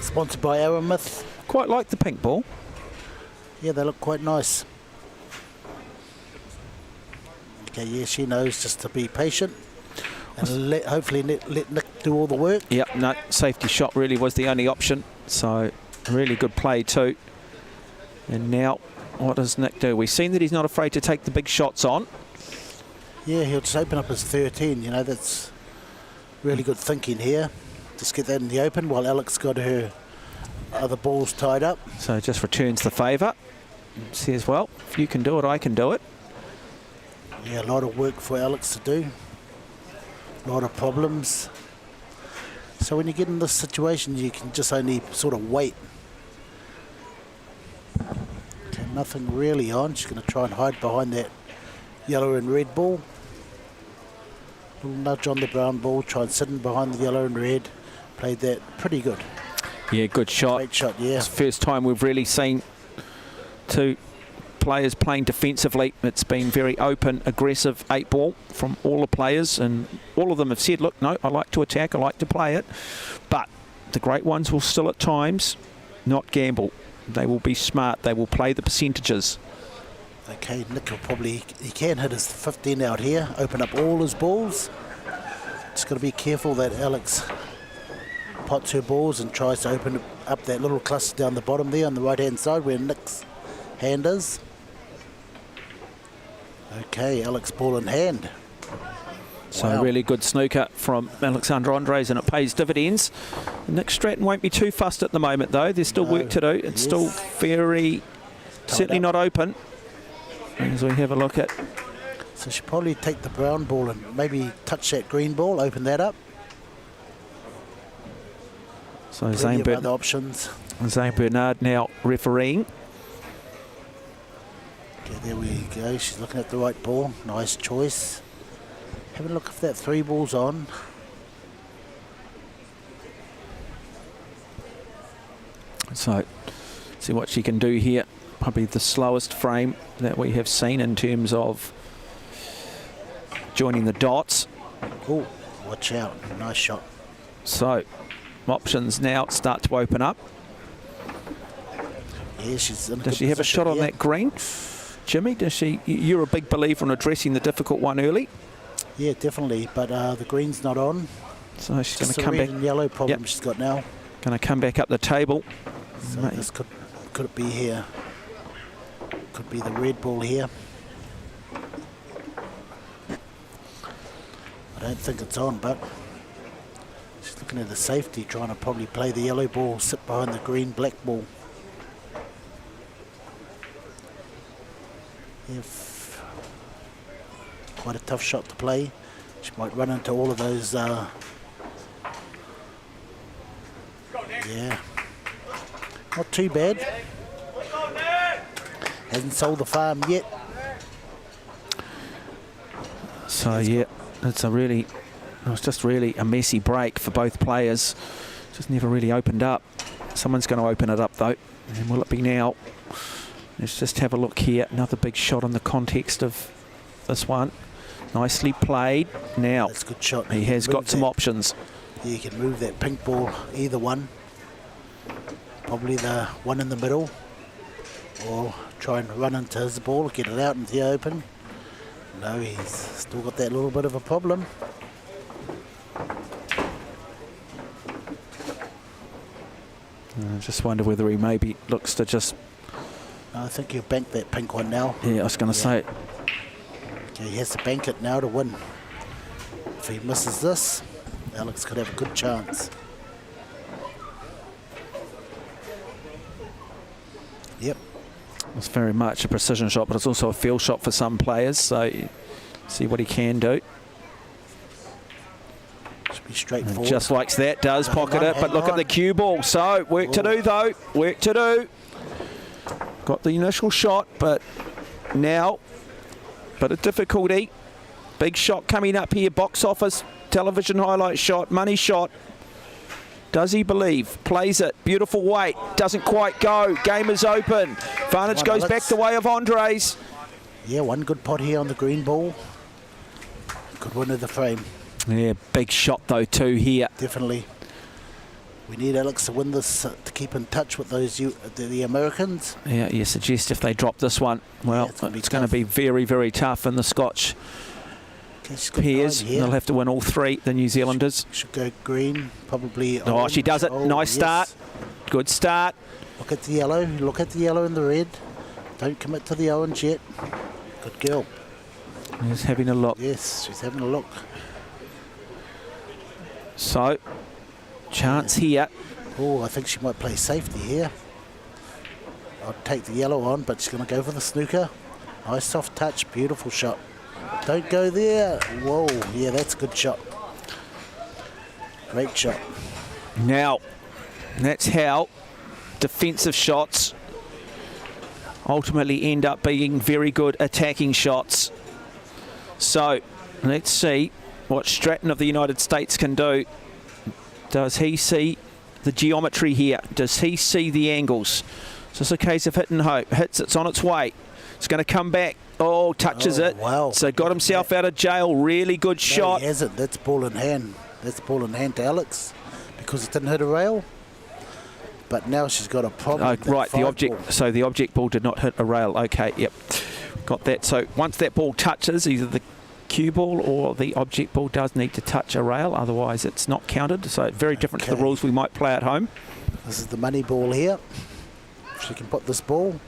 Sponsored by Aramith. Quite like the pink ball. Yeah, they look quite nice. Okay, yeah, she knows just to be patient and hopefully let Nick do all the work. Yep, no, safety shot really was the only option. So, really good play too. And now, what does Nick do? We've seen that he's not afraid to take the big shots on. Yeah, he'll just open up his 13, you know, that's really good thinking here. Just get that in the open while Alex got her other balls tied up. So just returns the favour. Says, well, if you can do it, I can do it. Yeah, a lot of work for Alex to do. A lot of problems. So when you get in this situation, you can just only sort of wait. Okay, nothing really on. She's going to try and hide behind that yellow and red ball. Little nudge on the brown ball, try and sit in behind the yellow and red. Played that pretty good. Yeah, good shot. Great shot, yeah. It's the first time we've really seen two players playing defensively. It's been very open, aggressive 8-ball from all the players, and all of them have said, look, no, I like to attack, I like to play it. But the great ones will still at times not gamble. They will be smart. They will play the percentages. Okay, Nick will probably, he can hit his 15 out here, open up all his balls. Just got to be careful that Alex pots her balls and tries to open up that little cluster down the bottom there on the right hand side where Nick's hand is. Okay, Alex ball in hand. So Wow. really good snooker from Alexander Andres, and it pays dividends. Nick Stratton won't be too fussed at the moment, though. There's still work to do. It's still very, certainly not open. As we have a look at. So she'll probably take the brown ball and maybe touch that green ball, open that up. So Plenty of other options. Zane Bernard now refereeing. Okay, there we go. She's looking at the right ball. Nice choice. Have a look if that 3 ball's on. So, see what she can do here. Probably the slowest frame that we have seen in terms of joining the dots. Oh, watch out. Nice shot. So, options now start to open up. Yeah, she's in a Does good she have a position shot on here. that green? Jimmy, does she? You're a big believer in addressing the difficult one early. Yeah, definitely. But the green's not on. So she's going Just to a come red back. and yellow problem Yep. she's got now. Going to come back up the table. So this could it be here? Could be the red ball here. I don't think it's on, but she's looking at the safety, trying to probably play the yellow ball, sit behind the green black ball. If quite a tough shot to play, she might run into all of those. Yeah, not too bad. Hasn't sold the farm yet. So yeah, it was just really a messy break for both players. Just never really opened up. Someone's going to open it up though, and will it be now? Let's just have a look here. Another big shot in the context of this one. Nicely played. Now That's a good shot. he You has can got move some that. options. Yeah, you can move that pink ball, either one. Probably the one in the middle, or try and run into his ball, get it out into the open. No, he's still got that little bit of a problem. I just wonder whether he maybe looks to just. I think he'll bank that pink one now. Yeah, I was going to say. Yeah, he has to bank it now to win. If he misses this, Alex could have a good chance. Yep. It's very much a precision shot, but it's also a field shot for some players. So see what he can do. Should be And straightforward. just like that, does pocket Hang on, it, but hang look at on. the cue ball. So work to do though, work to do. Got the initial shot, but now, bit of difficulty. Big shot coming up here, box office, television highlight shot, money shot. Does he believe? Plays it, beautiful weight, doesn't quite go. Game is open. Vantage goes back the way of Andres. Yeah, one good pot here on the green ball. Good win of the frame. Yeah, big shot though too here. Definitely. We need Alex to win this to keep in touch with those the Americans. Yeah, you suggest if they drop this one, well, Yeah, it's going to be very, very tough in the Scotch Okay, she's got pairs. nine here. They'll have to win all three, the New Zealanders. Should go green, probably. Oh, orange. she does it. Oh, Nice yes. start. Good start. Look at the yellow. Look at the yellow and the red. Don't commit to the orange yet. Good girl. He's having a look. Yes, she's having a look. So, chance here. Oh, I think she might play safety here. I'll take the yellow on, but she's going to go for the snooker. Nice soft touch, beautiful shot. Don't go there. Whoa, yeah, that's a good shot. Great shot. Now, that's how defensive shots ultimately end up being very good attacking shots. So, let's see what Stratton of the United States can do. Does he see the geometry here? Does he see the angles? It's just a case of hit and hope. Hits, it's on its way. It's going to come back. Oh, touches it. Wow. So got himself out of jail. Really good shot. No, he hasn't. That's ball in hand. That's ball in hand to Alex because it didn't hit a rail. But now she's got a problem. with that Right, the 5 object. ball. So the object ball did not hit a rail. Okay, yep. Got that. So once that ball touches either the cue ball or the object ball does need to touch a rail, otherwise it's not counted. So it's very different to the rules we might play at home. This is the money ball here. If she can put this ball,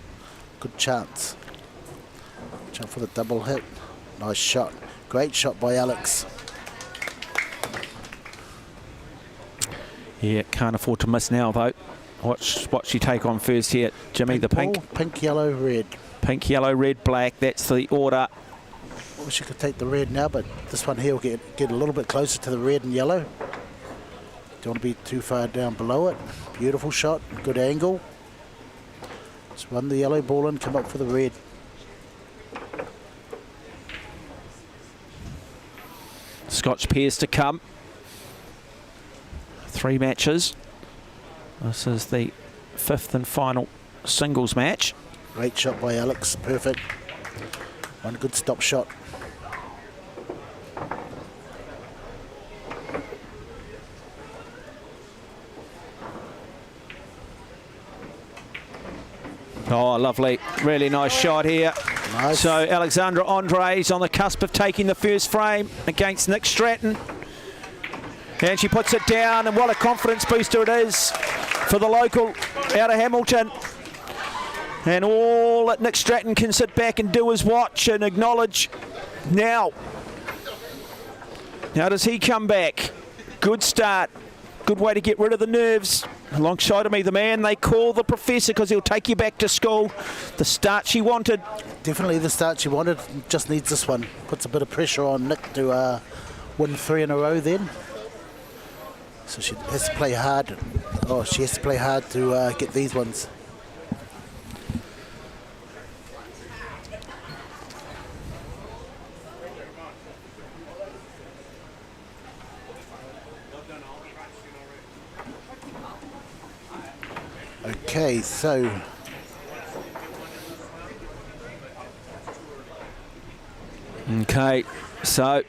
good chance. Jump for the double hit. Nice shot. Great shot by Alex. Yeah, can't afford to miss now though. Watch what she take on first here. Jimmy, the pink. Ball, pink, yellow, red. Pink, yellow, red, black. That's the order. Well, she could take the red now, but this one here will get a little bit closer to the red and yellow. Don't want to be too far down below it. Beautiful shot. Good angle. Just run the yellow ball in, come up for the red. Scotch pairs to come. 3 matches. This is the 5th and final singles match. Great shot by Alex. Perfect. One good stop shot. Oh, lovely. Really nice shot here. Nice. So Alexandra Andre's on the cusp of taking the first frame against Nick Stratton. And she puts it down, and what a confidence booster it is for the local out of Hamilton. And all that Nick Stratton can sit back and do is watch and acknowledge. Now does he come back? Good start. Good way to get rid of the nerves. Alongside of me, the man they call the professor because he'll take you back to school. The start she wanted. Definitely the start she wanted. Just needs this one. Puts a bit of pressure on Nick to win 3 in a row then. So she has to play hard. Oh, she has to play hard to get these ones. Okay, so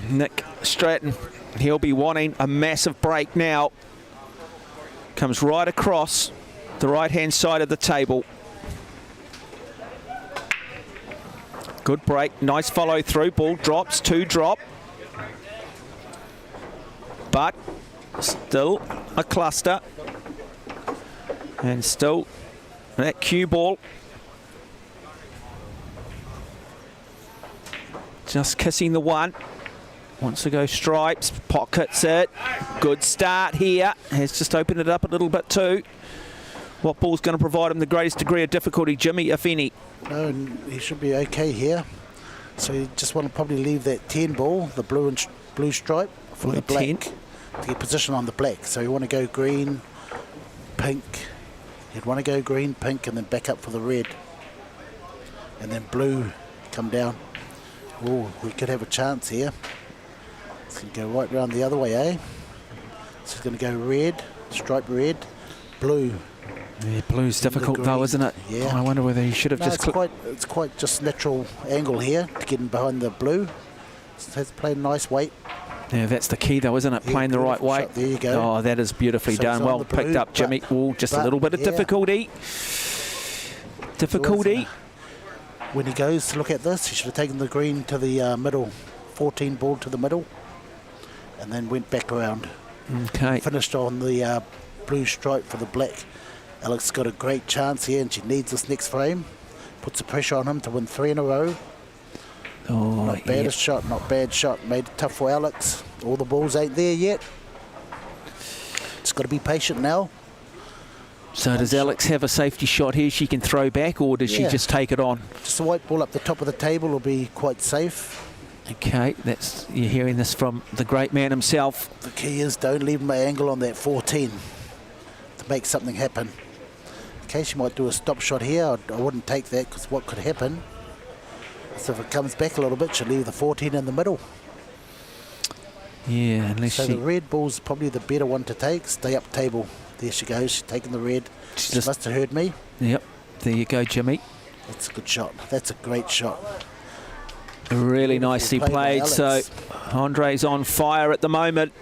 Nick Stratton, he'll be wanting a massive break now. Comes right across the right-hand side of the table. Good break, nice follow through, ball drops, 2 drop. But still a cluster. And still that cue ball. Just kissing the one. Wants to go stripes, pockets it. Good start here. Has just opened it up a little bit too. What ball's going to provide him the greatest degree of difficulty, Jimmy, if any? no, he should be okay here. So you just want to probably leave that 10 ball, the blue and blue stripe, for the black 10. to get position on the black. So you want to go green, pink. You'd want to go green, pink, and then back up for the red. And then blue, come down. Oh, we could have a chance here. It's going to go right round the other way, eh? So it's going to go red, stripe red, blue. Yeah, blue's difficult though, green. isn't it? Yeah. I wonder whether he should have No, just it's quite just natural angle here to get in behind the blue. So has to play a nice weight. Yeah, that's the key though, isn't it? Yeah, Playing the right beautiful way. shot. There you go. Oh, that is beautifully So done. it's on Well the blue, picked up, Jimmy. Oh, just a but, little bit of yeah. difficulty. Difficulty. When he goes to look at this, he should have taken the green to the middle, 14 ball to the middle, and then went back around. Okay. Finished on the blue stripe for the black. Alex got a great chance here, and she needs this next frame. Puts the pressure on him to win 3 in a row. Oh, Not baddest shot, not bad shot. Made it tough for Alex. All the balls ain't there yet. Just got to be patient now. So does Alex have a safety shot here she can throw back, or does she Yeah. just take it on? Just a white ball up the top of the table will be quite safe. Okay, you're hearing this from the great man himself. The key is don't leave my angle on that 14 to make something happen. Okay, she might do a stop shot here. I wouldn't take that because what could happen? So if it comes back a little bit, she'll leave the 14 in the middle. Yeah, unless So she... the red ball's probably the better one to take. Stay up table. There she goes. She's taking the red. She just- must have heard me. Yep, there you go, Jimmy. That's a good shot. That's a great shot. Really Beautiful nicely play by played. So Alex. Andre's on fire at the moment.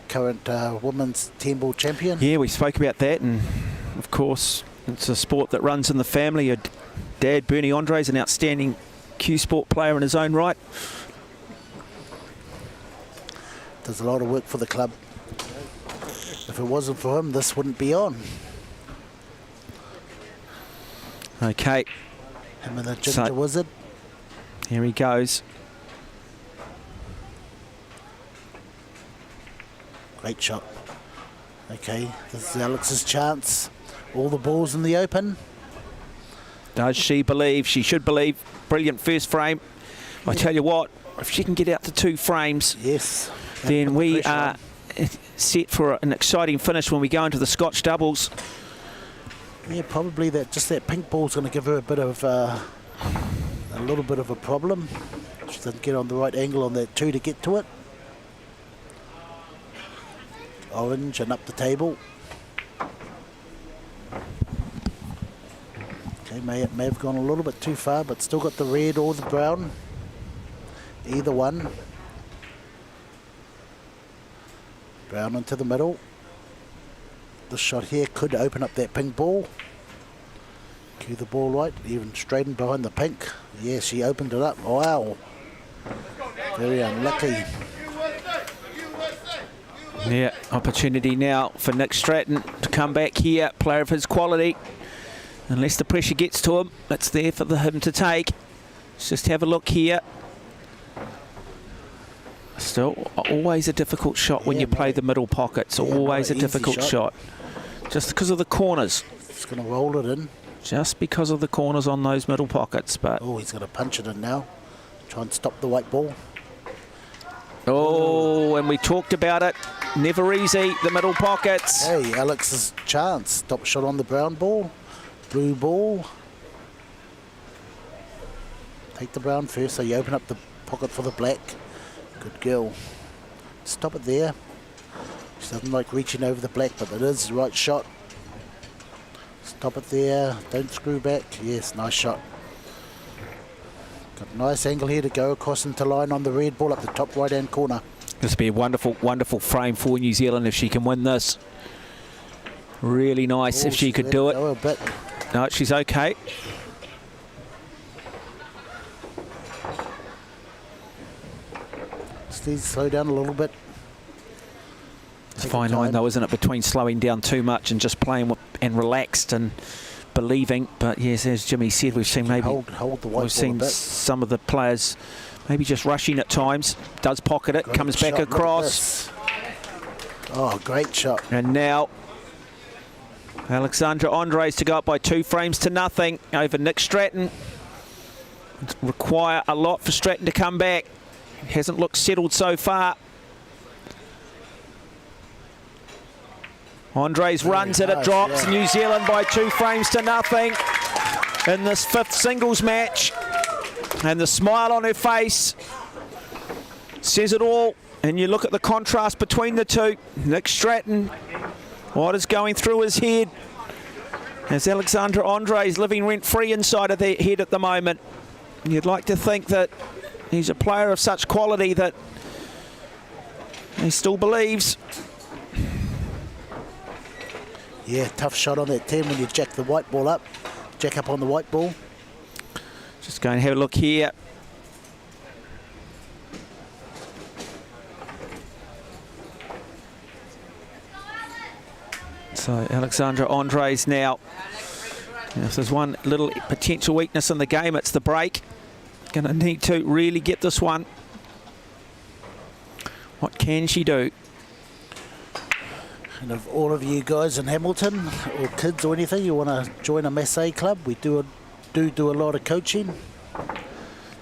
Current women's 10-ball champion. Yeah, we spoke about that, and of course it's a sport that runs in the family. Your dad, Bernie Andre, is an outstanding Q Sport player in his own right. Does a lot of work for the club. If it wasn't for him, this wouldn't be on. Okay, Him and the Ginger So- Wizard. here he goes. Great shot. Okay, this is Alex's chance. All the balls in the open. Does she believe? She should believe. Brilliant first frame. I tell you what, if she can get out to 2 frames, Yes. then we Pressure are on. set for an exciting finish when we go into the Scotch doubles. Yeah, probably just that pink ball's going to give her a bit of a little bit of a problem. She doesn't get on the right angle on that 2 to get to it. Orange and up the table. Okay, may have gone a little bit too far, but still got the red or the brown. Either one. Brown into the middle. This shot here could open up that pink ball. Cue the ball right, even straighten behind the pink. Yeah, she opened it up. Wow. Very unlucky. Yeah, opportunity now for Nick Stratton to come back here, player of his quality. Unless the pressure gets to him, it's there for him to take. Let's just have a look here. Still, always a difficult shot when Yeah, you play mate. the middle pocket. It's Yeah, always not a an easy difficult shot. shot. Just because of the corners. It's going to roll it in. Just because of the corners on those middle pockets. But Oh, he's going to punch it in now. Try and stop the white ball. oh, and we talked about it. Never easy, the middle pockets. Hey, Alex's chance. Stop shot on the brown ball. Blue ball. Take the brown first, so you open up the pocket for the black. Good girl. Stop it there. She doesn't like reaching over the black, but it is the right shot. Stop it there. Don't screw back. Yes, nice shot. Got a nice angle here to go across into line on the red ball up the top right-hand corner. This would be a wonderful, wonderful frame for New Zealand if she can win this. Really nice if she could do it. Go a bit. No, she's okay. Steve, slow down a little bit. It's a Take fine your line time. though, isn't it, between slowing down too much and just playing and relaxed and believing. But yes, as Jimmy said, we've seen maybe Hold the white we've ball a seen bit. some of the players maybe just rushing at times. Does pocket it, Great comes shot, back look at across, this. Oh, great shot. and now Alexandra Andres to go up by 2 frames to nothing over Nick Stratton. It'd require a lot for Stratton to come back. Hasn't looked settled so far. Andres runs it, it nice, drops. yeah. New Zealand by 2 frames to nothing in this 5th singles match. And the smile on her face says it all. And you look at the contrast between the two. Nick Stratton, what is going through his head? As Alexandra Andres living rent-free inside of their head at the moment. You'd like to think that he's a player of such quality that he still believes. Yeah, tough shot on that 10 when you jack the white ball up. Jack up on the white ball. Just go and have a look here. So Alexandra Andres now. And if there's one little potential weakness in the game, it's the break. Going to need to really get this one. What can she do? And if all of you guys in Hamilton, or kids or anything, you want to join a Massé club, we do a lot of coaching.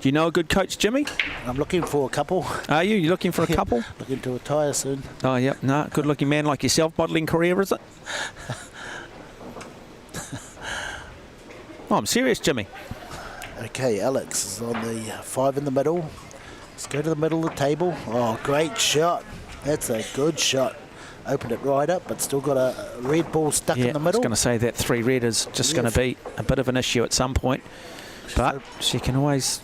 Do you know a good coach, Jimmy? I'm looking for a couple. Are you? You looking for a couple? Looking to retire soon. Oh, yep. No, good-looking man like yourself. Modelling career, is it? Oh, I'm serious, Jimmy. Okay, Alex is on the 5 in the middle. Let's go to the middle of the table. Oh, great shot. That's a good shot. Opened it right up, but still got a red ball stuck in the middle. I was going to say that 3 red is just going to be a bit of an issue at some point. But she can always...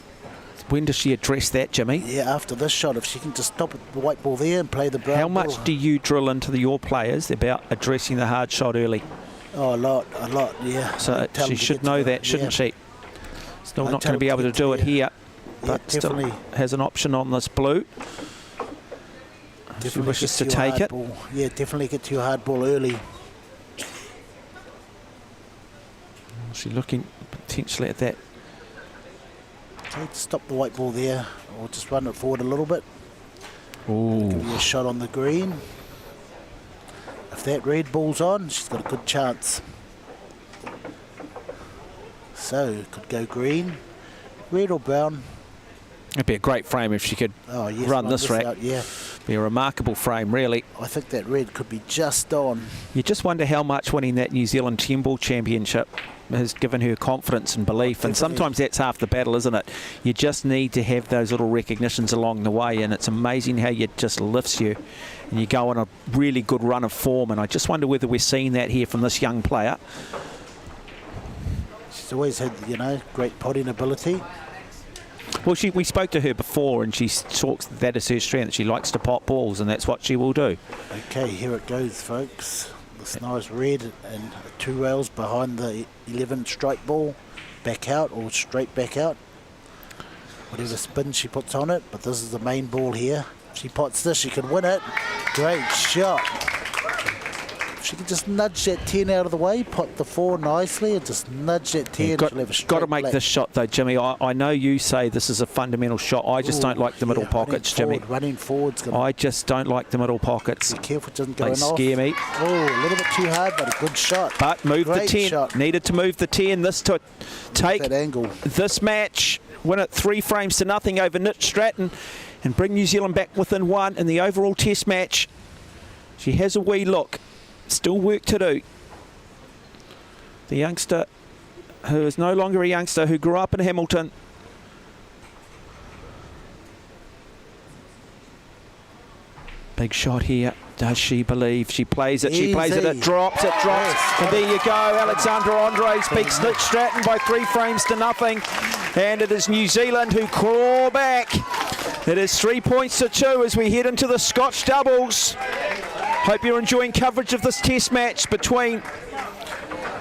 When does she address that, Jimmy? Yeah, after this shot, if she can just stop the white ball there and play the brown How ball. much do you drill into your players about addressing the hard shot early? Oh, a lot, yeah. So she should know that, shouldn't she? Still not going to be able to do it here, but still has an option on this blue. She wishes to take it. Yeah, definitely get to your hard ball early. She's looking potentially at that. Okay, stop the white ball there, or just run it forward a little bit. Ooh. Give you a shot on the green. If that red ball's on, she's got a good chance. So, could go green, red or brown. It'd be a great frame if she could run this rack. Out, yeah. Be a remarkable frame, really. I think that red could be just on. You just wonder how much winning that New Zealand 10-ball championship has given her confidence and belief, and sometimes that's half the battle, isn't it? You just need to have those little recognitions along the way, and it's amazing how it just lifts you and you go on a really good run of form, and I just wonder whether we're seeing that here from this young player. She's always had, you know, great potting ability. Well, we spoke to her before, and she talks that is her strength. She likes to pot balls, and that's what she will do. Okay, here it goes, folks. This nice red and 2 rails behind the 11 strike ball. Back out or straight back out. Whatever spin she puts on it, but this is the main ball here. If she pots this, she can win it. Great shot. If she can just nudge that 10 out of the way, pot the 4 nicely, and just nudge that 10. She'll have a straight got to make black. this shot, though, Jimmy. I know you say this is a fundamental shot. I just don't like the middle pockets, Jimmy. Running forward's gonna. I just don't like the middle pockets. Be careful it doesn't go They in off. scare me. Oh, a little bit too hard, but a good shot. But move Great the 10. shot. Needed to move the 10. This to take that angle. This match, win it 3 frames to nothing over Nick Stratton, and bring New Zealand back within 1 in the overall Test match. She has a wee look. Still work to do. The youngster who is no longer a youngster, who grew up in Hamilton. Big shot here. Does she believe? She plays it. She plays it. It drops. It drops. And there you go. Alexandra Andres beats Nick Stratton by 3 frames to nothing. And it is New Zealand who claw back. It is 3 points to 2 as we head into the Scotch doubles. Hope you're enjoying coverage of this Test match between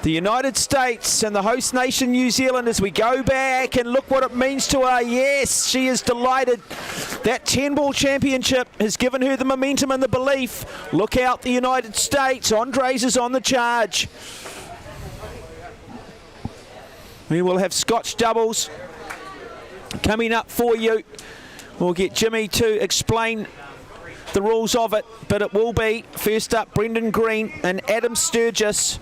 the United States and the host nation New Zealand as we go back and look what it means to her. Yes, she is delighted. That 10-ball championship has given her the momentum and the belief. Look out, the United States. Andres is on the charge. We will have Scotch doubles coming up for you. We'll get Jimmy to explain the rules of it, but it will be first up Brendan Green and Adam Sturgis.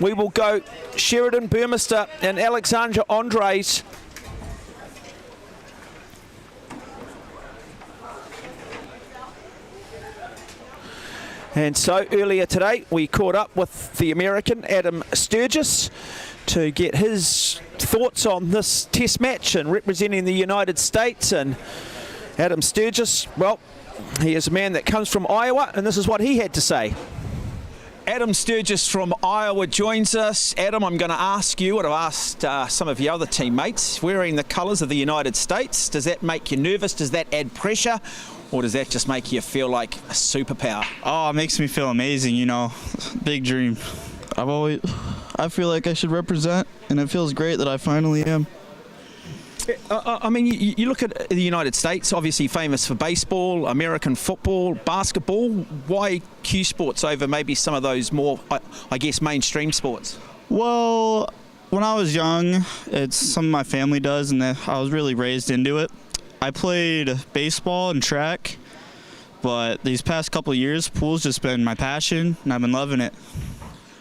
We will go Sheridan Burmester and Alexandra Andres. And so earlier today we caught up with the American Adam Sturgis to get his thoughts on this Test match and representing the United States. And Adam Sturgis, well, he is a man that comes from Iowa, and this is what he had to say. Adam Sturgis from Iowa joins us. Adam, I'm going to ask you what I've asked some of your other teammates. Wearing the colours of the United States, does that make you nervous? Does that add pressure? Or does that just make you feel like a superpower? Oh, it makes me feel amazing, you know. Big dream. I feel like I should represent, and it feels great that I finally am. I mean, you look at the United States, obviously famous for baseball, American football, basketball. Why Q sports over maybe some of those more, I guess, mainstream sports? Well, when I was young, it's something my family does, and I was really raised into it. I played baseball and track, but these past couple of years, pool's just been my passion, and I've been loving it.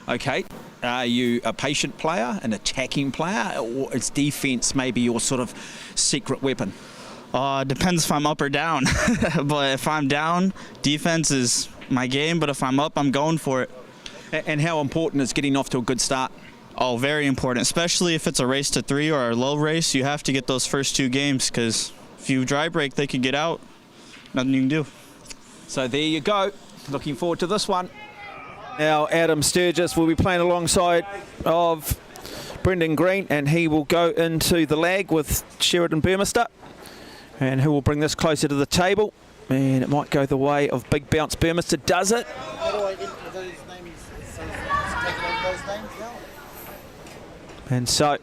Okay. Are you a patient player, an attacking player, or is defense maybe your sort of secret weapon? Depends if I'm up or down. But if I'm down, defense is my game, but if I'm up, I'm going for it. And how important is getting off to a good start? Oh, very important, especially if it's a race to 3 or a low race. You have to get those first 2 games, because if you dry break, they could get out. Nothing you can do. So there you go. Looking forward to this one. Now Adam Sturgis will be playing alongside of Brendan Green, and he will go into the lag with Sheridan Burmester, and who will bring this closer to the table. And it might go the way of Big Bounce Burmester. Does it? How do I enter those names? Take those names now? And so,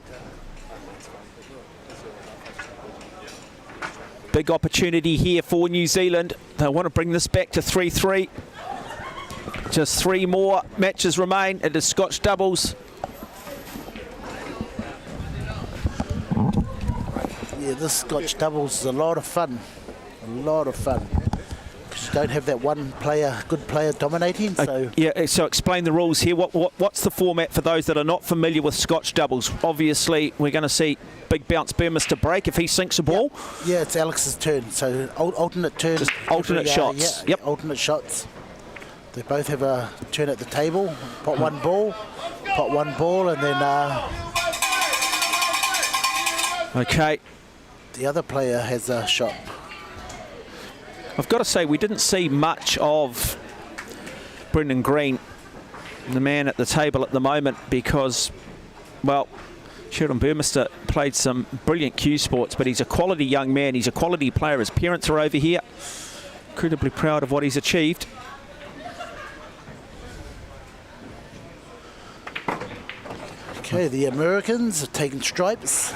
big opportunity here for New Zealand. They want to bring this back to 3-3. Just 3 more matches remain. It is Scotch doubles. Yeah, this Scotch doubles is a lot of fun. A lot of fun. Because you don't have that one player, good player dominating. So Yeah, so explain the rules here. What's the format for those that are not familiar with Scotch doubles? Obviously, we're going to see Big Bounce Burmester break if he sinks a ball. yeah, it's Alex's turn. So alternate turn. Just alternate shots. Yeah, Yep. alternate shots. They both have a turn at the table. Pot one ball, and then Okay. the other player has a shot. I've got to say, we didn't see much of Brendan Green, the man at the table at the moment, because, well, Sheridan Burmester played some brilliant cue sports, but he's a quality young man. He's a quality player. His parents are over here. Incredibly proud of what he's achieved. Okay, the Americans have taken stripes.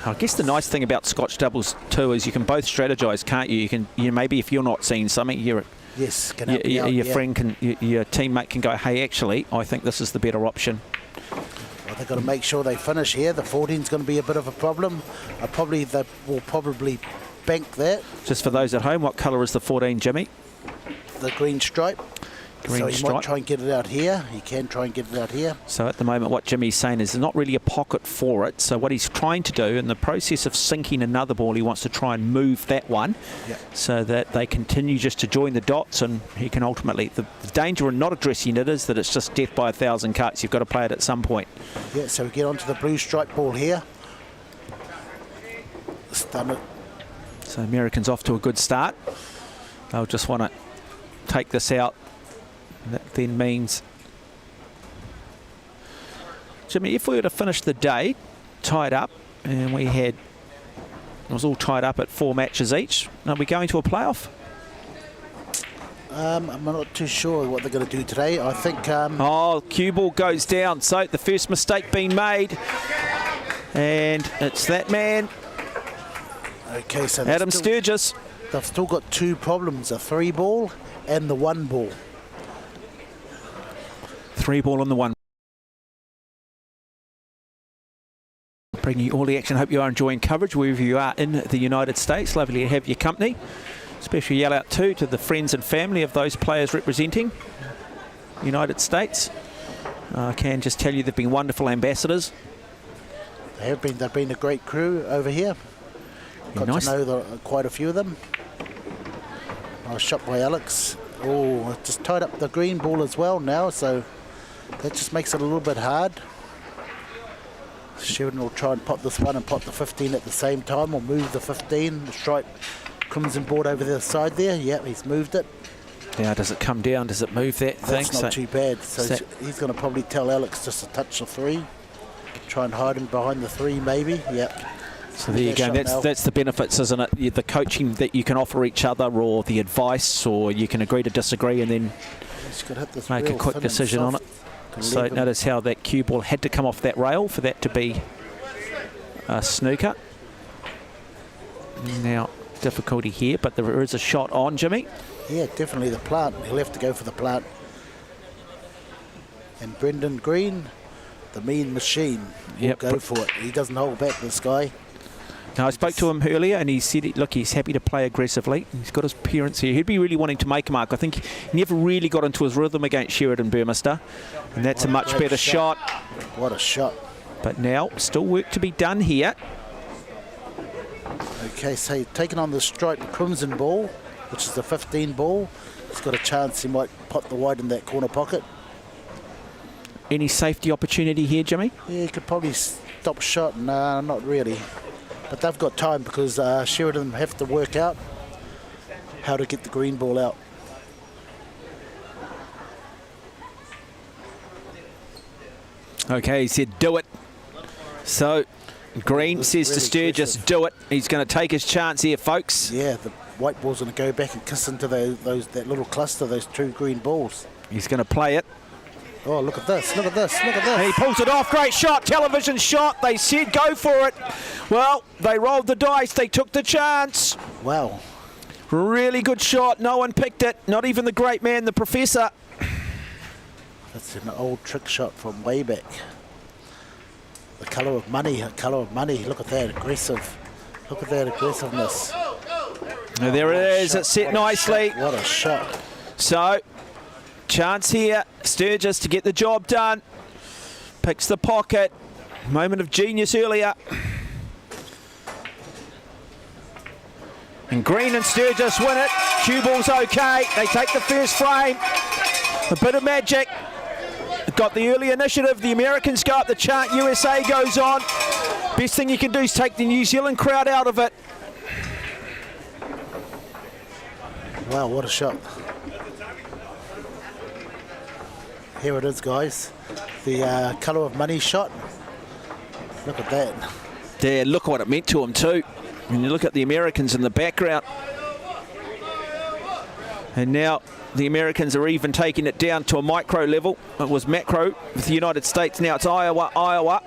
I guess the nice thing about Scotch doubles too is you can both strategise, can't you? Maybe if you're not seeing something, Yes, can help me out, your yeah. friend can, your teammate can go, hey, actually, I think this is the better option. Well, they've got to make sure they finish here. The 14's going to be a bit of a problem. They will probably bank that. Just for those at home, what colour is the 14, Jimmy? The green stripe. Green so he stripe. might try and get it out here. He can try and get it out here. So at the moment, what Jimmy's saying is there's not really a pocket for it. So what he's trying to do, in the process of sinking another ball, he wants to try and move that one, so that they continue just to join the dots, and he can ultimately. The danger in not addressing it is that it's just death by 1,000 cuts. You've got to play it at some point. Yeah, so we get onto the blue stripe ball here. Stun it. So Americans off to a good start. They'll just want to take this out. That then means, Jimmy, if we were to finish the day tied up, and it was all tied up at 4 matches each, are we going to a playoff? I'm not too sure what they're going to do today. I think... Oh, cue ball goes down. So the first mistake being made, and it's that man, okay, so Adam Sturgis. they've still got 2 problems, a 3 ball and the 1 ball. 3 ball on the 1. Bringing you all the action. Hope you are enjoying coverage wherever you are in the United States. Lovely to have your company. Special yell out too to the friends and family of those players representing the United States. I can just tell you they've been wonderful ambassadors. They have been. They've been a great crew over here. Got nice. to know quite a few of them. Nice shot by Alex. Oh, just tied up the green ball as well now, so that just makes it a little bit hard. Sheridan will try and pot this one and pot the 15 at the same time, or move the 15. The stripe crimson board over the side there. Yep, he's moved it. Now, does it come down? Does it move that thing? That's not too bad. So he's going to probably tell Alex just to touch the 3. Try and hide him behind the 3 maybe. Yep. So there you go. That's the benefits, isn't it? The coaching that you can offer each other, or the advice, or you can agree to disagree and then make a quick decision on it. So notice how that cue ball had to come off that rail for that to be a snooker. Now, difficulty here, but there is a shot on, Jimmy. Yeah, definitely the plant. He'll have to go for the plant. And Brendan Green, the mean machine, will go for it. He doesn't hold back, this guy. Now, I spoke to him earlier and he said, look, he's happy to play aggressively. He's got his parents here. He'd be really wanting to make a mark. I think he never really got into his rhythm against Sheridan Burmester. And that's a much better shot. What a shot. But now, still work to be done here. Okay, so taking on the striped crimson ball, which is the 15 ball. He's got a chance he might pot the white in that corner pocket. Any safety opportunity here, Jimmy? Yeah, he could probably stop shot. Nah, not really. But they've got time because Sheridan have to work out how to get the green ball out. Okay, he said do it. So Green says to Sturgis, do it. He's going to take his chance here, folks. Yeah, the white ball's going to go back and kiss into that little cluster, those two green balls. He's going to play it. Oh, look at this, look at this, look at this. And he pulls it off. Great shot, television shot. They said go for it. Well, they rolled the dice. They took the chance. Wow. Really good shot. No one picked it. Not even the great man, the professor. That's an old trick shot from way back. The colour of money, colour of money. Look at that, aggressive. Look at that aggressiveness. And there it is. It's set nicely. What a shot. So, chance here. Sturgis to get the job done. Picks the pocket. Moment of genius earlier. And Green and Sturgis win it. Cue ball's okay. They take the first frame. A bit of magic. Got the early initiative. The Americans go up the chart. USA goes on. Best thing you can do is take the New Zealand crowd out of it. Wow, what a shot. Here it is, guys. The colour of money shot. Look at that. Yeah, look what it meant to him too. When you look at the Americans in the background. And now the Americans are even taking it down to a micro level. It was macro with the United States. Now it's Iowa, Iowa.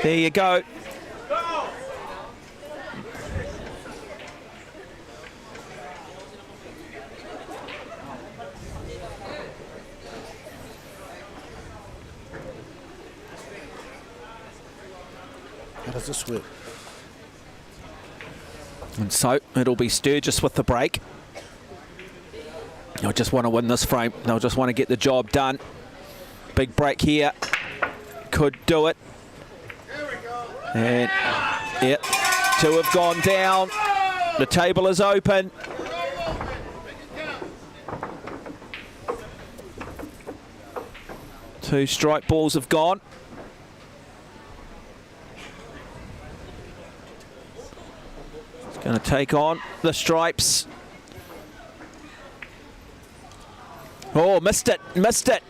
There you go. How does this work? And so it'll be Sturgis with the break. They'll just want to win this frame. They'll just want to get the job done. Big break here. Could do it. And yeah, two have gone down. The table is open. Two strike balls have gone. It's going to take on the stripes. Oh, missed it, missed it.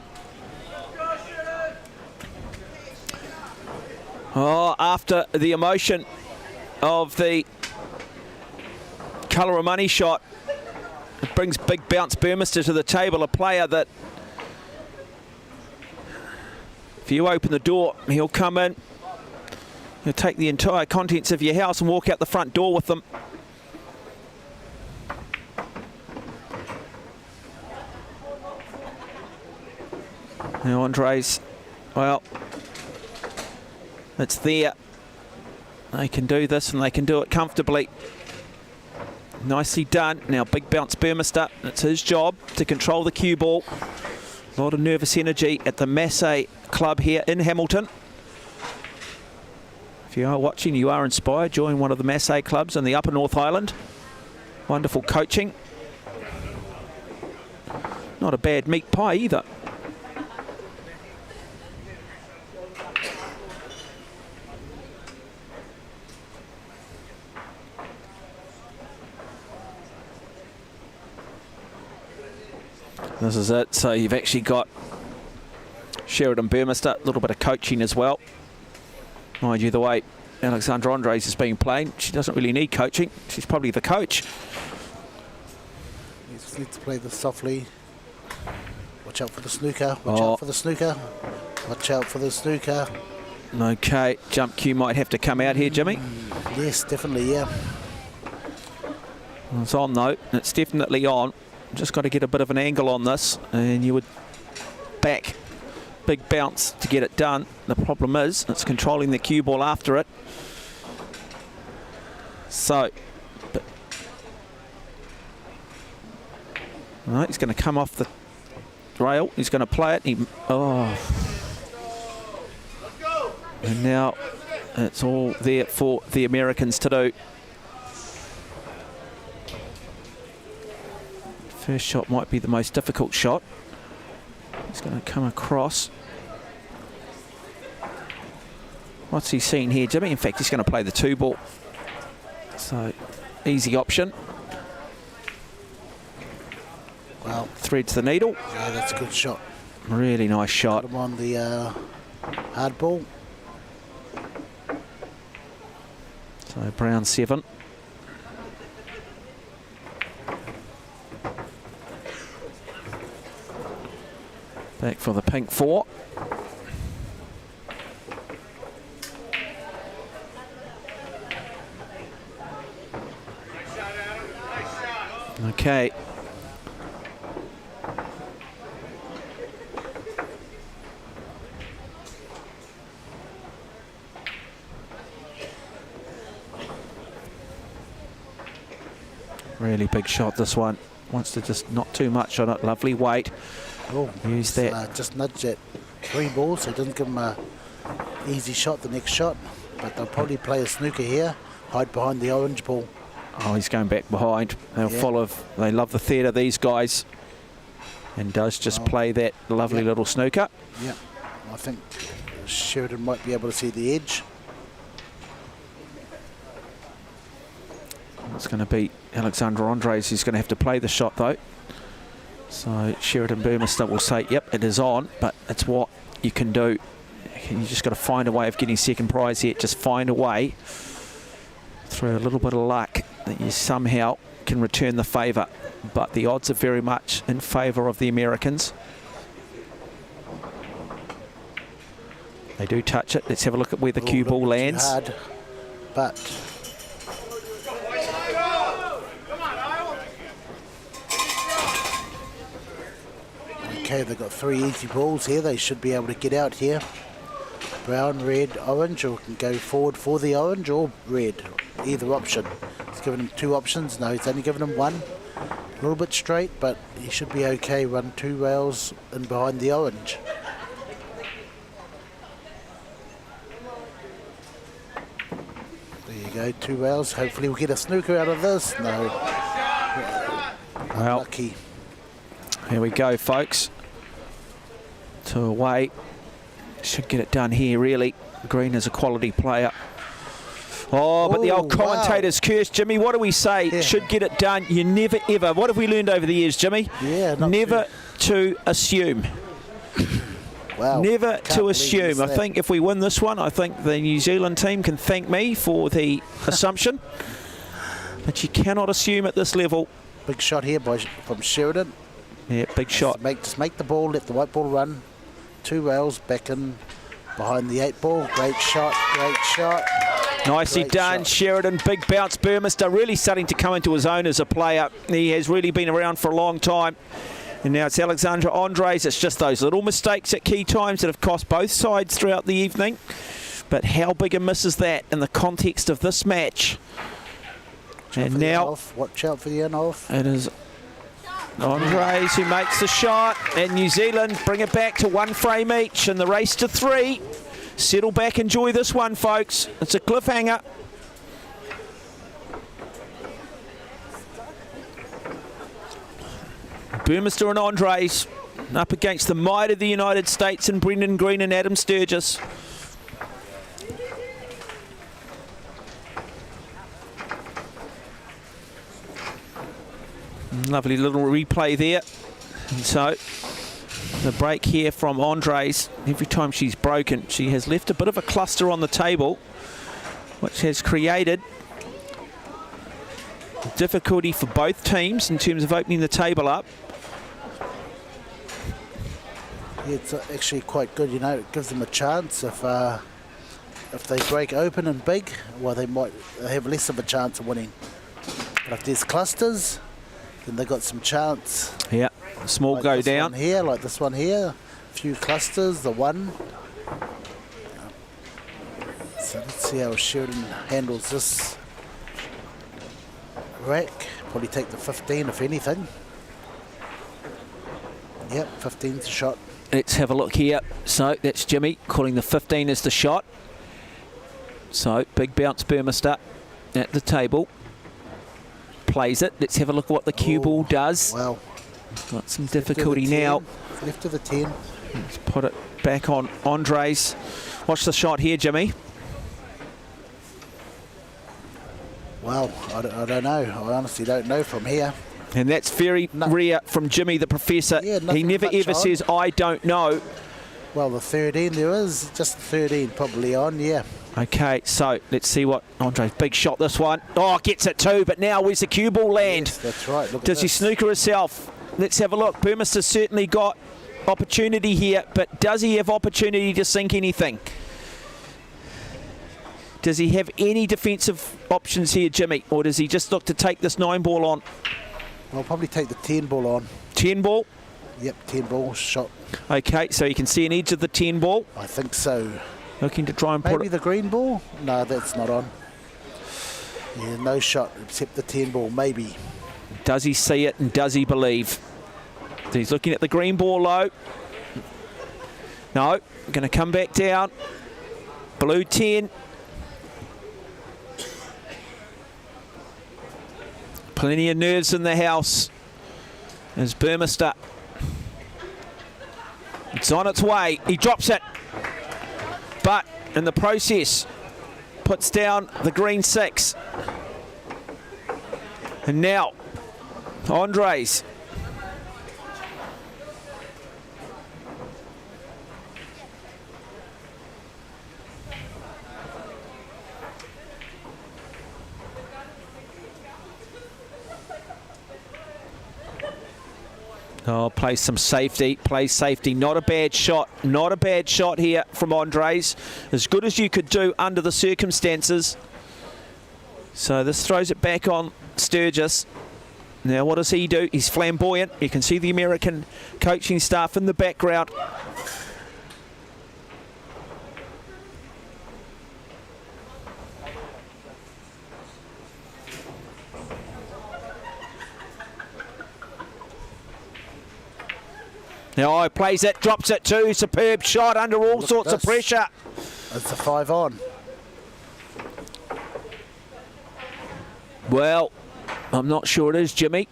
Oh, after the emotion of the colour of money shot, it brings big bounce Burmester to the table, a player that if you open the door, he'll come in, he'll take the entire contents of your house and walk out the front door with them. Now Andres, well, it's there. They can do this and they can do it comfortably. Nicely done. Now big bounce Burmester. It's his job to control the cue ball. A lot of nervous energy at the Massé Club here in Hamilton. If you are watching, you are inspired, join one of the Massé clubs in the Upper North Island. Wonderful coaching. Not a bad meat pie either. This is it. So you've actually got Sheridan Burmester, a little bit of coaching as well. Mind you, the way Alexandra Andres has been playing, she doesn't really need coaching. She's probably the coach. You just need to play this softly. Watch out for the snooker. Watch out for the snooker. Watch out for the snooker. Okay, jump cue might have to come out here, Jimmy. Yes, definitely, yeah. It's on though. It's definitely on. Just got to get a bit of an angle on this, and you would back big bounce to get it done. The problem is it's controlling the cue ball after it. So, all right, he's going to come off the rail. He's going to play it. And now it's all there for the Americans to do. First shot might be the most difficult shot. He's going to come across. What's he seen here, Jimmy? In fact, he's going to play the two ball. So, easy option. Well, Threads the needle. yeah, that's a good shot. Really nice shot. Put him on the hard ball. So, brown 7. Back for the pink 4. Okay. Really big shot, this one. Wants to just not too much on it. Lovely weight. Oh, Use that. just nudged that 3 balls, so it doesn't give him a easy shot the next shot. But they'll probably play a snooker here, hide behind the orange ball. Oh, he's going back behind. They'll Yeah. follow. They love the theatre, these guys. And does just play that lovely little snooker. Yeah, I think Sheridan might be able to see the edge. It's going to be Alexander Andres who's going to have to play the shot, though. So Sheridan Burmester will say, yep, it is on, but it's what you can do. You just got to find a way of getting second prize here. Just find a way, through a little bit of luck, that you somehow can return the favour. But the odds are very much in favour of the Americans. They do touch it. Let's have a look at where the cue ball lands. Hard, but okay, they've got 3 easy balls here. They should be able to get out here. Brown, red, orange, or can go forward for the orange or red. Either option. He's given him 2 options. No, he's only given him 1. A little bit straight, but he should be okay. Run 2 rails in behind the orange. There you go, 2 rails. Hopefully we'll get a snooker out of this. No. Well, Lucky. here we go, folks. 2 away. Should get it done here, really. Green is a quality player. Oh, but the old commentator's curse, Jimmy. What do we say? Yeah. Should get it done. You never, ever. What have we learned over the years, Jimmy? Yeah, not never to assume. Wow. Never Can't to believe assume. it's I that. think if we win this one, I think the New Zealand team can thank me for the assumption. But you cannot assume at this level. Big shot here from Sheridan. Yeah, big shot. Just make the ball, let the white ball run. 2 rails back in behind the 8 ball. Great shot, great shot. Nicely Great done, shot. Sheridan. Big bounce. Burmester really starting to come into his own as a player. He has really been around for a long time. And now it's Alexander Andres. It's just those little mistakes at key times that have cost both sides throughout the evening. But how big a miss is that in the context of this match? And now watch out for the in-off. it is Andres who makes the shot. And New Zealand bring it back to 1 frame each in the race to 3. Settle back, enjoy this one, folks. It's a cliffhanger. Burmester and Andres up against the might of the United States and Brendan Green and Adam Sturgis. Lovely little replay there. And so the break here from Andres. Every time she's broken, she has left a bit of a cluster on the table, which has created difficulty for both teams in terms of opening the table up. Yeah, it's actually quite good, you know. It gives them a chance if they break open and big, well, they have less of a chance of winning. But if there's clusters, then they got some chance. Yeah, small Like go this down. one here, like this one here. A few clusters, the 1. So let's see how Sheridan handles this rack. Probably take the 15 if anything. Yep, 15's the shot. Let's have a look here. So that's Jimmy calling the 15 as the shot. So big bounce Burmester at the table. Plays it. Let's have a look at what the cue ball does. Well, got some difficulty now. Left of the 10. Let's put it back on Andres. Watch the shot here, Jimmy. Well, I don't know. I honestly don't know from here. And that's very rare from Jimmy the Professor. Yeah, he never much ever on. says, I don't know. Well, the 13 there is, just the 13 probably on, yeah. Okay, so let's see what Andre's big shot this one. Oh, gets it too, but now where's the cue ball land? Yes, that's right. Look Does at he this. snooker himself? Let's have a look. Burmister's certainly got opportunity here, but does he have opportunity to sink anything? Does he have any defensive options here, Jimmy, or does he just look to take this 9 ball on? I'll probably take the 10 ball on. 10 ball? Yep, 10 ball shot. Okay, so you can see an edge of the 10 ball. I think so. Looking to try and put Maybe it. the green ball? No, that's not on. Yeah, no shot except the 10 ball, maybe. Does he see it and does he believe? He's looking at the green ball low. No, going to come back down. Blue 10. Plenty of nerves in the house. There's Burmister. It's on its way. He drops it. But in the process, puts down the green 6. And now, Andres. Oh, plays some safety, plays safety. Not a bad shot, not a bad shot here from Andres. As good as you could do under the circumstances. So this throws it back on Sturgis. Now what does he do? He's flamboyant. You can see the American coaching staff in the background. Now plays it, drops it too. Superb shot under all Look sorts at of this. pressure. It's a 5 on. Well, I'm not sure it is, Jimmy.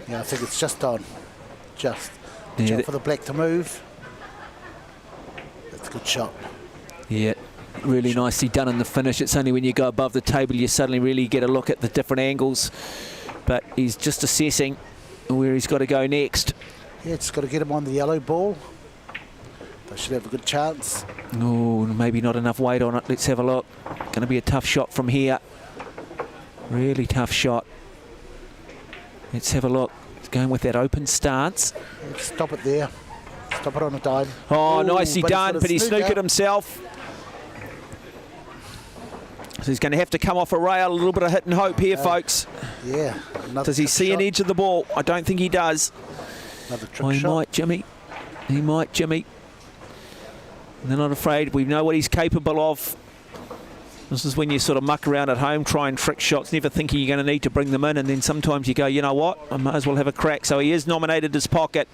Yeah, I think it's just on. Just. Yeah, Check for the black to move. That's a good shot. Yeah, really nicely done in the finish. It's only when you go above the table you suddenly really get a look at the different angles. But he's just assessing where he's got to go next. Yeah, just got to get him on the yellow ball. They should have a good chance. Oh, maybe not enough weight on it. Let's have a look. Going to be a tough shot from here. Really tough shot. Let's have a look. He's going with that open stance. Yeah, stop it there. Stop it on a dime. Oh, Ooh, nicely but he's done, got a but he snooker. snookered himself. So he's going to have to come off a rail. A little bit of hit and hope here, folks. Yeah. Does he see an edge of the ball? I don't think he does. Another trick Oh, he shot. might, Jimmy. He might, Jimmy. They're not afraid. We know what he's capable of. This is when you sort of muck around at home, trying trick shots, never thinking you're going to need to bring them in, and then sometimes you go, you know what, I might as well have a crack. So he is nominated his pocket.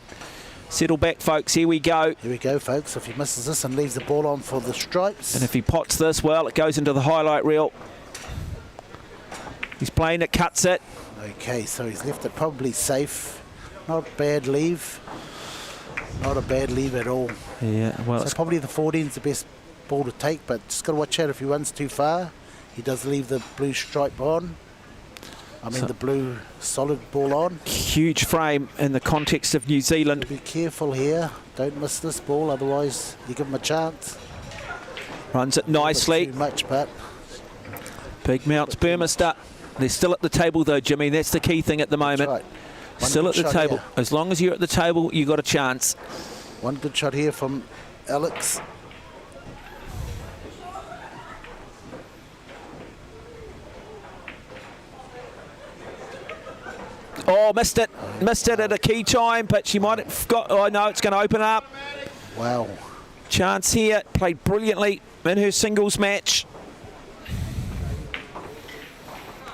Settle back, folks. Here we go. Here we go, folks. If he misses this and leaves the ball on for the stripes. And if he pots this, well, it goes into the highlight reel. He's playing it, cuts it. Okay, so he's left it probably safe. Not bad leave. Not a bad leave at all. Yeah, well, So probably the 14's the best ball to take, but just got to watch out if he runs too far. He does leave the blue stripe on. I mean, So- the blue solid ball on. huge frame in the context of New Zealand. Be careful here. Don't miss this ball, otherwise you give him a chance. Runs it Not nicely. too much, but Big Mounts Burmister. They're still at the table, though, Jimmy. That's the key thing at the moment. right. One Still good at the shot table. here. As long as you're at the table, you got a chance. One good shot here from Alex. Oh, missed it. Missed it at a key time, but she might have got... Oh, no, it's going to open up. Wow. Chance here. Played brilliantly in her singles match.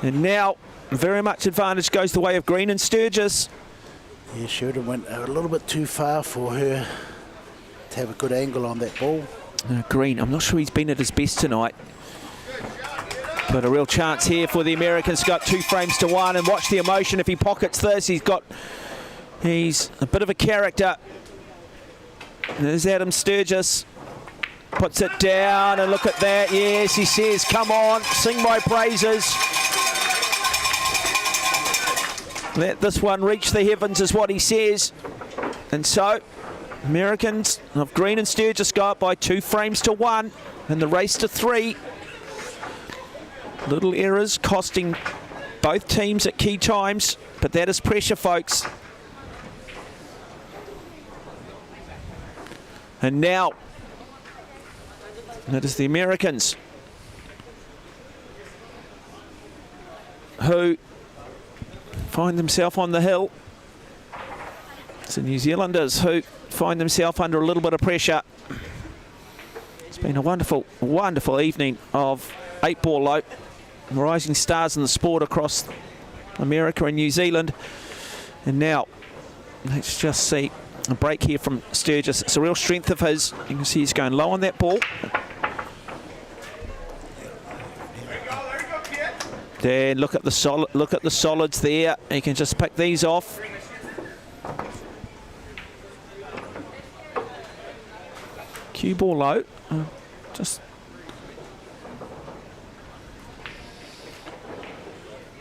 And now, very much advantage goes the way of Green and Sturgis. Yeah, Sheridan went a little bit too far for her to have a good angle on that ball. Green, I'm not sure he's been at his best tonight. But a real chance here for the Americans. Got 2 frames to 1, and watch the emotion. If he pockets this, he's a bit of a character. And there's Adam Sturgis. Puts it down, and look at that. Yes, he says, come on, sing my praises. Let this one reach the heavens is what he says. And so, Americans of Green and Sturgis go up by 2 frames to 1 in the race to 3. Little errors costing both teams at key times, but that is pressure, folks. And now, it is the Americans who find themselves on the hill. It's the New Zealanders who find themselves under a little bit of pressure. It's been a wonderful, wonderful evening of 8-ball lope. Rising stars in the sport across America and New Zealand. And now, let's just see a break here from Sturgis. It's a real strength of his. You can see he's going low on that ball. Then look at the solids there. He can just pick these off. Cue ball low.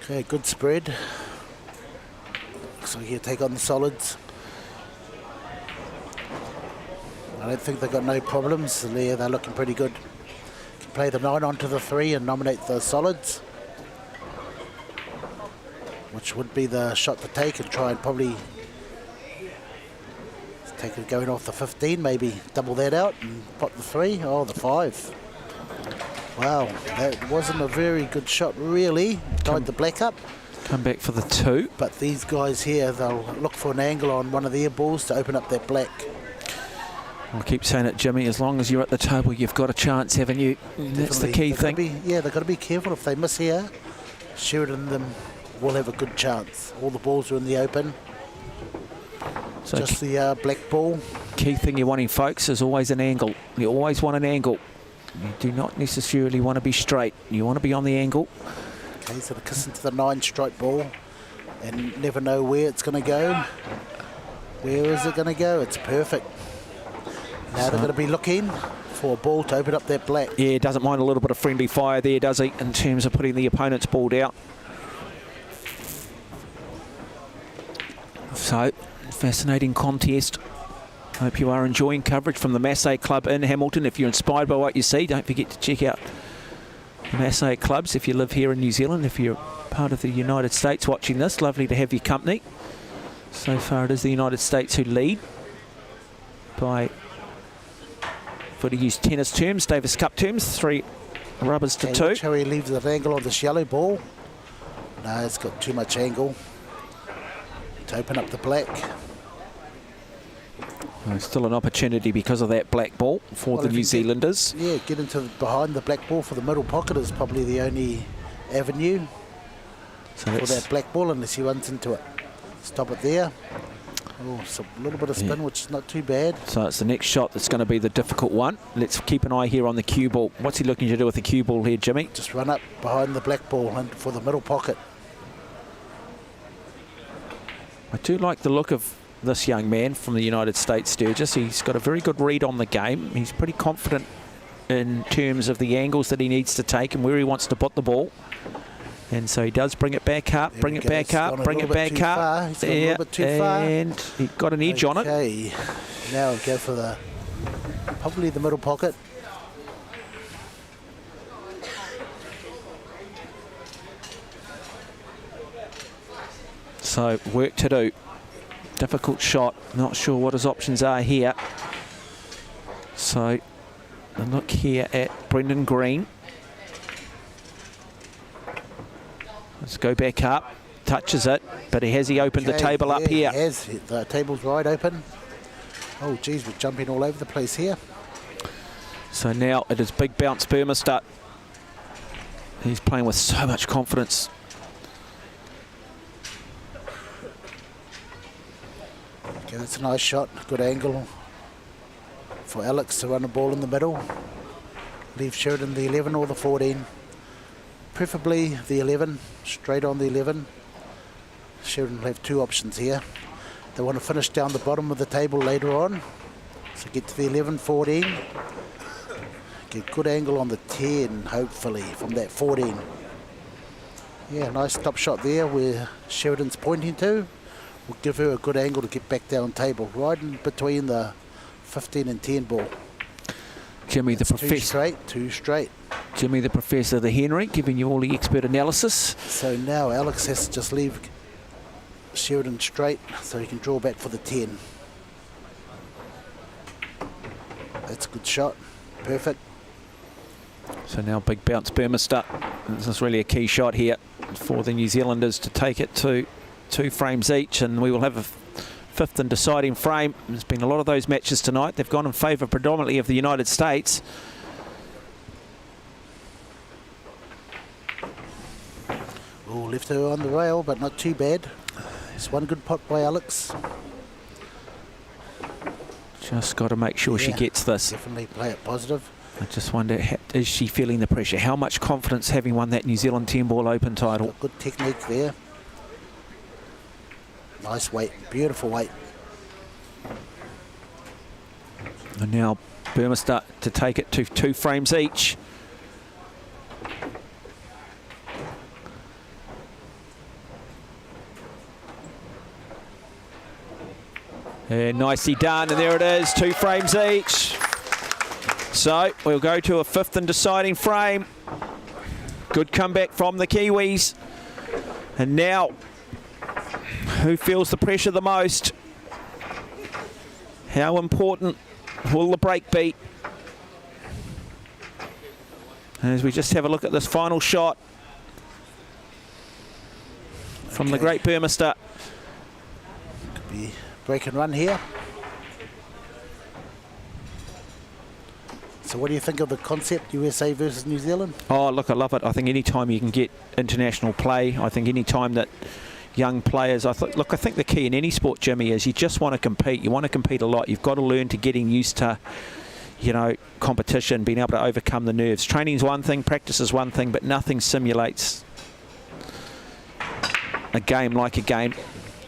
Okay, good spread. Looks like he'll take on the solids. I don't think they've got no problems. They're looking pretty good. Can play the 9 onto the 3 and nominate the solids, which would be the shot to take, and try and probably take it going off the 15, maybe double that out and pop the 3. Oh, the 5. Wow, that wasn't a very good shot, really. Tied the black up. Come back for the 2. But these guys here, they'll look for an angle on one of their balls to open up that black. I keep saying it, Jimmy, as long as you're at the table, you've got a chance, haven't you? That's the key thing. They've got to be careful. If they miss here, Sheridan and them will have a good chance. All the balls are in the open. So just the black ball. Key thing you're wanting, folks, is always an angle. You always want an angle. You do not necessarily want to be straight. You want to be on the angle. Okay, so they're kissing to the 9 strike ball and never know where it's going to go. Where is it going to go? It's perfect. Now they're going to be looking for a ball to open up that black. Yeah, doesn't mind a little bit of friendly fire there, does he, in terms of putting the opponent's ball down. So, fascinating contest. Hope you are enjoying coverage from the Massé Club in Hamilton. If you're inspired by what you see, don't forget to check out the Massé Clubs if you live here in New Zealand. If you're part of the United States watching this, lovely to have your company. So far it is the United States who lead by, for to use tennis terms, Davis Cup terms, 3 rubbers to 2. Watch how he leaves the angle on this yellow ball. No, it's got too much angle to open up the black. Still an opportunity because of that black ball for the New Zealanders. Yeah, get into behind the black ball for the middle pocket is probably the only avenue for that black ball, unless he runs into it. Stop it there. Oh, it's a little bit of spin, which is not too bad. So it's the next shot that's going to be the difficult one. Let's keep an eye here on the cue ball. What's he looking to do with the cue ball here, Jimmy? Just run up behind the black ball and for the middle pocket. I do like the look of this young man from the United States, Sturgis. He's got a very good read on the game. He's pretty confident in terms of the angles that he needs to take and where he wants to put the ball. And so he does bring it back up, bring it back up, bring it back up. Yeah, and he got an edge on it. Okay, now go for the probably the middle pocket. So work to do. Difficult shot. Not sure what his options are here. So a look here at Brendan Green. Let's go back up. Touches it, but has he opened the table up here? He has. The table's wide open. Oh, geez, we're jumping all over the place here. So now it is big bounce Burmester. He's playing with so much confidence. Okay, that's a nice shot. Good angle for Alex to run a ball in the middle. Leave Sheridan the 11 or the 14. Preferably the 11, straight on the 11. Sheridan will have 2 options here. They want to finish down the bottom of the table later on. So get to the 11, 14. Get good angle on the 10, hopefully, from that 14. Yeah, nice stop shot there where Sheridan's pointing to. Will give her a good angle to get back down table, right in between the 15 and 10 ball. Jimmy, the professor. Two straight. Jimmy, the professor, the Henry, giving you all the expert analysis. So now Alex has to just leave Sheridan straight so he can draw back for the 10. That's a good shot. Perfect. So now big bounce Burmester. This is really a key shot here for the New Zealanders to take it to 2 frames each, and we will have a fifth and deciding frame. There's been a lot of those matches tonight. They've gone in favour predominantly of the United States. Oh, left her on the rail, but not too bad. It's one good pot by Alex. Just got to make sure she gets this. Definitely play it positive. I just wonder, is she feeling the pressure? How much confidence having won that New Zealand 10-ball Open title? Got good technique there. Nice weight, beautiful weight. And now Burmester to take it to 2 frames each. And nicely done, and there it is, 2 frames each. So we'll go to a fifth and deciding frame. Good comeback from the Kiwis. And now, who feels the pressure the most? How important will the break be? And as we just have a look at this final shot from the great Burmester. Could be break and run here. So what do you think of the concept, USA versus New Zealand? Oh, look, I love it. I think any time you can get international play, I think any time that young players, I think the key in any sport, Jimmy, is you just want to compete. You want to compete a lot. You've got to learn to getting used to, you know, competition, being able to overcome the nerves. Training's one thing, practice is one thing, but nothing simulates a game like a game.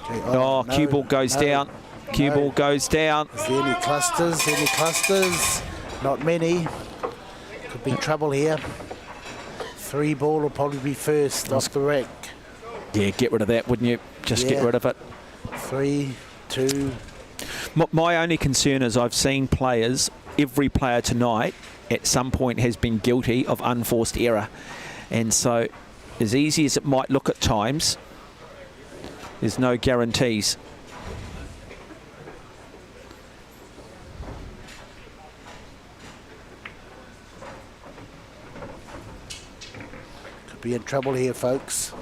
Okay, no, cue ball goes down. Cue ball goes down. Is there any clusters? Any clusters? Not many. Could be trouble here. 3 ball will probably be first off the rack. Yeah, get rid of that, wouldn't you? Just get rid of it. 3, 2. My only concern is I've seen players, every player tonight at some point has been guilty of unforced error. And so, as easy as it might look at times, there's no guarantees. Be in trouble here, folks.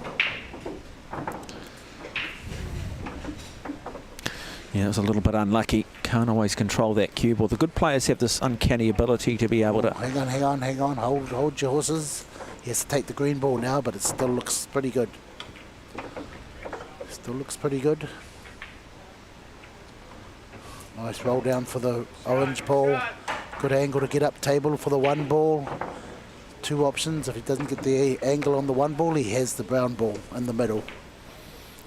Yeah, it was a little bit unlucky. Can't always control that cue ball. The good players have this uncanny ability to be able to... Hang on. Hold your horses. He has to take the green ball now, but it still looks pretty good. Still looks pretty good. Nice roll down for the orange ball. Good angle to get up table for the 1 ball. 2 options. If he doesn't get the angle on the 1 ball, he has the brown ball in the middle.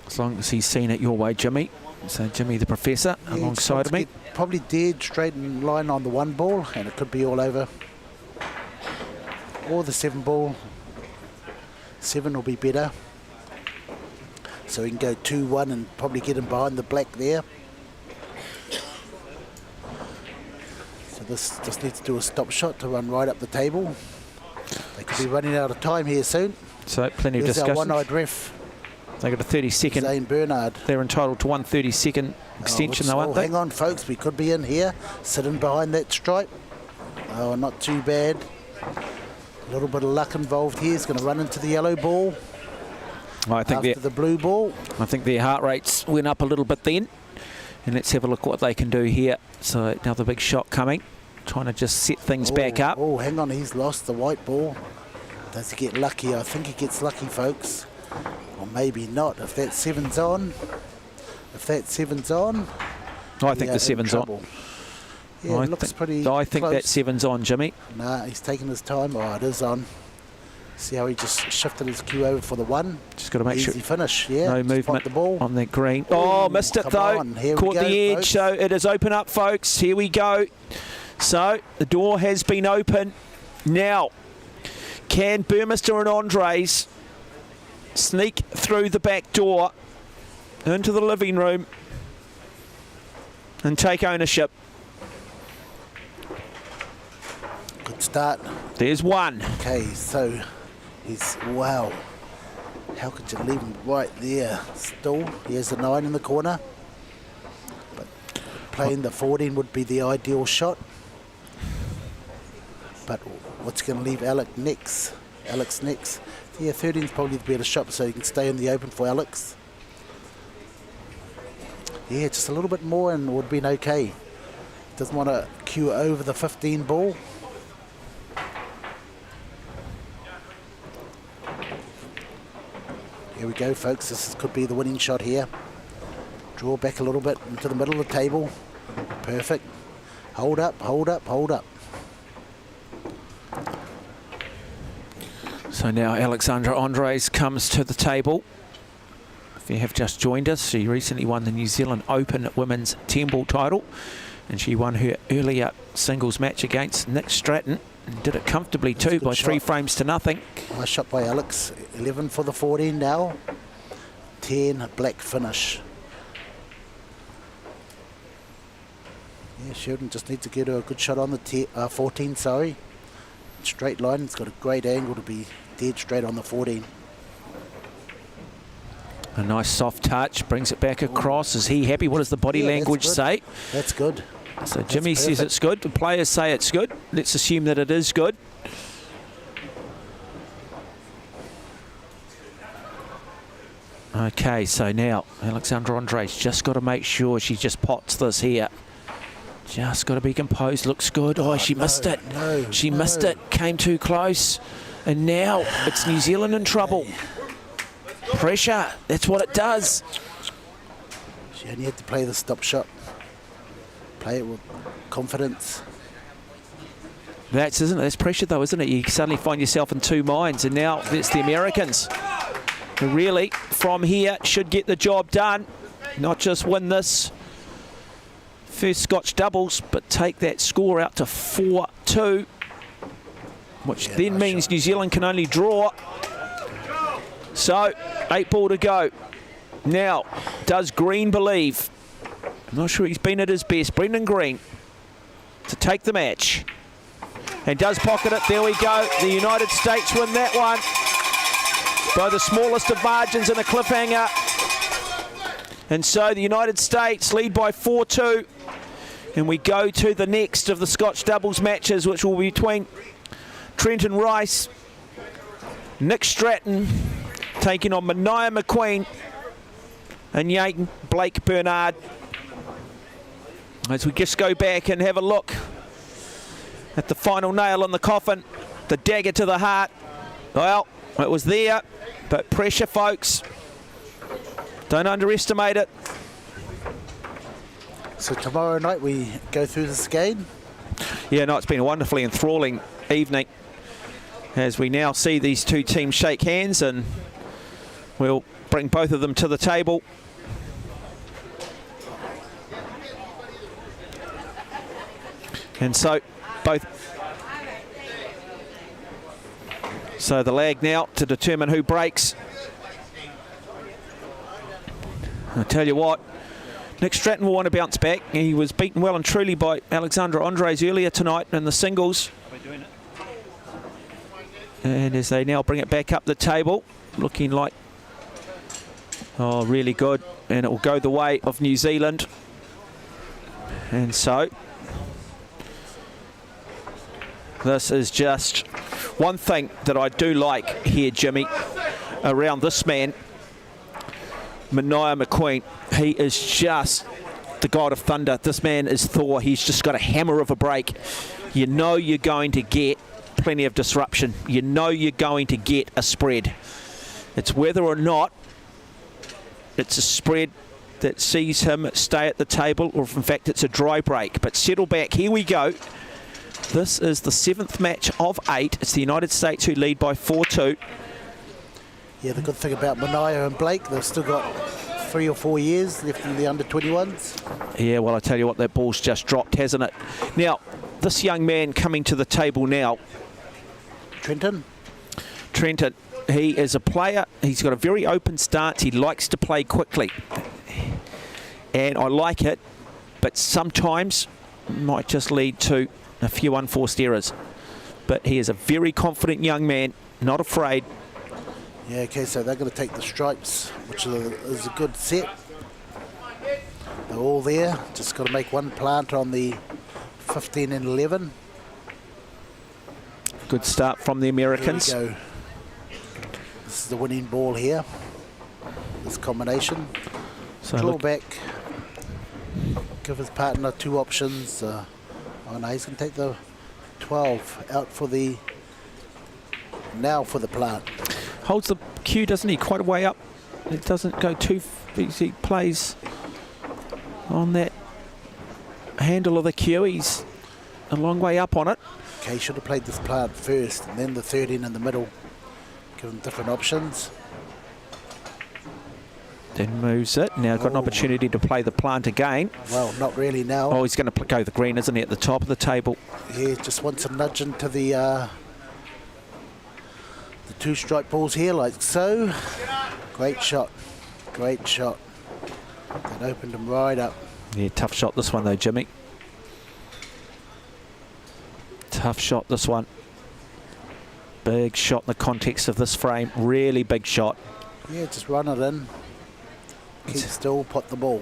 As long as he's seen it your way, Jimmy. So Jimmy the professor alongside of me. Probably dead straight in line on the 1 ball, and it could be all over. Or the 7 ball. 7 will be better. So he can go 2-1 and probably get him behind the black there. So this just needs to do a stop shot to run right up the table. They could be running out of time here soon. So plenty of There's discussion. our one-eyed ref. They got a 30-second. Zane Bernard. They're entitled to 1 30-second extension, though, aren't they? Hang on, folks. We could be in here, sitting behind that stripe. Oh, not too bad. A little bit of luck involved here. He's going to run into the yellow ball. I think after the blue ball. I think their heart rates went up a little bit then. And let's have a look what they can do here. So another big shot coming. Trying to just set things back up. Oh, hang on. He's lost the white ball. Does he get lucky? I think he gets lucky, folks. Or maybe not. If that 7's on. If that 7's on. I think the 7's on. Yeah, it looks pretty I think close. that 7's on, Jimmy. Nah, he's taking his time. Oh, it is on. See how he just shifted his cue over for the 1. Just got to make sure. Easy finish, yeah. No movement on that green. Oh, missed it though. Caught the edge, so it is open up, folks. Here we go. So the door has been open. Now, can Burmester and Andres sneak through the back door into the living room and take ownership? Good start. There's one. Okay, so he's, wow. How could you leave him right there? Still, here's the 9 in the corner. But playing the 14 would be the ideal shot. But what's going to leave Alex next? Yeah, 13's probably the better shot, so you can stay in the open for Alex. Yeah, just a little bit more and it would have been okay. Doesn't want to cue over the 15 ball. Here we go, folks. This could be the winning shot here. Draw back a little bit into the middle of the table. Perfect. Hold up, hold up, hold up. So now Alexandra Andres comes to the table. If you have just joined us, she recently won the New Zealand Open Women's 10-ball title, and she won her earlier singles match against Nick Stratton and did it comfortably too by 3 frames to nothing. Nice shot by Alex. 11 for the 14 now. 10 black finish. Yeah, Sheridan just needs to get her a good shot on the 14, sorry. Straight line, it's got a great angle to be dead straight on the 14. A nice soft touch, brings it back across. Is he happy? What does the body language say? That's good. So Jimmy says it's good. The players say it's good. Let's assume that it is good. Okay, so now Alexandra Andres just got to make sure she just pots this here. Just got to be composed. Looks good. Oh, she missed it. She missed it. Came too close. And now it's New Zealand in trouble. Pressure. That's what it does. She only had to play the stop shot. Play it with confidence. That's, isn't it? That's pressure though, isn't it? You suddenly find yourself in 2 minds, and now it's the Americans who really, from here, should get the job done. Not just win this first Scotch doubles, but take that score out to 4-2, which then means New Zealand can only draw. So, 8 ball to go. Now, does Green believe? I'm not sure he's been at his best. Brendan Green to take the match. And does pocket it. There we go. The United States win that one by the smallest of margins and a cliffhanger. And so the United States lead by 4-2. And we go to the next of the Scotch doubles matches, which will be between Trenton Rice, Nick Stratton, taking on Mania McQueen and Yaten Blake Bernard. As we just go back and have a look at the final nail in the coffin, the dagger to the heart. Well, it was there, but pressure, folks. Don't underestimate it. So tomorrow night we go through this again? Yeah, no, it's been a wonderfully enthralling evening as we now see these two teams shake hands, and we'll bring both of them to the table. And so the lag now to determine who breaks. I'll tell you what, Nick Stratton will want to bounce back. He was beaten well and truly by Alexandra Andres earlier tonight in the singles. And as they now bring it back up the table, looking like, oh, really good. And it will go the way of New Zealand. And so this is just one thing that I do like here, Jimmy, around this man, Mania McQueen. He is just the god of thunder. This man is Thor. He's just got a hammer of a break. You know you're going to get plenty of disruption. You know you're going to get a spread. It's whether or not it's a spread that sees him stay at the table, or if in fact it's a dry break. But settle back. Here we go. This is the 7th match of 8. It's the United States who lead by 4-2. Yeah, the good thing about Mania and Blake, they've still got 3 or 4 years left in the under-21s. Yeah, well, I tell you what, that ball's just dropped, hasn't it? Now, this young man coming to the table now, Trenton. Trenton, he is a player. He's got a very open stance. He likes to play quickly. And I like it, but sometimes might just lead to a few unforced errors. But he is a very confident young man, not afraid. Yeah, okay, so they're going to take the stripes, which is a good set. They're all there. Just got to make one plant on the 15 and 11. Good start from the Americans. There we go. This is the winning ball here. This combination. So Draw look, back. Give his partner 2 options. Oh no, he's going to take the 12 out for the... Now for the plant. holds the cue, doesn't he? Quite a way up. It doesn't go too... He plays on that handle of the cue. He's a long way up on it. Okay, should have played this plant first and then the 13 in the middle. Give him different options. Then moves it. Now got an opportunity to play the plant again. Well, not really now. Oh, he's going to go the green, isn't he, at the top of the table? He just wants a nudge into the 2 strike balls here, like so. Great shot. Great shot. That opened him right up. Yeah, tough shot this one though, Jimmy. Tough shot this one. Big shot in the context of this frame. Really big shot. Yeah, just run it in. Keep still, pot the ball.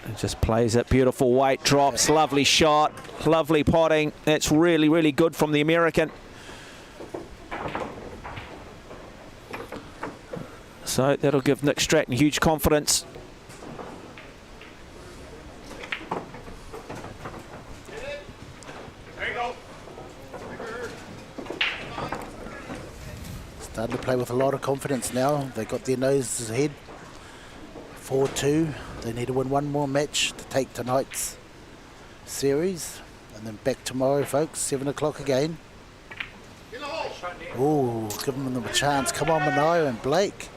It just plays it. Beautiful weight drops. Lovely shot. Lovely potting. That's really, really good from the American. So that'll give Nick Stratton huge confidence. Starting to play with a lot of confidence now. They got their noses ahead. 4-2. They need to win one more match to take tonight's series. And then back tomorrow, folks. 7 o'clock again. Oh, giving them a chance. Come on, Manaio and Blake.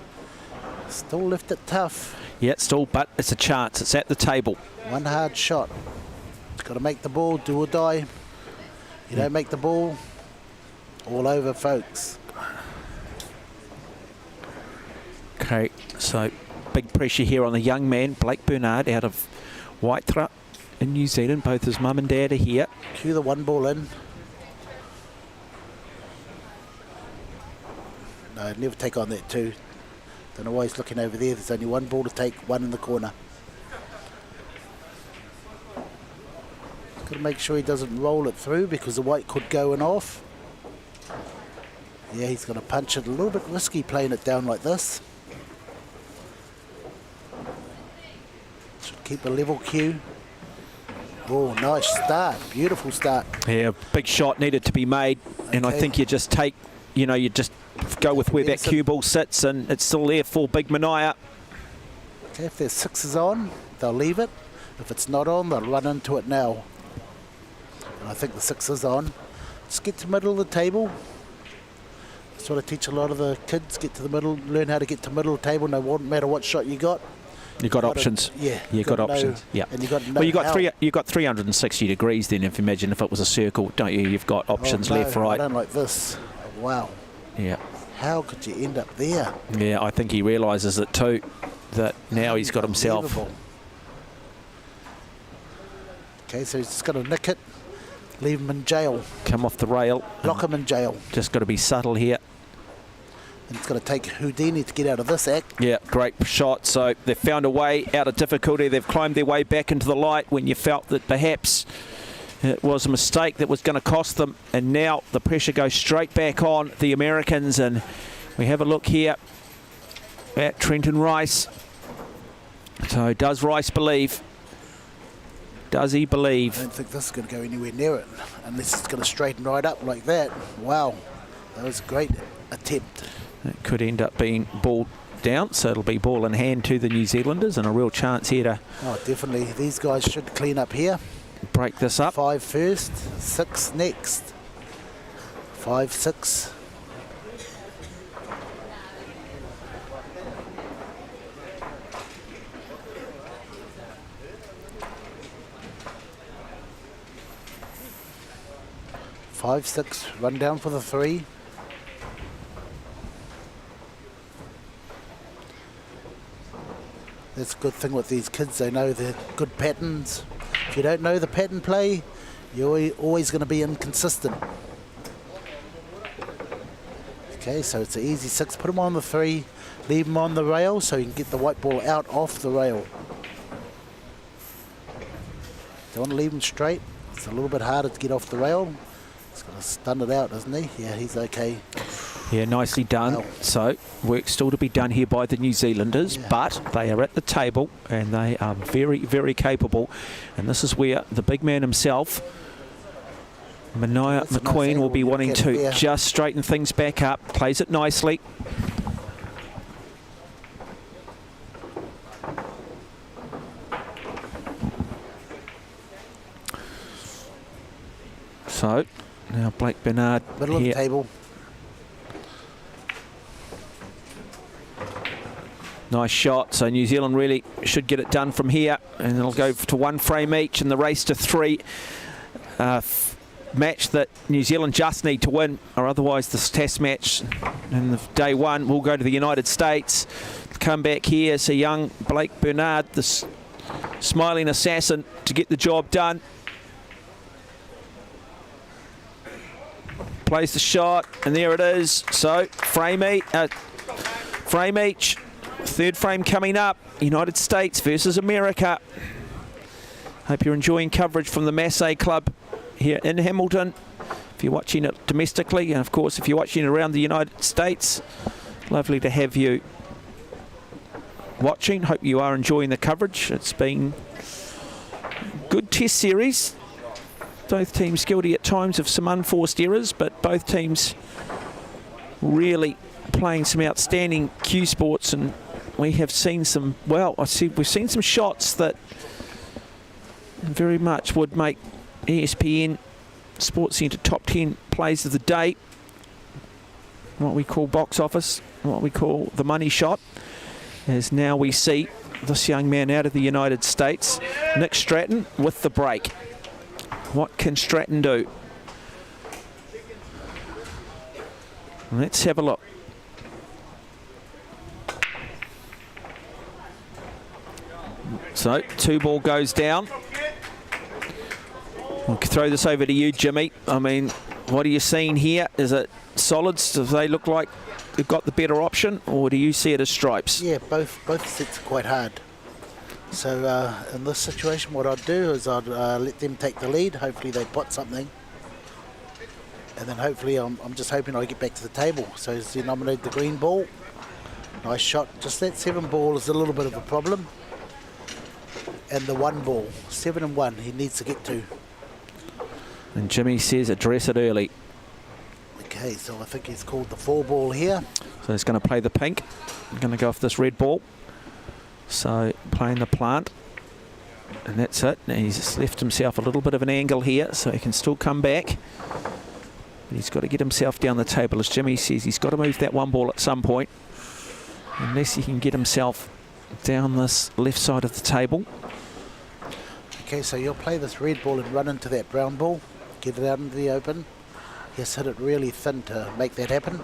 Still left it tough. Yeah, still, but it's a chance. It's at the table. One hard shot. Got to make the ball, do or die. You don't make the ball, all over, folks. Okay, so big pressure here on the young man, Blake Bernard, out of Waithra in New Zealand. Both his mum and dad are here. Cue the 1 ball in. No, never take on that 2. Don't know why he's looking over there. There's only 1 ball to take, 1 in the corner. Got to make sure he doesn't roll it through because the white could go and off. Yeah, he's going to punch it. A little bit risky playing it down like this. Should keep a level cue. Oh, nice start. Beautiful start. Yeah, big shot needed to be made. Okay. And I think you just take, you know, you just go with where that cue ball sits and it's still there for Big Manaia. Okay, if there's 6s on, they'll leave it. If it's not on, they'll run into it now. And I think the 6 is on. Just get to the middle of the table. That's what I teach a lot of the kids. Get to the middle, learn how to get to the middle of the table. No matter what shot you got. You got options. Yeah, you got options. Yeah. And you got well, you got 360 degrees then. If you imagine if it was a circle, don't you? You've got options left, right. I don't like this. Wow. Yeah. How could you end up there? Yeah, I think he realises it too. That now he's got himself. Okay, so he's just got to nick it, leave him in jail. Come off the rail. Lock him in jail. Just got to be subtle here. And it's going to take Houdini to get out of this act. Yeah, great shot. So they've found a way out of difficulty. They've climbed their way back into the light when you felt that perhaps it was a mistake that was going to cost them. And now the pressure goes straight back on the Americans. And we have a look here at Trenton Rice. So does Rice believe? Does he believe? I don't think this is going to go anywhere near it unless it's going to straighten right up like that. Wow, that was a great attempt. It could end up being ball down, so it'll be ball in hand to the New Zealanders and a real chance here to... Oh, definitely. These guys should clean up here. Break this up. 5 first, 6 next. 5, 6. Five, 6, run down for the 3. That's a good thing with these kids. They know the good patterns. If you don't know the pattern play, you're always going to be inconsistent. Okay, so it's an easy 6. Put him on the 3, leave him on the rail so you can get the white ball out off the rail. Don't want to leave him straight. It's a little bit harder to get off the rail. He's going to stun it out, doesn't he? Yeah, he's okay. Yeah, nicely done. Well, So, work still to be done here by the New Zealanders, but they are at the table and they are very, very capable. And this is where the big man himself, Mania That's a nice McQueen, will angle be to wanting get to there. just straighten things back up. Plays it nicely. So, now Blake Bernard middle of the here. table. Nice shot. So New Zealand really should get it done from here, and it'll go to 1 frame each in the race to 3. Match that New Zealand just need to win, or otherwise this test match in the day 1 will go to the United States. Come back here, so young Blake Bernard, the smiling assassin, to get the job done. Plays the shot, and there it is. So frame each. 3rd frame coming up. United States versus America. Hope you're enjoying coverage from the Massé Club here in Hamilton. If you're watching it domestically, and of course if you're watching it around the United States, lovely to have you watching. Hope you are enjoying the coverage. It's been a good test series. Both teams guilty at times of some unforced errors, but both teams really playing some outstanding cue sports, and we have seen some, well, we've seen some shots that very much would make ESPN Sports Centre top 10 plays of the day. What we call box office, what we call the money shot, as now we see this young man out of the United States, Nick Stratton, with the break. What can Stratton do? Let's have a look. So, 2 ball goes down. I'll throw this over to you, Jimmy. I mean, what are you seeing here? Is it solids? Do they look like they've got the better option, or do you see it as stripes? Yeah, both sets are quite hard. So in this situation, what I'd do is I'd let them take the lead. Hopefully they pot something. And then hopefully I'm just hoping I get back to the table. So he's nominated the green ball. Nice shot. Just that 7 ball is a little bit of a problem. And the 1 ball, 7 and 1, he needs to get to. And Jimmy says address it early. Okay, so I think he's called the 4 ball here. So he's going to play the pink. I'm going to go off this red ball. So playing the plant. And that's it. Now he's just left himself a little bit of an angle here, so he can still come back. But he's got to get himself down the table. As Jimmy says, he's got to move that 1 ball at some point, unless he can get himself down this left side of the table. Okay, so you'll play this red ball and run into that brown ball. Get it out into the open. He has hit it really thin to make that happen.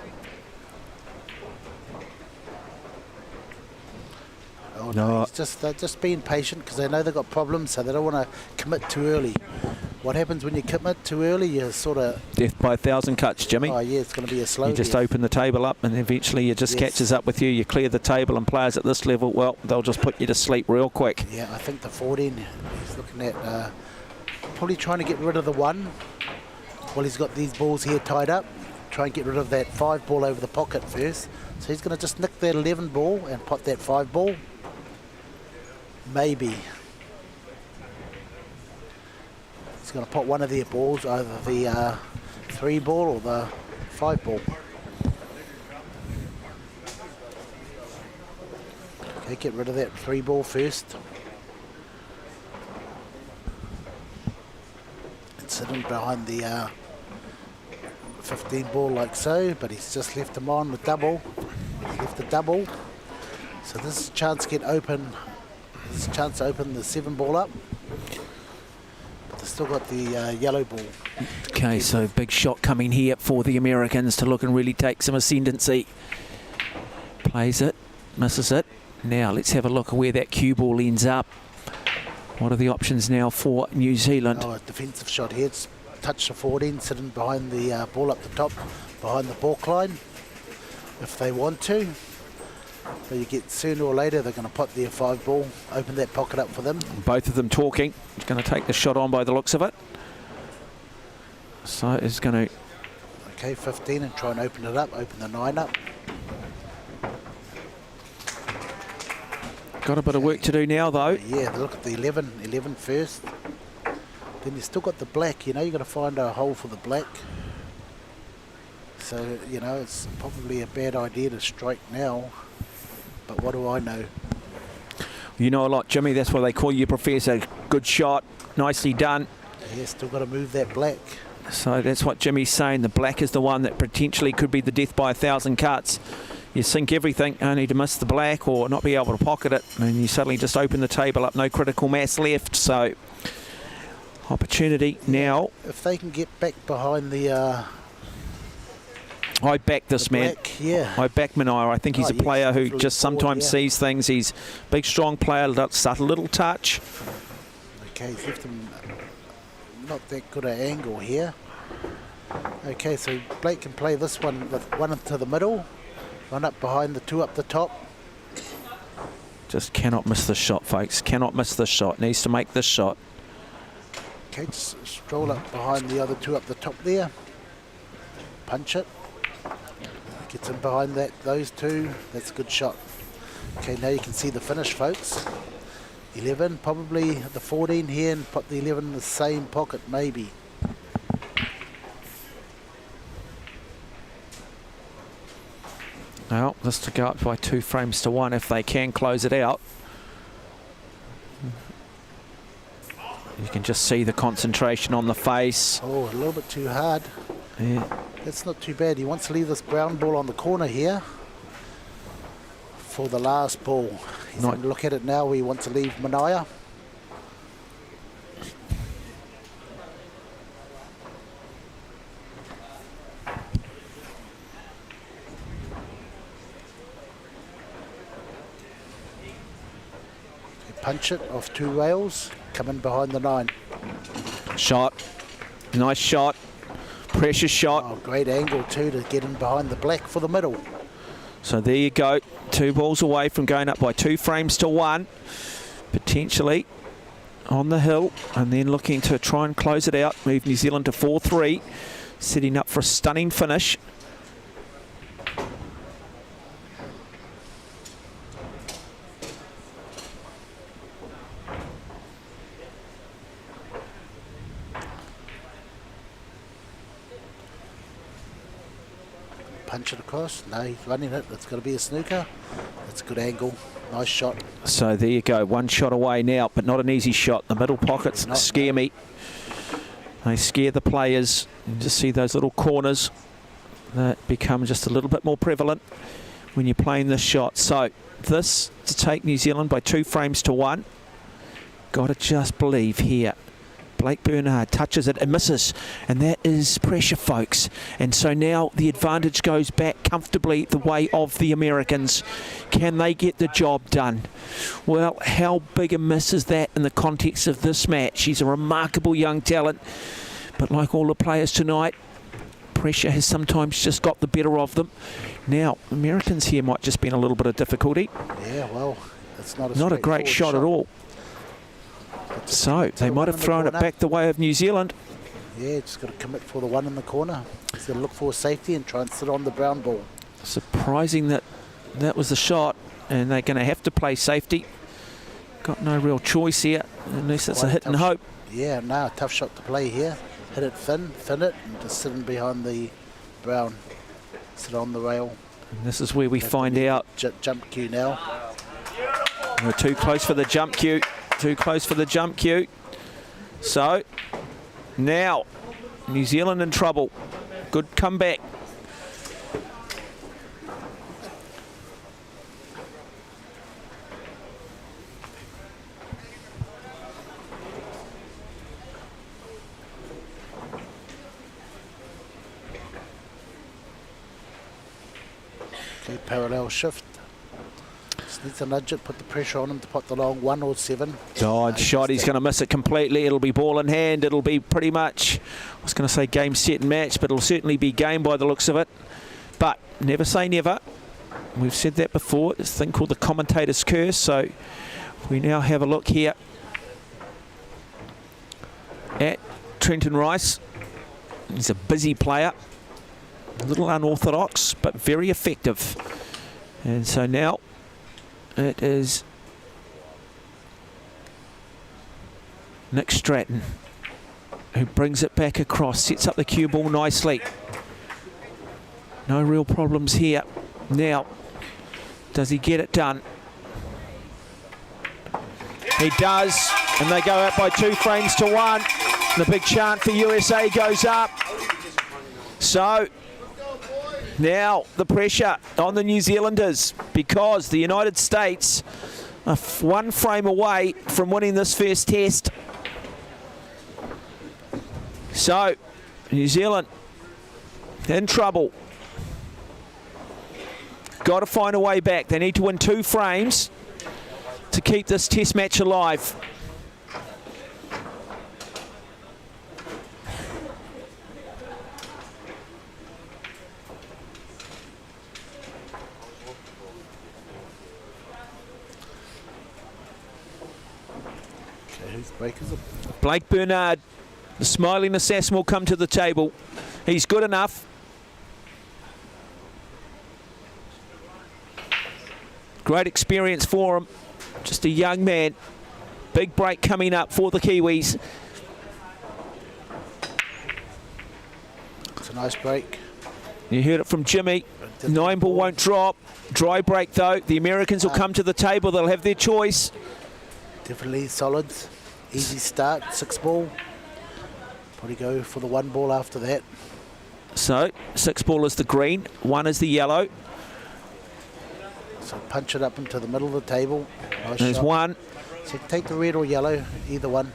Oh no, they're just being patient because they know they've got problems, so they don't want to commit too early. What happens when you commit too early? You sort of... Death by 1,000 cuts, Jimmy. Oh yeah, it's going to be a slow You just death. open the table up, and eventually it just catches up with you. You clear the table, and players at this level, well, they'll just put you to sleep real quick. Yeah, I think the 14, he's looking at probably trying to get rid of the 1. Well, he's got these balls here tied up. Try and get rid of that 5 ball over the pocket first. So he's going to just nick that 11 ball and pot that 5 ball. Maybe. He's going to pot one of their balls, either the 3 ball or the 5 ball. Okay, get rid of that 3 ball first. And sit him behind the 15 ball like so, but he's just left him on the double. He's left the double. So this is a chance to get open. This is a chance to open the 7 ball up. But they've still got the yellow ball. Okay, so big shot coming here for the Americans to look and really take some ascendancy. Plays it, misses it. Now let's have a look at where that cue ball ends up. What are the options now for New Zealand? Oh, a defensive shot here. It's touch the 14, sitting behind the ball up the top, behind the balk line, if they want to. But you get sooner or later they're going to pot their 5 ball, open that pocket up for them. Both of them talking. He's going to take the shot on by the looks of it. So it's going to... Okay, 15 and try and open it up, open the 9 up. Got a bit of work to do now though. Yeah, look at the 11 first. Then you've still got the black, you know, you've got to find a hole for the black. So, you know, it's probably a bad idea to strike now, but what do I know? You know a lot, Jimmy, that's why they call you Professor. Good shot, nicely done. Yeah, still got to move that black. So that's what Jimmy's saying, the black is the one that potentially could be the death by 1,000 cuts. You sink everything, only to miss the black or not be able to pocket it, and you suddenly just open the table up, no critical mass left. So opportunity now. If they can get back behind the I back this man. black, yeah. I back Manaia. I think he's a player who just sometimes sees things. He's a big, strong player, subtle little touch. Okay, he's left him not that good an angle here. Okay, so Blake can play this one with 1 into the middle. Run up behind the 2 up the top. Just cannot miss this shot, folks. Cannot miss this shot. Needs to make this shot. Okay, just stroll up behind the other 2 up the top there. Punch it. Gets in behind those 2. That's a good shot. Okay, now you can see the finish, folks. 11, probably the 14 here, and put the 11 in the same pocket, maybe. Well, this to go up by 2 frames to 1 if they can close it out. You can just see the concentration on the face. Oh, a little bit too hard. Yeah. That's not too bad. He wants to leave this brown ball on the corner here for the last ball. He's going to look at it now. He wants to leave Manaia. Punch it off 2 rails, come in behind the 9. Shot. Nice shot. Pressure shot. Oh, great angle too to get in behind the black for the middle. So there you go. 2 balls away from going up by 2 frames to 1. Potentially on the hill, and then looking to try and close it out. Move New Zealand to 4-3. Setting up for a stunning finish. Punch it across. No, he's running it. It's going to be a snooker. That's a good angle. Nice shot. So there you go. 1 shot away now, but not an easy shot. The middle pockets scare me. They scare the players. You just see those little corners that become just a little bit more prevalent when you're playing this shot. So this to take New Zealand by 2 frames to 1. Got to just believe here. Blake Bernard touches it and misses, and that is pressure, folks. And so now the advantage goes back comfortably the way of the Americans. Can they get the job done? Well, how big a miss is that in the context of this match? He's a remarkable young talent, but like all the players tonight, pressure has sometimes just got the better of them. Now, Americans here might just be in a little bit of difficulty. Yeah, well, it's not a great shot at all. So they might have thrown it back the way of New Zealand. Yeah, just got to commit for the 1 in the corner. He's going to look for safety and try and sit on the brown ball. Surprising that that was the shot, and they're going to have to play safety. Got no real choice here, unless it's a hit and hope. Yeah, no, tough shot to play here. Hit it thin it, and just sitting behind the brown. Sit on the rail. And this is where we find out. Jump cue now. We're too close for the jump cue. Too close for the jump cue. So now New Zealand in trouble. Good comeback. Okay, parallel shift. Needs to nudge it, put the pressure on him to pot the long 1 or 7. Oh, shot, he's going to miss it completely. It'll be ball in hand. It'll be pretty much, I was going to say game, set and match, but it'll certainly be game by the looks of it. But never say never. We've said that before. It's a thing called the commentator's curse. So we now have a look here at Trenton Rice. He's a busy player. A little unorthodox, but very effective. And so now it is Nick Stratton who brings it back across, sets up the cue ball nicely. No real problems here. Now, does he get it done? He does, and they go out by 2 frames to 1. The big chant for USA goes up. So now the pressure on the New Zealanders, because the United States are 1 frame away from winning this first test. So New Zealand in trouble. Got to find a way back. They need to win 2 frames to keep this test match alive. Blake Bernard, the smiling assassin, will come to the table. He's good enough. Great experience for him. Just a young man. Big break coming up for the Kiwis. It's a nice break. You heard it from Jimmy. 9 ball won't drop. Dry break though. The Americans will come to the table. They'll have their choice. Definitely solid. Easy start, 6 ball. Probably go for the 1 ball after that. So 6 ball is the green, 1 is the yellow. So punch it up into the middle of the table. Nice There's shot. 1. So take the red or yellow, either one.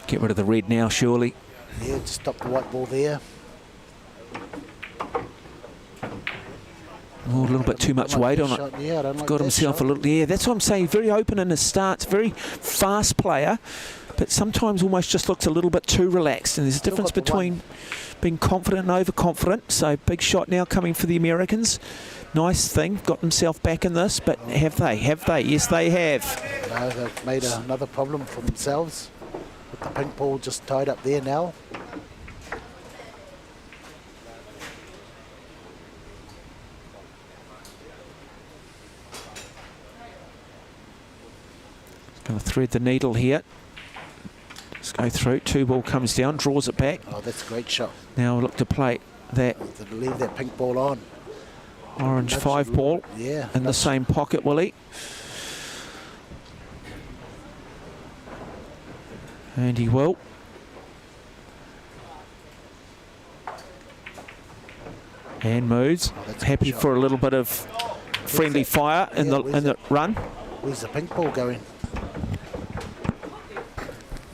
Get rid of the red now, surely. Yeah, just stop the white ball there. Oh, a little bit too much weight on it. Yeah, I don't like Got that himself shot. a little. Yeah, that's what I'm saying. Very open in his starts. Very fast player, but sometimes almost just looks a little bit too relaxed. And there's a difference got the between being confident and overconfident. So big shot now coming for the Americans. Nice thing. Got himself back in this, but have they? Have they? Yes, they have. No, they've made another problem for themselves. With the pink ball just tied up there now. Going to thread the needle here. Just go through. 2 ball comes down, draws it back. Oh, that's a great shot. Now look to play that To leave that pink ball on. orange 5 ball Yeah. in the same pocket, will he? And he will. And moves. that's a Happy good shot. for a little bit of friendly fire in Yeah, the run. Where's the pink ball going?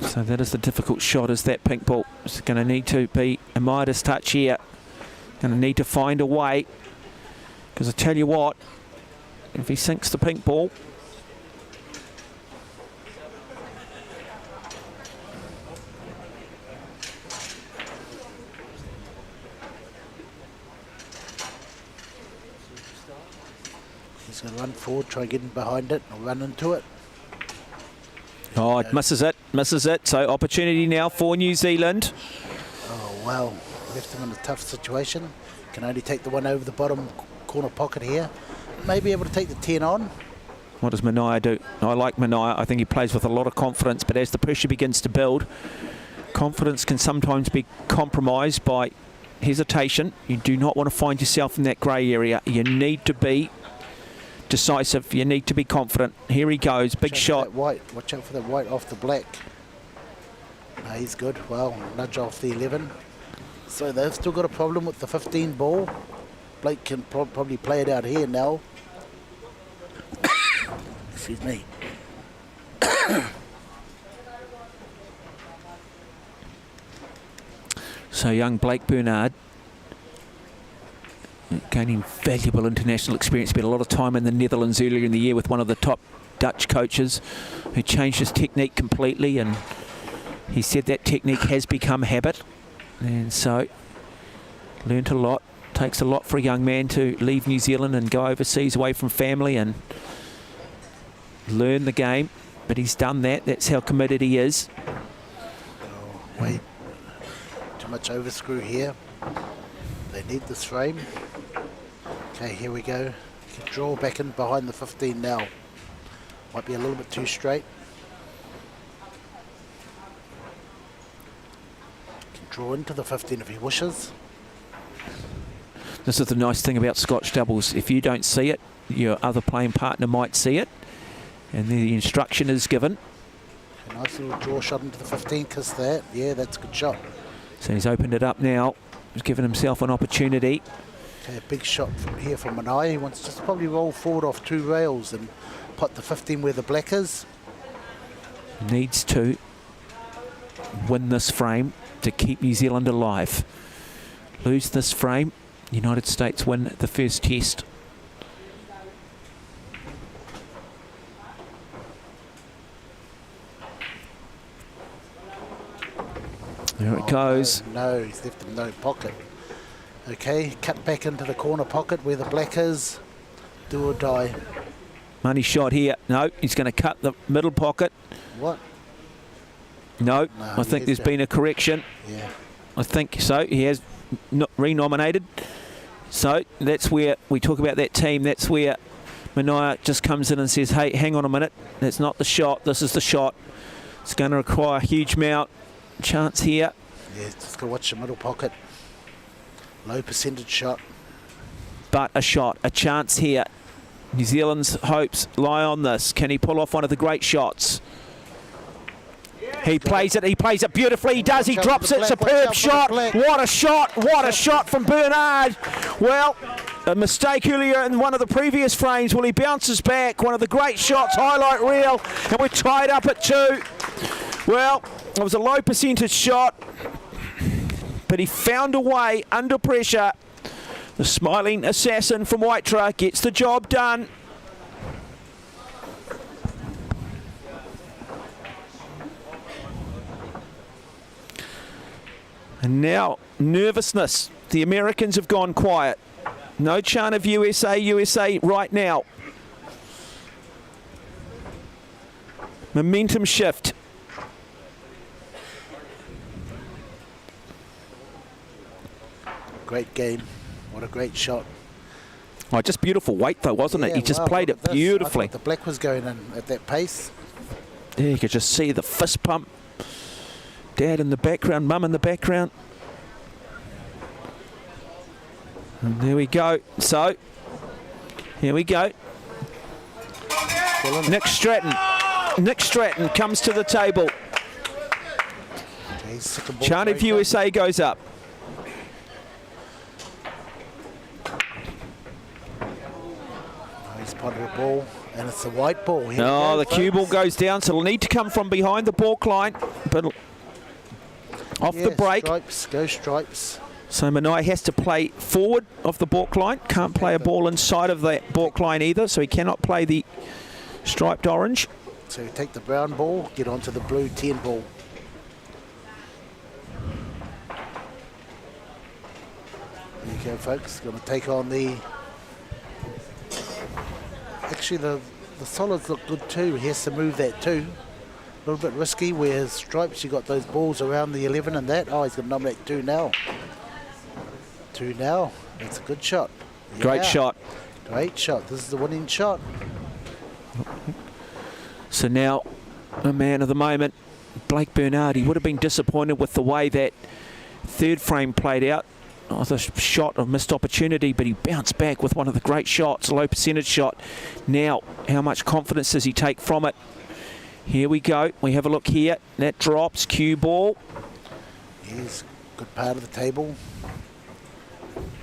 So that is the difficult shot, is that pink ball. It's going to need to be a Midas touch here. Going to need to find a way. Because I tell you what, if he sinks the pink ball, He's going to run forward, try and get in behind it, or run into it. oh, it misses it. So opportunity now for New Zealand. Oh, wow. Left him in a tough situation. Can only take the one over the bottom corner pocket here. Maybe able to take the 10 on. What does Mania do? I like Mania. I think he plays with a lot of confidence, but as the pressure begins to build, confidence can sometimes be compromised by hesitation. You do not want to find yourself in that grey area. You need to be decisive. You need to be confident. Here he goes. Big shot. Watch out for that white off the black. No, he's good. Well, nudge off the 11. So they've still got a problem with the 15 ball. Blake can probably play it out here now. Excuse me. So young Blake Bernard gaining valuable international experience. Spent a lot of time in the Netherlands earlier in the year with one of the top Dutch coaches who changed his technique completely, and he said that technique has become habit, and so learnt a lot. Takes a lot for a young man to leave New Zealand and go overseas away from family and learn the game, but he's done that. That's how committed he is. Oh, wait, too much overscrew here. They need this frame. Okay, here we go. You can draw back in behind the 15 now. Might be a little bit too straight. Can draw into the 15 if he wishes. This is the nice thing about Scotch doubles. If you don't see it, your other playing partner might see it, and the instruction is given. A nice little draw shot into the 15, kiss that. Yeah, that's a good shot. So he's opened it up now. He's given himself an opportunity. Okay, a big shot from here from Manai. He wants to probably roll forward off 2 rails and put the 15 where the black is. Needs to win this frame to keep New Zealand alive. Lose this frame, United States win the first test. There it goes. No, he's left him no pocket. Okay, cut back into the corner pocket where the black is. Do or die. Money shot here. No, he's going to cut the middle pocket. What? No, I think there's been a correction. Yeah. I think so. He has renominated. So that's where we talk about that team. That's where Mania just comes in and says, hey, hang on a minute. That's not the shot. This is the shot. It's going to require a huge amount. Chance here. Yeah, just got to watch the middle pocket. Low percentage shot. But a shot, a chance here. New Zealand's hopes lie on this. Can he pull off one of the great shots? He plays it beautifully. He does, he drops it. Superb shot. What a shot from Bernard. Well, a mistake earlier in one of the previous frames. Well, he bounces back. One of the great shots, highlight reel, and we're tied up at 2. Well, it was a low percentage shot, but he found a way under pressure. The smiling assassin from Waitra gets the job done. And now, nervousness. The Americans have gone quiet. No chant of USA, USA right now. Momentum shift. Great game. What a great shot. Oh, just beautiful weight though, wasn't it? Yeah, He just wow, played look it at beautifully. I thought the black was going in at that pace. There you could just see the fist pump. Dad in the background, Mum in the background. And there we go. So, here we go. Nick Stratton comes to the table. Okay, Chant of USA goes up. He's potted a ball, and it's a white ball. Here Oh, we the go, cue ball folks. goes down, so it'll need to come from behind the balk line, but off the break. Stripes, go stripes. So Manai has to play forward of the balk line. Can't play a ball inside of that balk line either, so he cannot play the striped orange. So you take the brown ball, get onto the blue 10 ball. There you go, folks. Going to take on the... Actually, the solids look good too. He has to move that too. A little bit risky, whereas stripes, you got those balls around the 11 and that. Oh, he's going to nominate 2 now. 2 now. That's a good shot. Great Yeah. shot. Great shot. This is the winning shot. So now, a man of the moment, Blake Bernard. He would have been disappointed with the way that third frame played out. Oh, the shot, a missed opportunity, but he bounced back with one of the great shots, a low percentage shot. Now, how much confidence does he take from it? Here we go. We have a look here. That drops. Cue ball. Here's a good part of the table.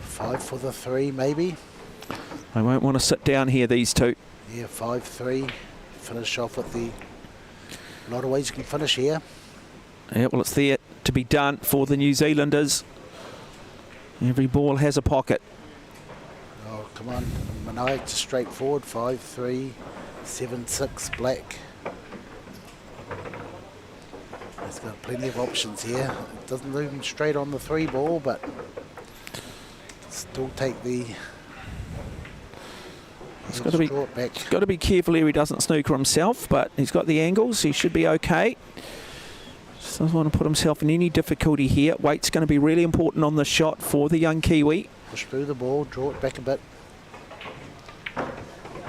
5 for the 3, maybe. They won't want to sit down here, these two. Yeah, 5-3. Finish off with the... A lot of ways you can finish here. Yeah, well, it's there to be done for the New Zealanders. Every ball has a pocket. Oh, come on. Manai, just straight forward. 5, 3, 7, 6, black. He's got plenty of options here. Doesn't leave him straight on the 3 ball, but still take the... He's got to be careful here he doesn't snooker himself, but he's got the angles. He should be okay. Just doesn't want to put himself in any difficulty here. Weight's going to be really important on the shot for the young Kiwi. Push through the ball, draw it back a bit.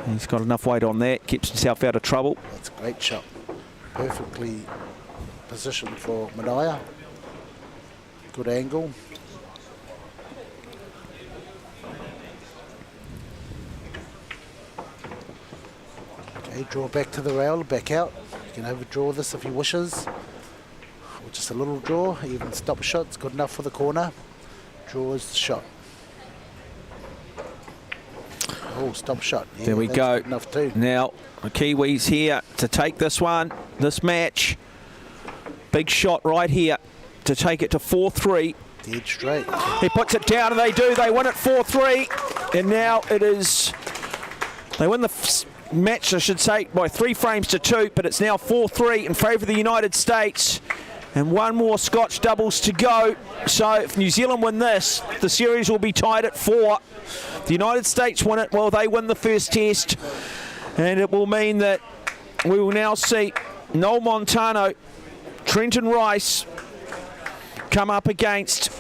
He's got enough weight on that, keeps himself out of trouble. That's a great shot. Perfectly positioned for Manaya. Good angle. Okay, draw back to the rail, back out. You can overdraw this if he wishes. Or just a little draw, even stop shot's good enough for the corner. Draw is the shot. Oh, stop shot. Yeah, there we go. Good enough too. Now, the Kiwis here to take this one, this match. Big shot right here to take it to 4-3. Dead straight. He puts it down and they do. They win it 4-3. And now it is... They win the match, I should say, by 3 frames to 2, but it's now 4-3 in favour of the United States. And one more Scotch doubles to go. So if New Zealand win this, the series will be tied at 4. The United States win it, well, they win the first test. And it will mean that we will now see Noel Montano, Trenton Rice come up against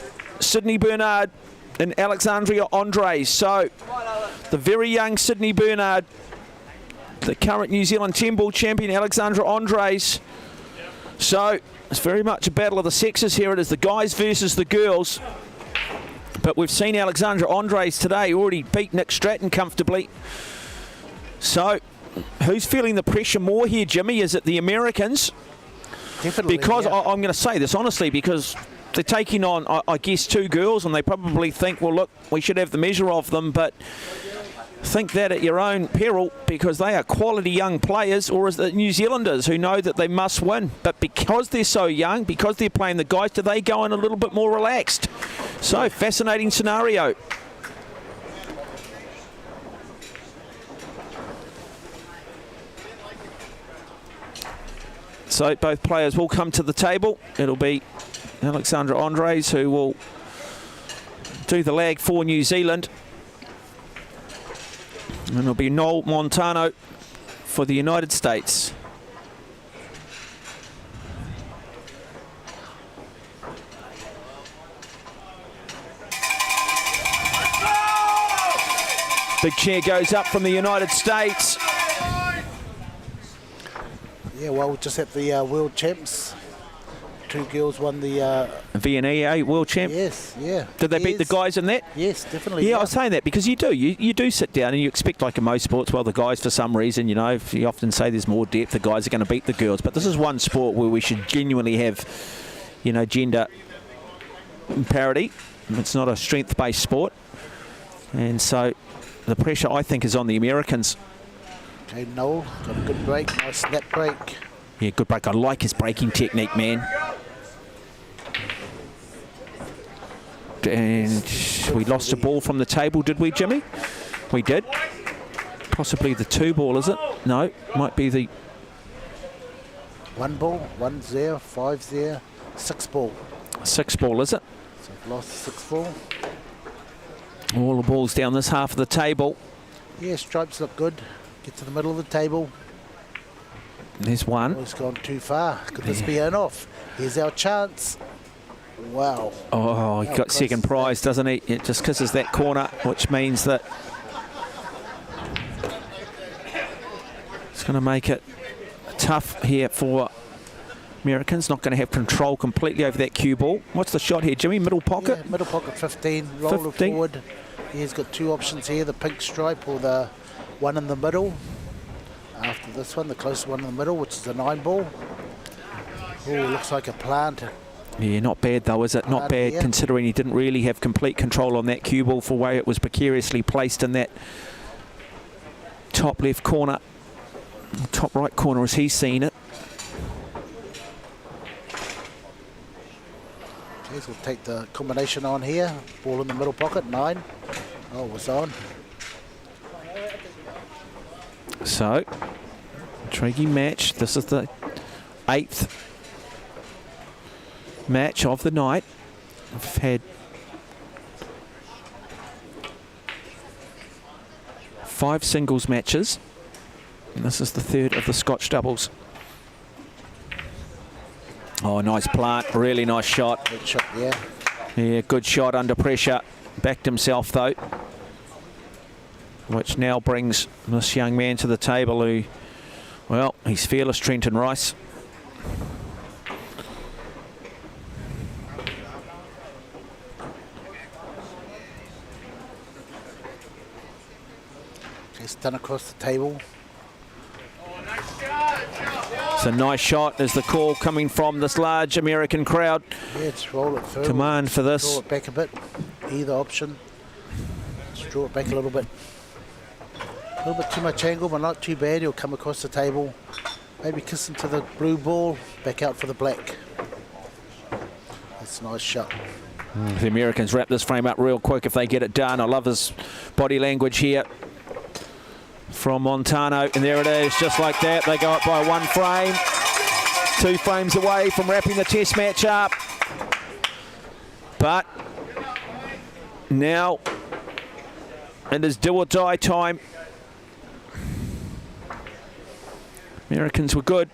Sydney Bernard and Alexandria Andres. So the very young Sydney Bernard, the current New Zealand 10-ball champion Alexandra Andres. So it's very much a battle of the sexes here. It is the guys versus the girls. But we've seen Alexandra Andres today already beat Nick Stratton comfortably. So who's feeling the pressure more here, Jimmy? Is it the Americans? Definitely. Because yeah. I'm going to say this honestly, because they're taking on, I guess, 2 girls, and they probably think, well, look, we should have the measure of them, but think that at your own peril, because they are quality young players. Or is it New Zealanders who know that they must win, but because they're so young, because they're playing the guys, do they go in a little bit more relaxed? So fascinating scenario. So both players will come to the table. It'll be Alexandra Andres who will do the lag for New Zealand. And it'll be Noel Montano for the United States. Big cheer goes up from the United States. Yeah, well, just at the World Champs, 2 girls won the... VNA World Champ. Yes, yeah. Did they beat the guys in that? Yes, definitely. Yeah, I was saying that because you do sit down and you expect, like in most sports, well, the guys for some reason, you know, if you often say there's more depth, the guys are going to beat the girls. But this is one sport where we should genuinely have, you know, gender parity. It's not a strength-based sport. And so the pressure, I think, is on the Americans. Okay, Noel, got a good break, nice snap break. Yeah, good break. I like his breaking technique, man. And we lost a ball from the table, did we, Jimmy? We did. Possibly the 2 ball, is it? No, might be the... 1 ball, 1's there, 5's there, 6 ball. 6 ball, is it? So I've lost 6 ball. All the balls down this half of the table. Yeah, stripes look good. Get to the middle of the table. There's one. Oh, he's gone too far. Could this be an off? Here's our chance. Wow. Oh, he got second prize, doesn't he? It just kisses that corner, which means that it's going to make it tough here for Americans. Not going to have control completely over that cue ball. What's the shot here, Jimmy? Middle pocket? Yeah, middle pocket 15. Roll it forward. He's got 2 options here, the pink stripe or the one in the middle. After this one, the closest one in the middle, which is the 9 ball. Oh, looks like a plant. Yeah, not bad though, is it? Not bad, considering he didn't really have complete control on that cue ball for where it was precariously placed in that top left corner, top right corner as he's seen it. Okay, so we'll take the combination on here. Ball in the middle pocket, 9. Oh, it was on. So, intriguing match. This is the 8th match of the night. We've had 5 singles matches, and this is the 3rd of the Scotch doubles. Oh, nice plant, really nice shot. Good shot, yeah. Yeah, good shot under pressure. Backed himself though, which now brings this young man to the table who, well, he's fearless, Trenton Rice. Just done across the table. It's a nice shot. There's the call coming from this large American crowd. Yeah, just roll it through. Demand for this. Draw it back a bit. Either option. Just draw it back a little bit. A little bit too much angle, but not too bad. He'll come across the table. Maybe kiss into the blue ball. Back out for the black. That's a nice shot. The Americans wrap this frame up real quick if they get it done. I love his body language here from Montano, and there it is, just like that. They go up by 1 frame, 2 frames away from wrapping the test match up. But now it is do or die time. Americans were good,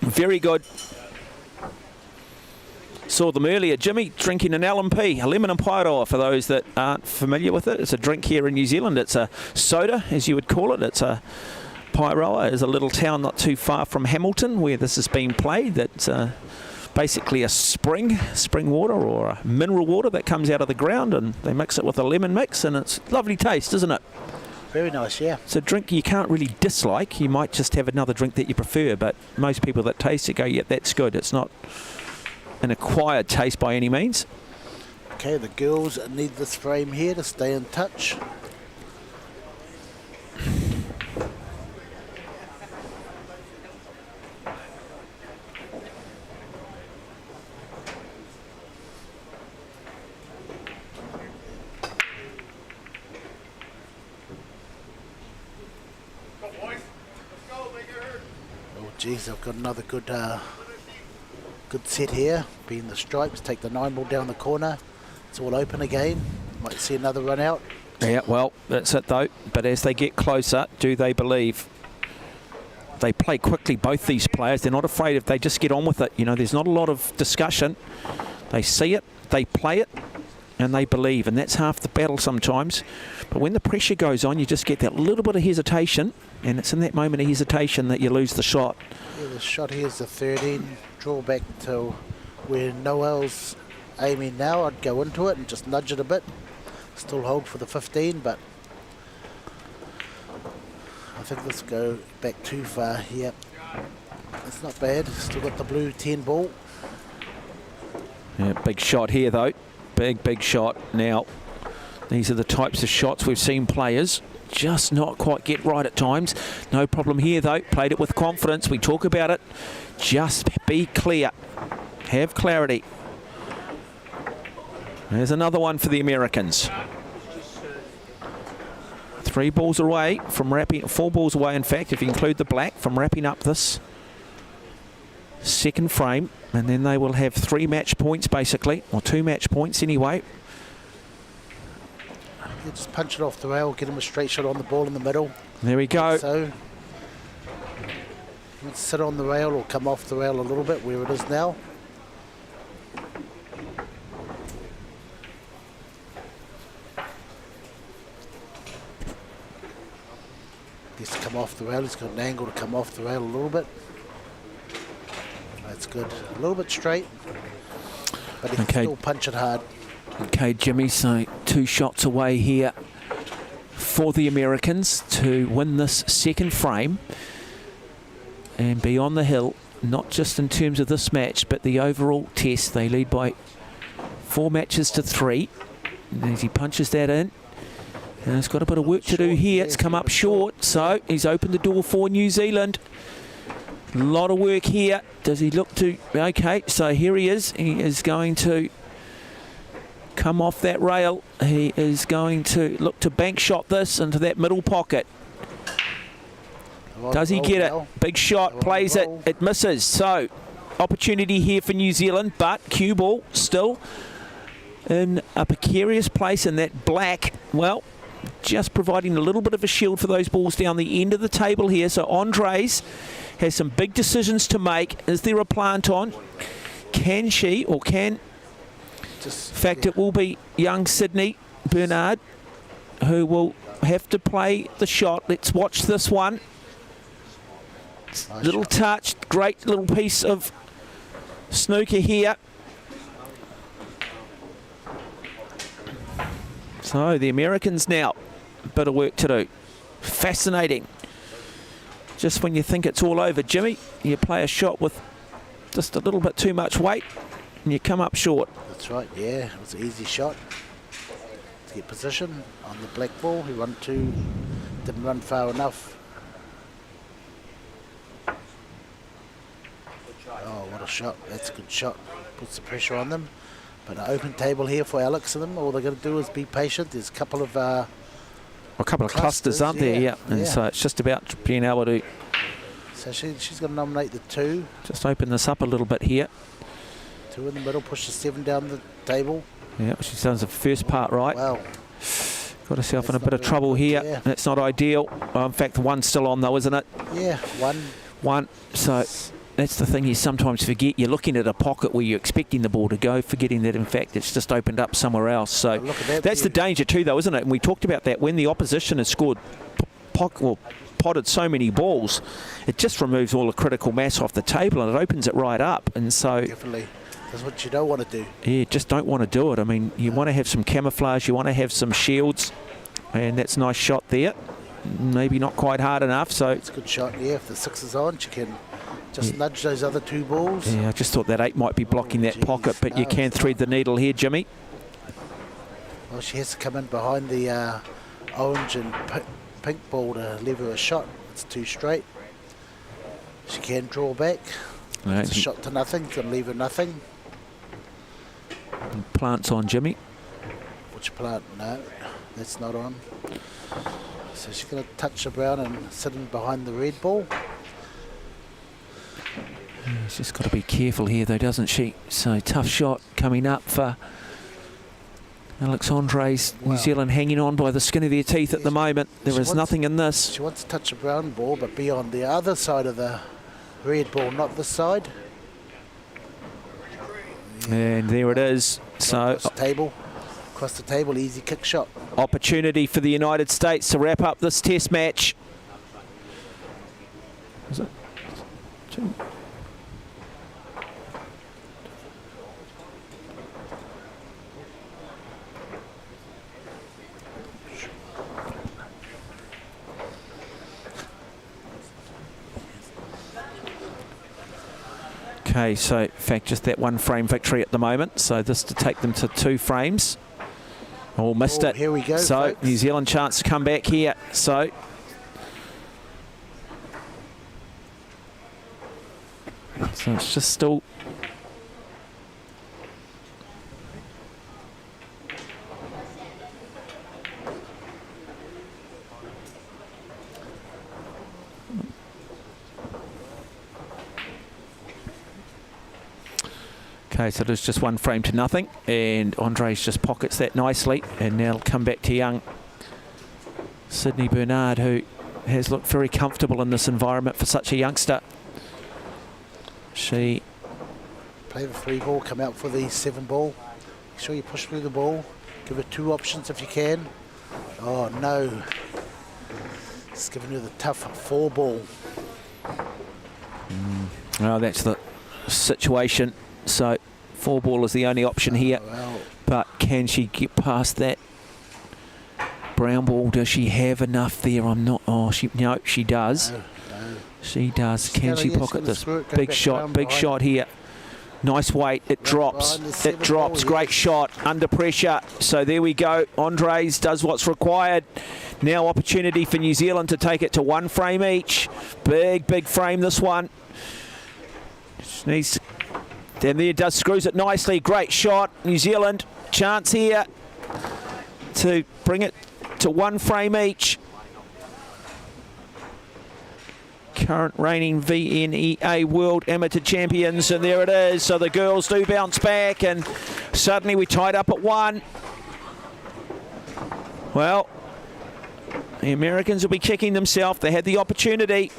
very good. Saw them earlier. Jimmy drinking an LMP, a lemon and Paeroa, for those that aren't familiar with it. It's a drink here in New Zealand. It's a soda, as you would call it. It's a Paeroa is a little town not too far from Hamilton where this has been played. That's basically a spring water or a mineral water that comes out of the ground, and they mix it with a lemon mix, and it's lovely taste, isn't it? Very nice, yeah. It's a drink you can't really dislike. You might just have another drink that you prefer, but most people that taste it go, yeah, that's good. It's not an acquired taste by any means. Okay, the girls need this frame here to stay in touch. Oh geez, I've got another good set here. Being the stripes, take the 9 ball down the corner. It's all open again. Might see another run out. Yeah, well, that's it though. But as they get closer, do they believe? They play quickly, both these players. They're not afraid if they just get on with it. You know, there's not a lot of discussion. They see it, they play it, and they believe. And that's half the battle sometimes. But when the pressure goes on, you just get that little bit of hesitation. And it's in that moment of hesitation that you lose the shot. Yeah, the shot here is the 13. Draw back to where Noel's aiming now. I'd go into it and just nudge it a bit. Still hold for the 15, but I think let's go back too far here. It's not bad. Still got the blue 10 ball. Yeah, big shot here though. Big shot. Now, these are the types of shots we've seen players just not quite get right at times. No problem here though. Played it with confidence. We talk about it. Just be clear. Have clarity. There's another one for the Americans. 3 balls away from wrapping, 4 balls away in fact, if you include the black, from wrapping up this second frame, and then they will have 3 match points basically, or 2 match points anyway. Yeah, just punch it off the rail, get him a straight shot on the ball in the middle. There we go. So let's sit on the rail or come off the rail a little bit where it is now. He's to come off the rail. He's got an angle to come off the rail a little bit. That's good. A little bit straight, but he can still punch it hard. Okay, Jimmy, so 2 shots away here for the Americans to win this second frame and be on the hill, not just in terms of this match, but the overall test. They lead by 4 matches to 3. And as he punches that in, and he's got a bit of work to do here. It's come up short, so he's opened the door for New Zealand. A lot of work here. Does he look to... Okay, so here he is. He is going to come off that rail. He is going to look to bank shot this into that middle pocket. Does he get it? Big shot, plays it, it misses. So, opportunity here for New Zealand, but cue ball still in a precarious place in that black. Well, just providing a little bit of a shield for those balls down the end of the table here. So Andres has some big decisions to make. Is there a plant on? Can she, or can... In fact, it will be young Sydney Bernard who will have to play the shot. Let's watch this one. Little touch, great little piece of snooker here. So the Americans now, a bit of work to do. Fascinating. Just when you think it's all over, Jimmy, you play a shot with just a little bit too much weight and you come up short. That's right, yeah, it was an easy shot to get position on the black ball. He didn't run far enough. Oh, what a shot. That's a good shot. Puts the pressure on them. But an open table here for Alex and them. All they're going to do is be patient. There's a couple of clusters, aren't there? Yeah. And so it's just about being able to... So she's going to nominate the 2. Just open this up a little bit here. 2 in the middle, push the 7 down the table. Yeah, she's done the first part right. Wow. Got herself in a bit of trouble here. Yeah. That's not ideal. In fact, the 1's still on though, isn't it? Yeah, 1. 1. So... That's the thing you sometimes forget. You're looking at a pocket where you're expecting the ball to go, forgetting that, in fact, it's just opened up somewhere else. So that's the danger too, though, isn't it? And we talked about that when the opposition has scored, potted so many balls, it just removes all the critical mass off the table and it opens it right up. And so... Definitely. That's what you don't want to do. Yeah, just don't want to do it. I mean, you want to have some camouflage, you want to have some shields, and that's a nice shot there. Maybe not quite hard enough, so... It's a good shot, yeah. If the 6 is on, she can... Just nudge those other 2 balls. Yeah, I just thought that 8 might be blocking that pocket, but you can thread the needle here, Jimmy. Well, she has to come in behind the orange and pink ball to lever a shot. It's too straight. She can draw back. It's a shot to nothing, can leave her nothing. Plant's on, Jimmy. Which plant? No, that's not on. So she's going to touch the brown and sit in behind the red ball. She's just got to be careful here though, doesn't she? So tough shot coming up for Alex Andres. Wow. New Zealand hanging on by the skin of their teeth at the moment. There is nothing in this. She wants to touch the brown ball, but be on the other side of the red ball, not this side. And there it is. So across the table, easy kick shot. Opportunity for the United States to wrap up this test match. Is it? 2. Okay, so in fact just that 1 frame victory at the moment, so this to take them to 2 frames. Oh, missed it. Here we go, so folks. New Zealand chance to come back here. So it's just still... Okay, so there's just 1 frame to nothing, and Andres just pockets that nicely, and now it'll come back to young Sydney Bernard, who has looked very comfortable in this environment for such a youngster. She... Play the 3 ball, come out for the 7 ball. Make sure you push through the ball. Give her 2 options if you can. Oh, no. It's giving you the tough 4 ball. Well, that's the situation. So 4 ball is the only option here, but can she get past that brown ball? Does she have enough there? I'm not. Oh, no, she does. No. She does. Can she pocket this? Big shot here. Nice weight. It drops. It drops. Great shot under pressure. So there we go. Andres does what's required. Now opportunity for New Zealand to take it to 1 frame each. Big frame this one. She needs to... And there does, screws it nicely. Great shot. New Zealand chance here to bring it to 1 frame each. current reigning VNEA World Amateur Champions, and there it is. So the girls do bounce back, and suddenly we tied up at 1. Well, the Americans will be kicking themselves. They had the opportunity.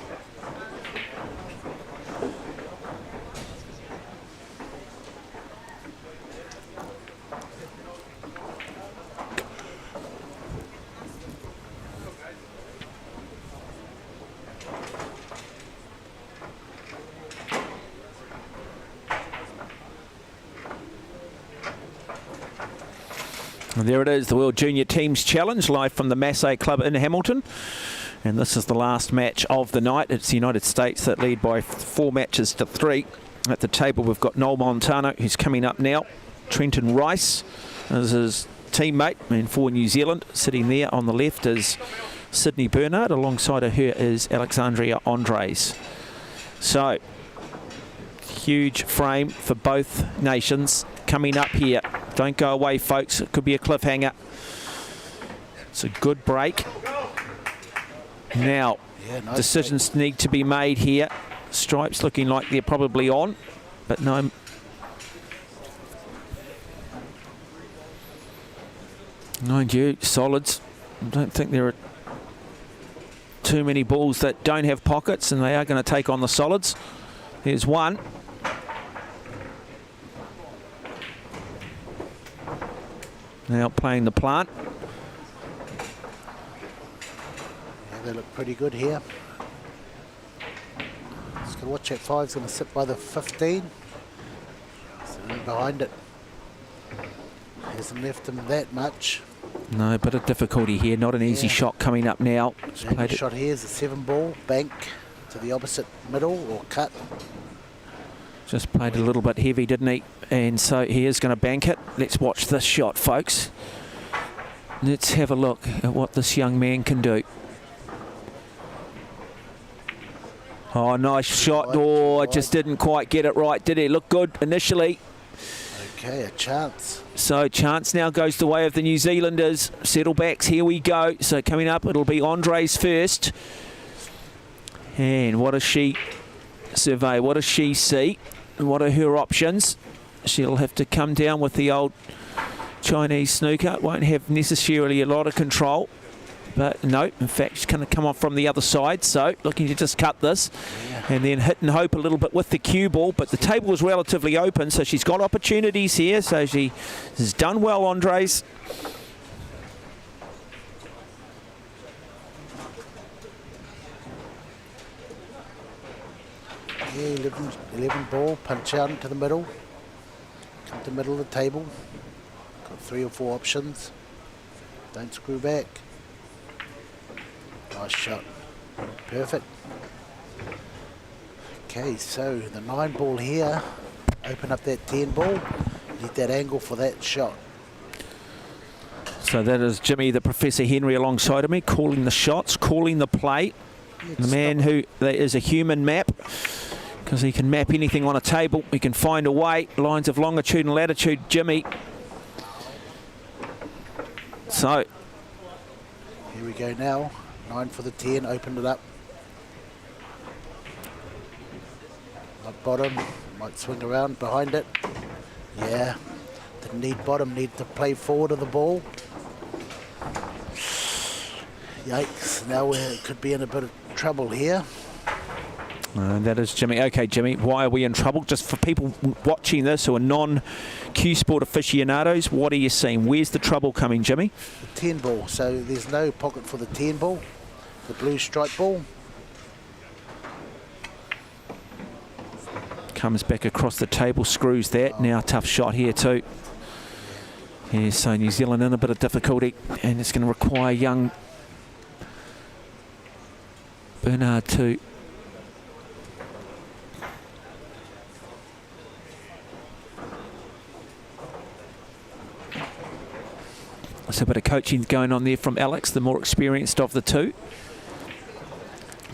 And there it is, the World Junior Teams Challenge, live from the Massé Club in Hamilton. And this is the last match of the night. It's the United States that lead by 4 matches to 3. At the table, we've got Noel Montano, who's coming up now. Trenton Rice is his teammate, and for New Zealand. Sitting there on the left is Sydney Bernard. Alongside of her is Alexandria Andres. So, huge frame for both nations coming up here. Don't go away, folks. It could be a cliffhanger. It's a good break. Now, nice decisions need to be made here. Stripes looking like they're probably on, but no. Mind you, solids. I don't think there are too many balls that don't have pockets, and they are going to take on the solids. Here's one. Now playing the plant. Yeah, they look pretty good here. Just going to watch that 5's going to sit by the 15. So in behind it. Hasn't left them that much. No, bit of difficulty here. Not an easy shot coming up now. The shot here is a 7 ball, bank to the opposite middle or cut. Just played a little bit heavy, didn't he? And so he is going to bank it. Let's watch this shot, folks. Let's have a look at what this young man can do. Oh, nice shot. Oh, just didn't quite get it right, did he? Looked good initially. Okay, a chance. So chance now goes the way of the New Zealanders. Settle backs, here we go. So coming up, it'll be Andres first. And what does she survey? What does she see? What are her options? She'll have to come down with the old Chinese snooker. Won't have necessarily a lot of control. But no, in fact, she's going to come off from the other side. So looking to just cut this and then hit and hope a little bit with the cue ball. But the table was relatively open, so she's got opportunities here. So she has done well, Andres. Yeah, 11 ball, punch out into the middle. Come to the middle of the table. Got 3 or 4 options. Don't screw back. Nice shot. Perfect. Okay, so the 9 ball here. Open up that 10 ball. Need that angle for that shot. So that is Jimmy, the Professor Henry, alongside of me, calling the shots, calling the play. The man who is a human map, because he can map anything on a table. He can find a way. Lines of longitude and latitude, Jimmy. So here we go now. 9 for the 10, open it up. Not bottom, might swing around behind it. Yeah, didn't need bottom, need to play forward of the ball. Yikes, now we could be in a bit of trouble here. That is Jimmy. Okay, Jimmy, why are we in trouble? Just for people watching this who are non-Q Sport aficionados, what are you seeing? Where's the trouble coming, Jimmy? The 10 ball, so there's no pocket for the 10 ball. The blue stripe ball. Comes back across the table, screws that. Now tough shot here too. Yeah, so New Zealand in a bit of difficulty, and it's going to require young Bernard to so a bit of coaching going on there from Alex, the more experienced of the two.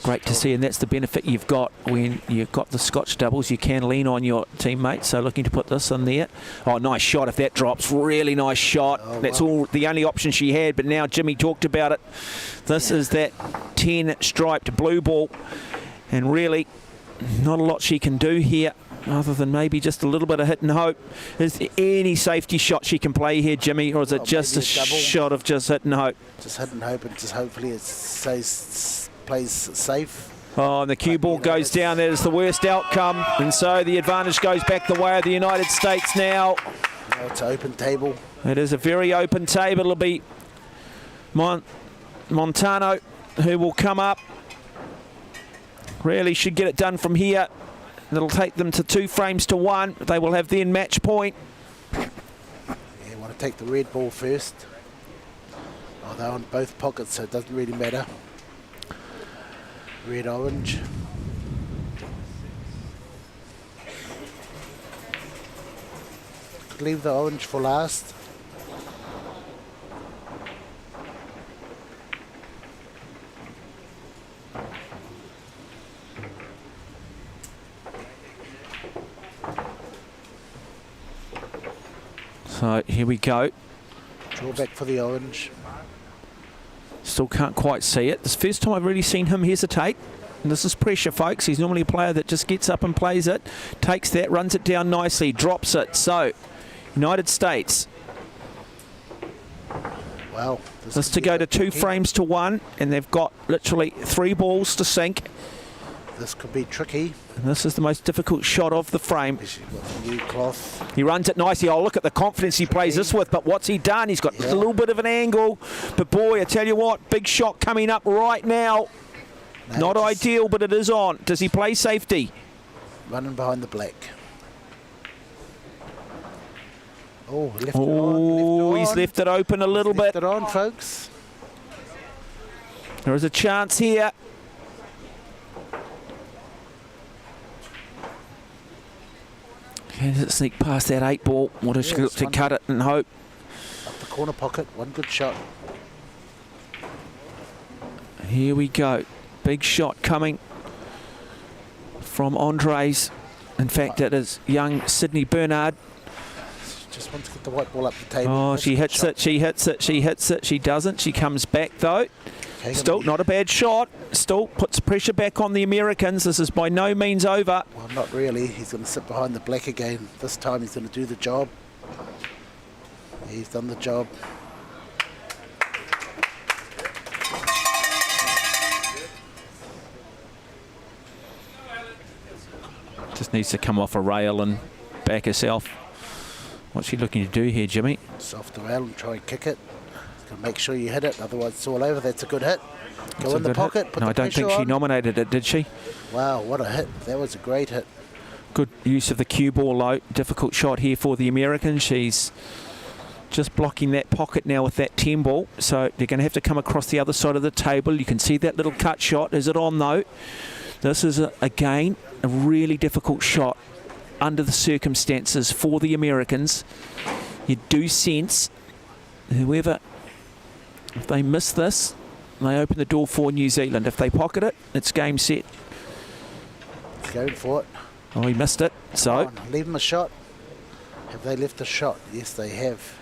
Great to see, and that's the benefit you've got when you've got the Scotch doubles. You can lean on your teammates, so looking to put this in there. Oh, nice shot if that drops. Really nice shot. That's all the only option she had, but now Jimmy talked about it. This is that 10 striped blue ball, And really, not a lot she can do here, other than maybe just a little bit of hit and hope. Is there any safety shot she can play here, Jimmy, or is it just a shot of just hit and hope? Just hit and hope, and just hopefully it plays safe. Oh, and the cue ball goes down. That is the worst outcome. And so the advantage goes back the way of the United States now. Now it's an open table. It is a very open table. It'll be Montano who will come up. Really should get it done from here. It'll take them to 2 frames to 1. They will have then match point. Yeah, want to take the red ball first. Oh, they're on both pockets, so it doesn't really matter. Red, orange. Could leave the orange for last. So here we go. Draw back for the orange. Still can't quite see it. This first time I've really seen him hesitate. And this is pressure, folks. He's normally a player that just gets up and plays it. Takes that, runs it down nicely, drops it. So, United States. Wow. This to go to 2 frames to 1. And they've got literally 3 balls to sink. This could be tricky. And this is the most difficult shot of the frame. She's got the new cloth. He runs it nicely. Oh, look at the confidence he plays this with. But what's he done? He's got a little bit of an angle. But boy, I tell you what, big shot coming up right now. Not ideal, but it is on. Does he play safety? Running behind the black. Oh, left it on. He's left it open a little bit. Left it on, folks. There is a chance here. Can it sneak past that 8 ball? What does she look to cut it and hope? Up the corner pocket, one good shot. Here we go. Big shot coming from Andres. In fact, it is young Sydney Bernard. Just wants to get the white ball up the table. Oh, she hits it, she hits it, she hits it. She doesn't. She comes back though. Still not a bad shot. Still puts pressure back on the Americans. This is by no means over. Well, not really. He's going to sit behind the black again. This time he's going to do the job. He's done the job. Just needs to come off a rail and back herself. What's she looking to do here, Jimmy? It's off the rail and try and kick it. Make sure you hit it, otherwise it's all over. That's a good hit. Go in the pocket, put the pressure on. No, I don't think she nominated it, did she? Wow, what a hit. That was a great hit. Good use of the cue ball low. Difficult shot here for the Americans. She's just blocking that pocket now with that 10 ball. So they're going to have to come across the other side of the table. You can see that little cut shot. Is it on though? This is, again, a really difficult shot under the circumstances for the Americans. You do sense whoever... If they miss this, they open the door for New Zealand. If they pocket it, it's game set. He's going for it. Oh, he missed it. So leave him a shot. Have they left a shot? Yes, they have.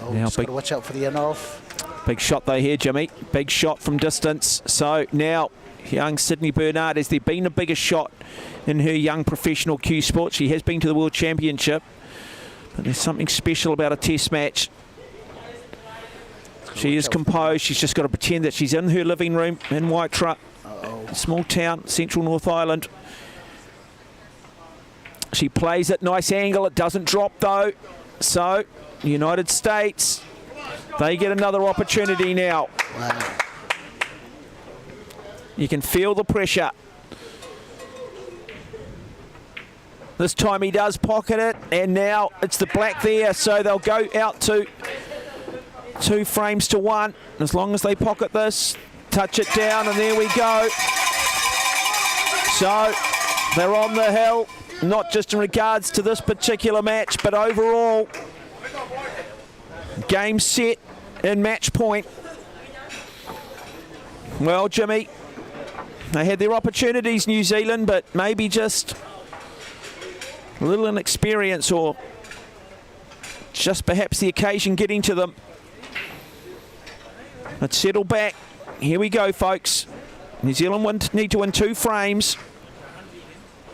Oh, now just got to watch out for the in-off. Big shot though here, Jimmy. Big shot from distance. So now, young Sydney Bernard, has there been a bigger shot in her young professional cue sport? She has been to the World Championship, but there's something special about a test match. She is composed. She's just got to pretend that she's in her living room in Waitara, small town, central North Island. She plays it, nice angle. It doesn't drop though. So, United States, they get another opportunity now. Wow. You can feel the pressure. This time he does pocket it, and now it's the black there, so they'll go out to 2 frames to 1. As long as they pocket this, touch it down, and there we go. So they're on the hill, not just in regards to this particular match, but overall. Game set and match point. Well, Jimmy, they had their opportunities, New Zealand, but maybe just a little inexperience, or just perhaps the occasion getting to them. Let's settle back. Here we go, folks. New Zealand need to win 2 frames.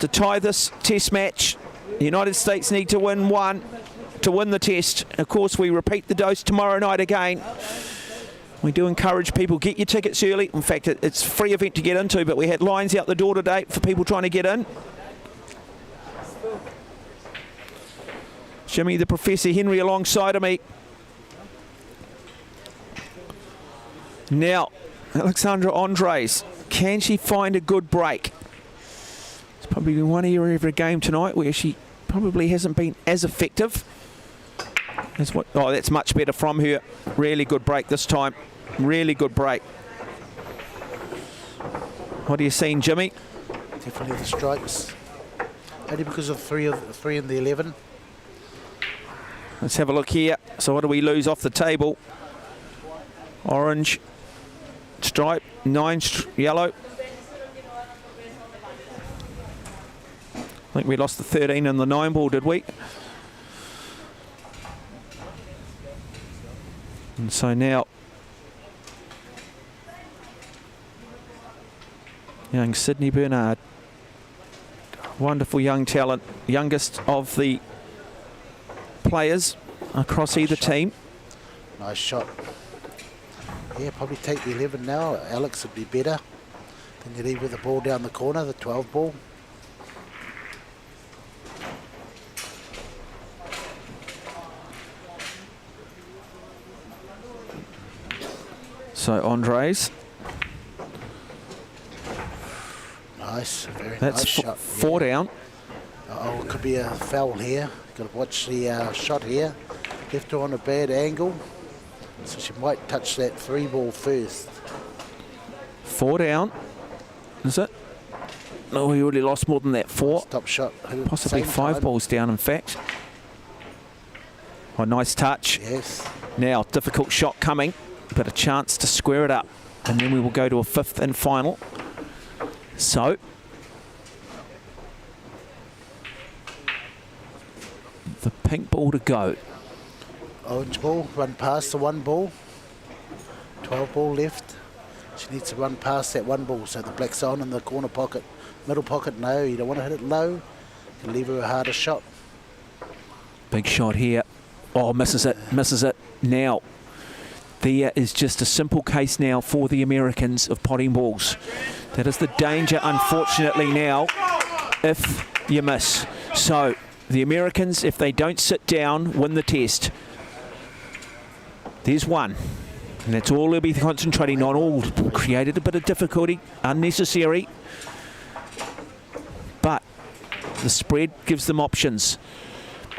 to tie this test match. The United States need to win one to win the test. Of course, we repeat the dose tomorrow night again. We do encourage people, get your tickets early. In fact, it's a free event to get into, but we had lines out the door today for people trying to get in. Jimmy, the Professor Henry alongside of me. Now, Alexandra Andres, can she find a good break? It's probably been one area of a game tonight where she probably hasn't been as effective. That's much better from her. Really good break this time. Really good break. What are you seeing, Jimmy? Definitely the strikes. Only because of three in the 11. Let's have a look here. So what do we lose off the table? Orange stripe, 9 yellow. I think we lost the 13 and the 9 ball, did we? And so now, young Sydney Bernard, wonderful young talent, youngest of the players across either team. Nice shot. Yeah, probably take the 11 now. Alex would be better. Then you leave with the ball down the corner, the 12 ball. So Andres. Nice, very That's nice shot. Four down. Oh, it could be a foul here. Got to watch the shot here. Left her on a bad angle, so she might touch that 3 ball first. 4 down. Is it? No, we already lost more than that. 4. Stop shot. Possibly 5 balls down, in fact. Oh, nice touch. Yes. Now, difficult shot coming, but a chance to square it up. And then we will go to a 5th and final. So, the pink ball to go. Orange ball, run past the 1 ball. 12 ball left. She needs to run past that 1 ball, so the black's on in the corner pocket. Middle pocket, no, you don't want to hit it low. You can leave her a harder shot. Big shot here. Oh, misses it, misses it. Now, there is just a simple case now for the Americans of potting balls. That is the danger, unfortunately, now, if you miss. So, the Americans, if they don't sit down, win the test. There's 1. And that's all they'll be concentrating on. All created a bit of difficulty, unnecessary. But the spread gives them options.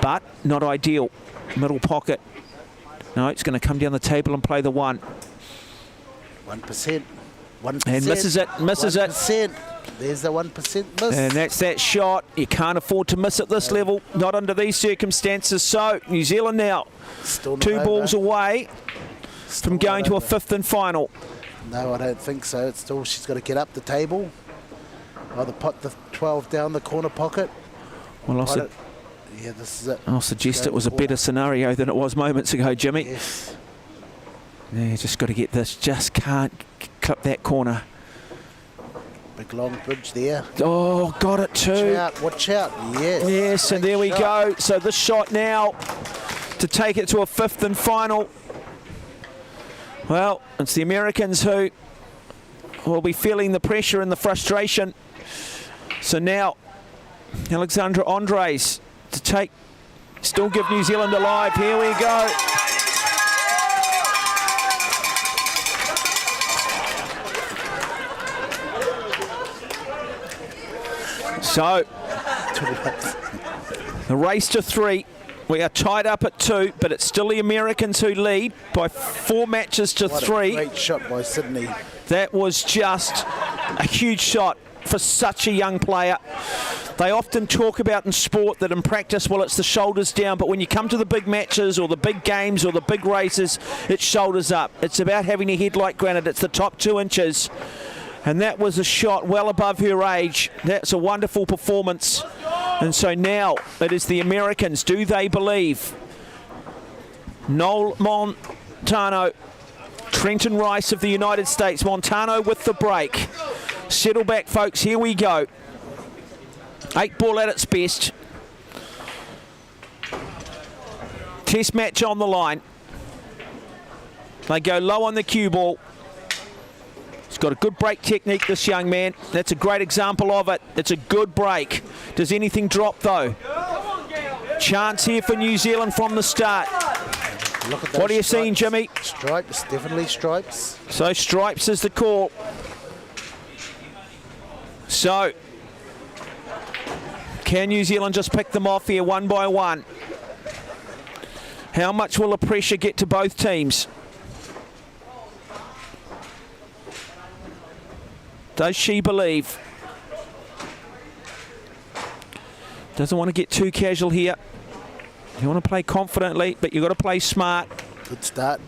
But not ideal. Middle pocket. No, it's going to come down the table and play the 1. 1%. 1%. And misses it, misses 1%. it. There's the 1% miss. And that's that shot. You can't afford to miss at this level, not under these circumstances. So, New Zealand now, Still 2 balls over. away from going to a 5th and final. No, I don't think so. It's still, she's got to get up the table. Either put the 12 down the corner pocket. Well, Yeah, this is it. I'll suggest it was a better scenario than it was moments ago, Jimmy. Yes. Yeah, just got to get this. Just can't clip that corner. Big long bridge there. Oh, got it too. Watch out, watch out. Yes. Yes, and Great there we shot. go. So this shot now to take it to a 5th and final. Well, it's the Americans who will be feeling the pressure and the frustration. So now, Alexandra Andres to take, still give New Zealand alive. Here we go. So, the race to 3. We are tied up at 2, but it's still the Americans who lead by 4 matches to What 3. a great shot by Sydney. That was just a huge shot for such a young player. They often talk about in sport that in practice, well, it's the shoulders down, but when you come to the big matches or the big games or the big races, it's shoulders up. It's about having a head like granite. It's the top 2 inches. And that was a shot well above her age. That's a wonderful performance. And so now it is the Americans. Do they believe? Noel Montano, Trenton Rice of the United States. Montano with the break. Settle back, folks. Here we go. 8 ball at its best. Test match on the line. They go low on the cue ball. He's got a good break technique, this young man. That's a great example of it. It's a good break. Does anything drop, though? Chance here for New Zealand from the start. Look at those What are you stripes. seeing, Jimmy? Stripes, definitely stripes. So stripes is the call. So, can New Zealand just pick them off here one by one? How much will the pressure get to both teams? Does she believe? Doesn't want to get too casual here. You want to play confidently, but you've got to play smart. Good start.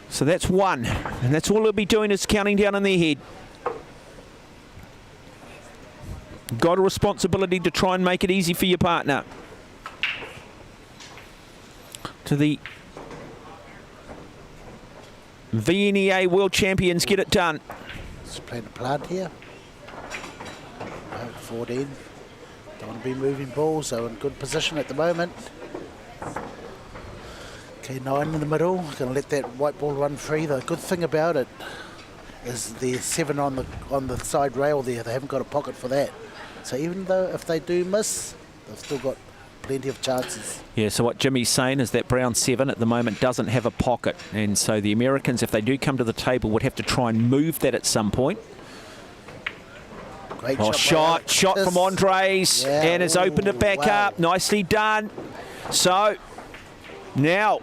So that's 1, and that's all they'll be doing is counting down in their head. Got a responsibility to try and make it easy for your partner. To the VNEA World Champions, get it done. Just playing a plant here. 14. Don't want to be moving balls, so in good position at the moment. Okay, 9 in the middle. Going to let that white ball run free. The good thing about it is there's 7 on the side rail there. They haven't got a pocket for that. So even though if they do miss, they've still got plenty of chances. Yeah, so what Jimmy's saying is that Brown 7 at the moment doesn't have a pocket, and so the Americans, if they do come to the table, would have to try and move that at some point. Great Shot from Andres, Yeah, and has opened it back wow. up. Nicely done. So now,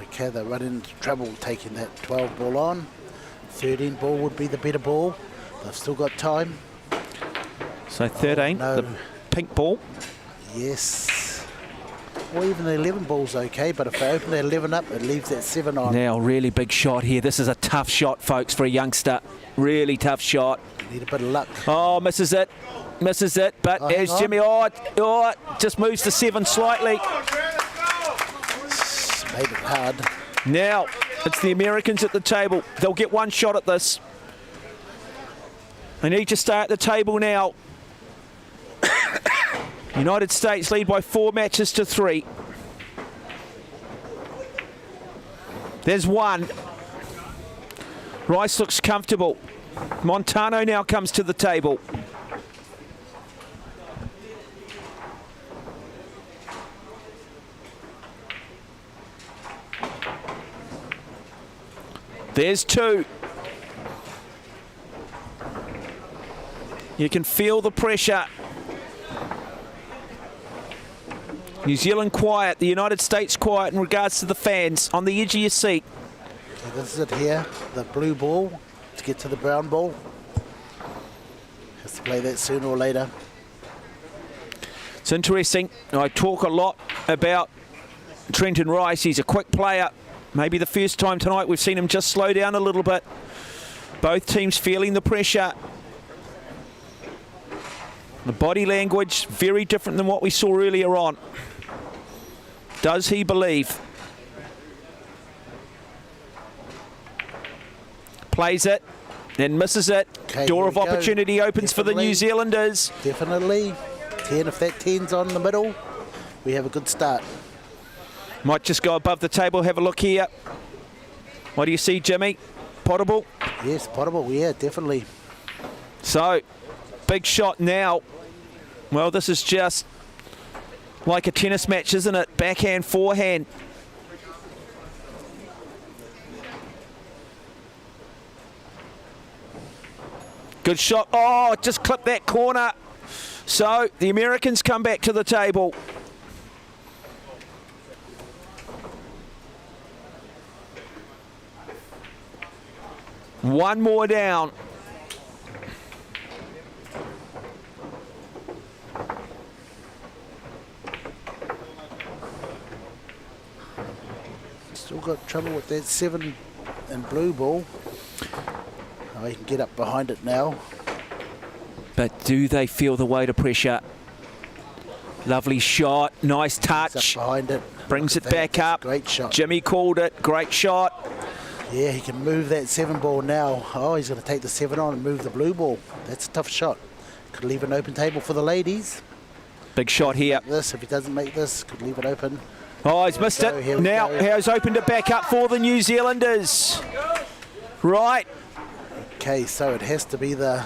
okay, they're running into trouble taking that 12 ball on. 13 ball would be the better ball. They've still got time. so 13, no. the pink ball. Yes. Or even the 11 ball's okay, but if they open the 11 up, it leaves that 7 on. Now, really big shot here. This is a tough shot, folks, for a youngster. Really tough shot. Need a bit of luck. Oh, misses it. Misses it. But Oh, as hang on. Jimmy, just moves to 7 slightly. Made it hard. Now, it's the Americans at the table. They'll get 1 shot at this. They need to stay at the table now. United States lead by 4 matches to 3. There's 1. Rice looks comfortable. Montano now comes to the table. There's 2. You can feel the pressure. New Zealand quiet, the United States quiet in regards to the fans on the edge of your seat. Okay, this is it here. The blue ball to get to the brown ball. Has to play that sooner or later. It's interesting. I talk a lot about Trenton Rice. He's a quick player. Maybe the first time tonight we've seen him just slow down a little bit. Both teams feeling the pressure. The body language, very different than what we saw earlier on. Does he believe? Plays it, then misses it. Okay, Door here of we go. opportunity opens for the New Definitely. Zealanders. Definitely. 10, if that 10's on the middle, we have a good start. Might just go above the table, have a look here. What do you see, Jimmy? Potable? Yes, potable, yeah, definitely. So, big shot now. Well, this is just like a tennis match, isn't it? Backhand, forehand. Good shot. Oh, just clipped that corner. So, the Americans come back to the table. One more down. Still got trouble with that 7 and blue ball. Oh, he can get up behind it now. But do they feel the weight of pressure? Lovely shot, nice He's up touch. behind it. Brings Look it at that. back up. Great shot. Jimmy called it, great shot. Yeah, he can move that 7 ball now. Oh, he's going to take the 7 on and move the blue ball. That's a tough shot. Could leave an open table for the ladies. Big shot here. This, if he doesn't make this, could leave it open. Oh, he's missed it. Now has opened it back up for the New Zealanders. Right. Okay, so it has to be the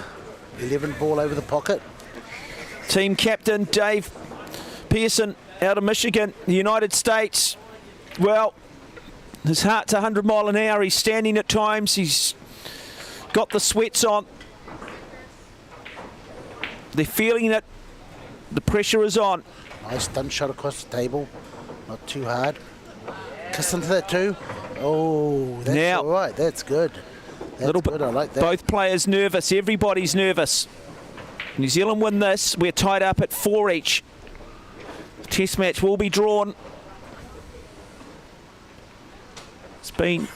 11 ball over the pocket. Team captain Dave Pearson out of Michigan, the United States. Well, his heart's 100 mile an hour. He's standing at times. He's got the sweats on. They're feeling it. The pressure is on. Nice stun shot across the table. Not too hard. Kiss into that too. Oh, that's now, all right. That's good. That's good. I like that. Both players nervous. Everybody's nervous. New Zealand win this. We're tied up at 4 each. Test match will be drawn. It's been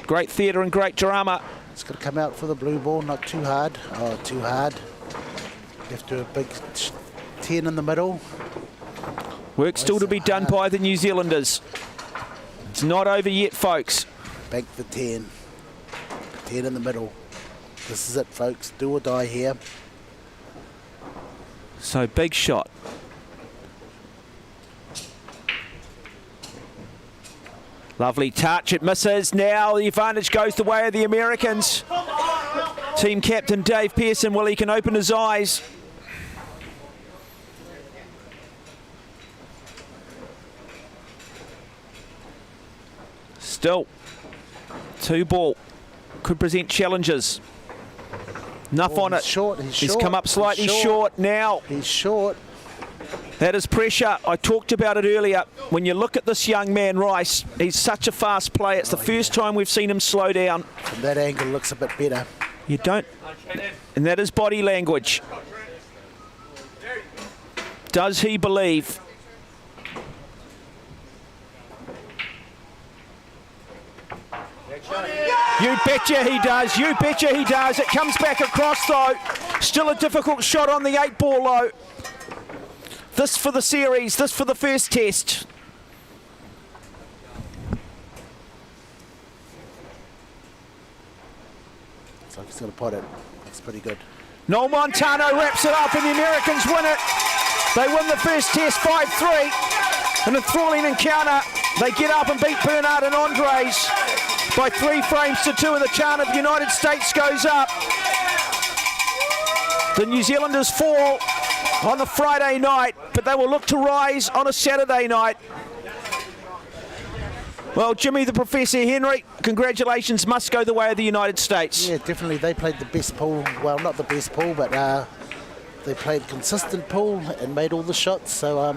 great theatre and great drama. It's going to come out for the blue ball. Not too hard. Oh, too hard. You have to do a big 10 in the middle. Work still to be done by the New Zealanders. It's not over yet, folks. Bank the 10. 10 in the middle. This is it, folks. Do or die here. So big shot. Lovely touch. It misses. Now the advantage goes the way of the Americans. Team captain Dave Pearson, well, he can open his eyes. Still, 2 ball could present challenges. Enough on it. Short. He's come up slightly short now. He's short. That is pressure. I talked about it earlier. When you look at this young man, Rice, he's such a fast player. It's the first time we've seen him slow down. From that angle, looks a bit better. You don't, and that is body language. Does he believe? You betcha he does. You betcha he does. It comes back across though. Still a difficult shot on the 8 ball though. This for the series. This for the first test. Looks like he's going to pot it. That's pretty good. Noel Montano wraps it up and the Americans win it. They win the first test 5-3. An enthralling encounter. They get up and beat Bernard and Andres by 3 frames to 2, and the chant of the United States goes up. The New Zealanders fall on the Friday night, but they will look to rise on a Saturday night. Well, Jimmy the Professor Henry, congratulations, must go the way of the United States. Yeah, definitely. They played the best pool. Well, not the best pool, but they played consistent pool and made all the shots. So,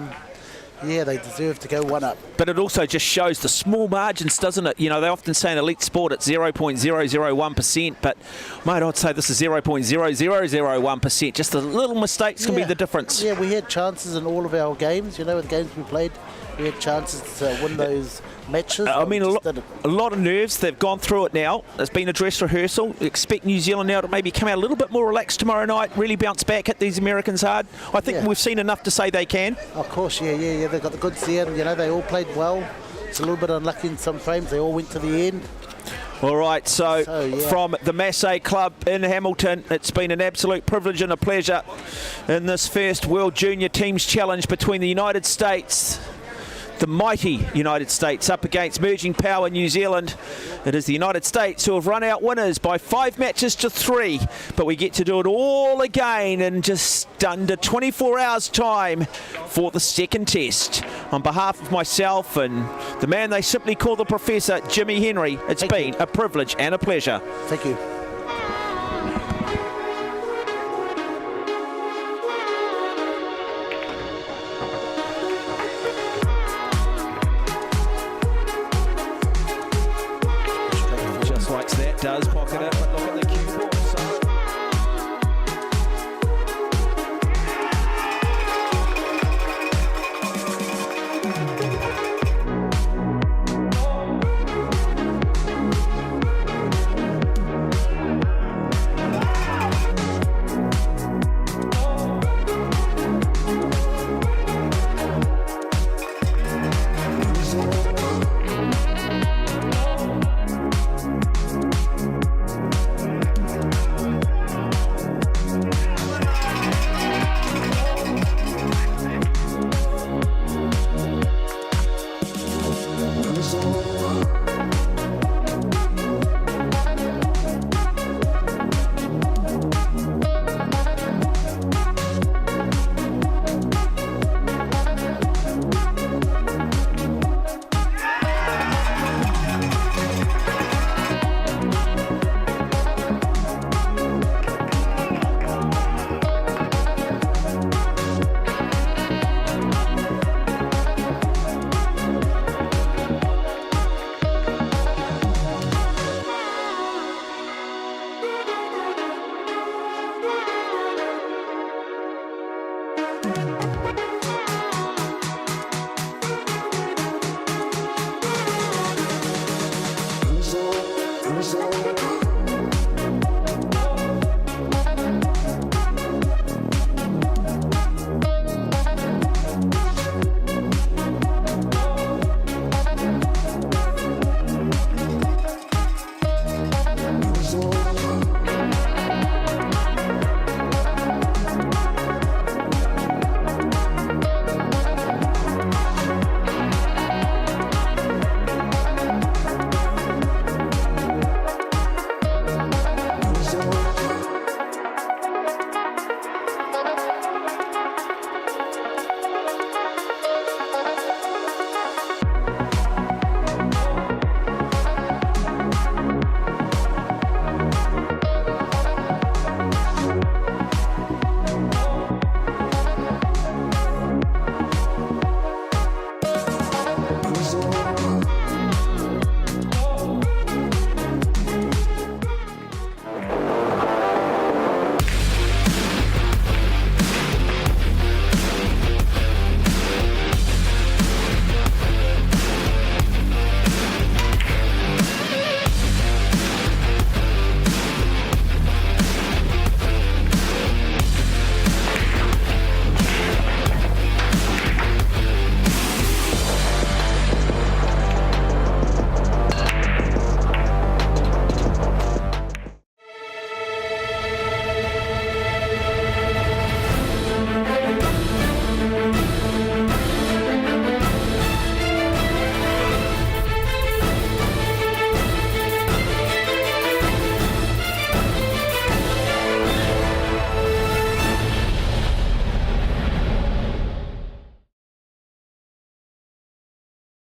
yeah, they deserve to go 1 up. But it also just shows the small margins, doesn't it? You know, they often say in elite sport it's 0.001%, but mate, I'd say this is 0.0001%. Just the little mistakes can be the difference. Yeah, we had chances in all of our games. You know, the games we played, we had chances to win those matches. I mean, a lot of nerves. They've gone through it now. There's been a dress rehearsal. Expect New Zealand now to maybe come out a little bit more relaxed tomorrow night, really bounce back, hit these Americans hard. I think we've seen enough to say they can. Of course, yeah. They've got the goods there. You know, they all played well. It's a little bit unlucky in some frames. They all went to the end. All right, so from the Massé Club in Hamilton, it's been an absolute privilege and a pleasure in this first World Junior Teams Challenge between the United States, the mighty United States, up against merging power New Zealand. It is the United States who have run out winners by 5 matches to 3, but we get to do it all again in just under 24 hours time for the second test. On behalf of myself and the man they simply call the Professor, Jimmy Henry, it's been a privilege and a pleasure. Thank you. Just like that, does pocket it, but look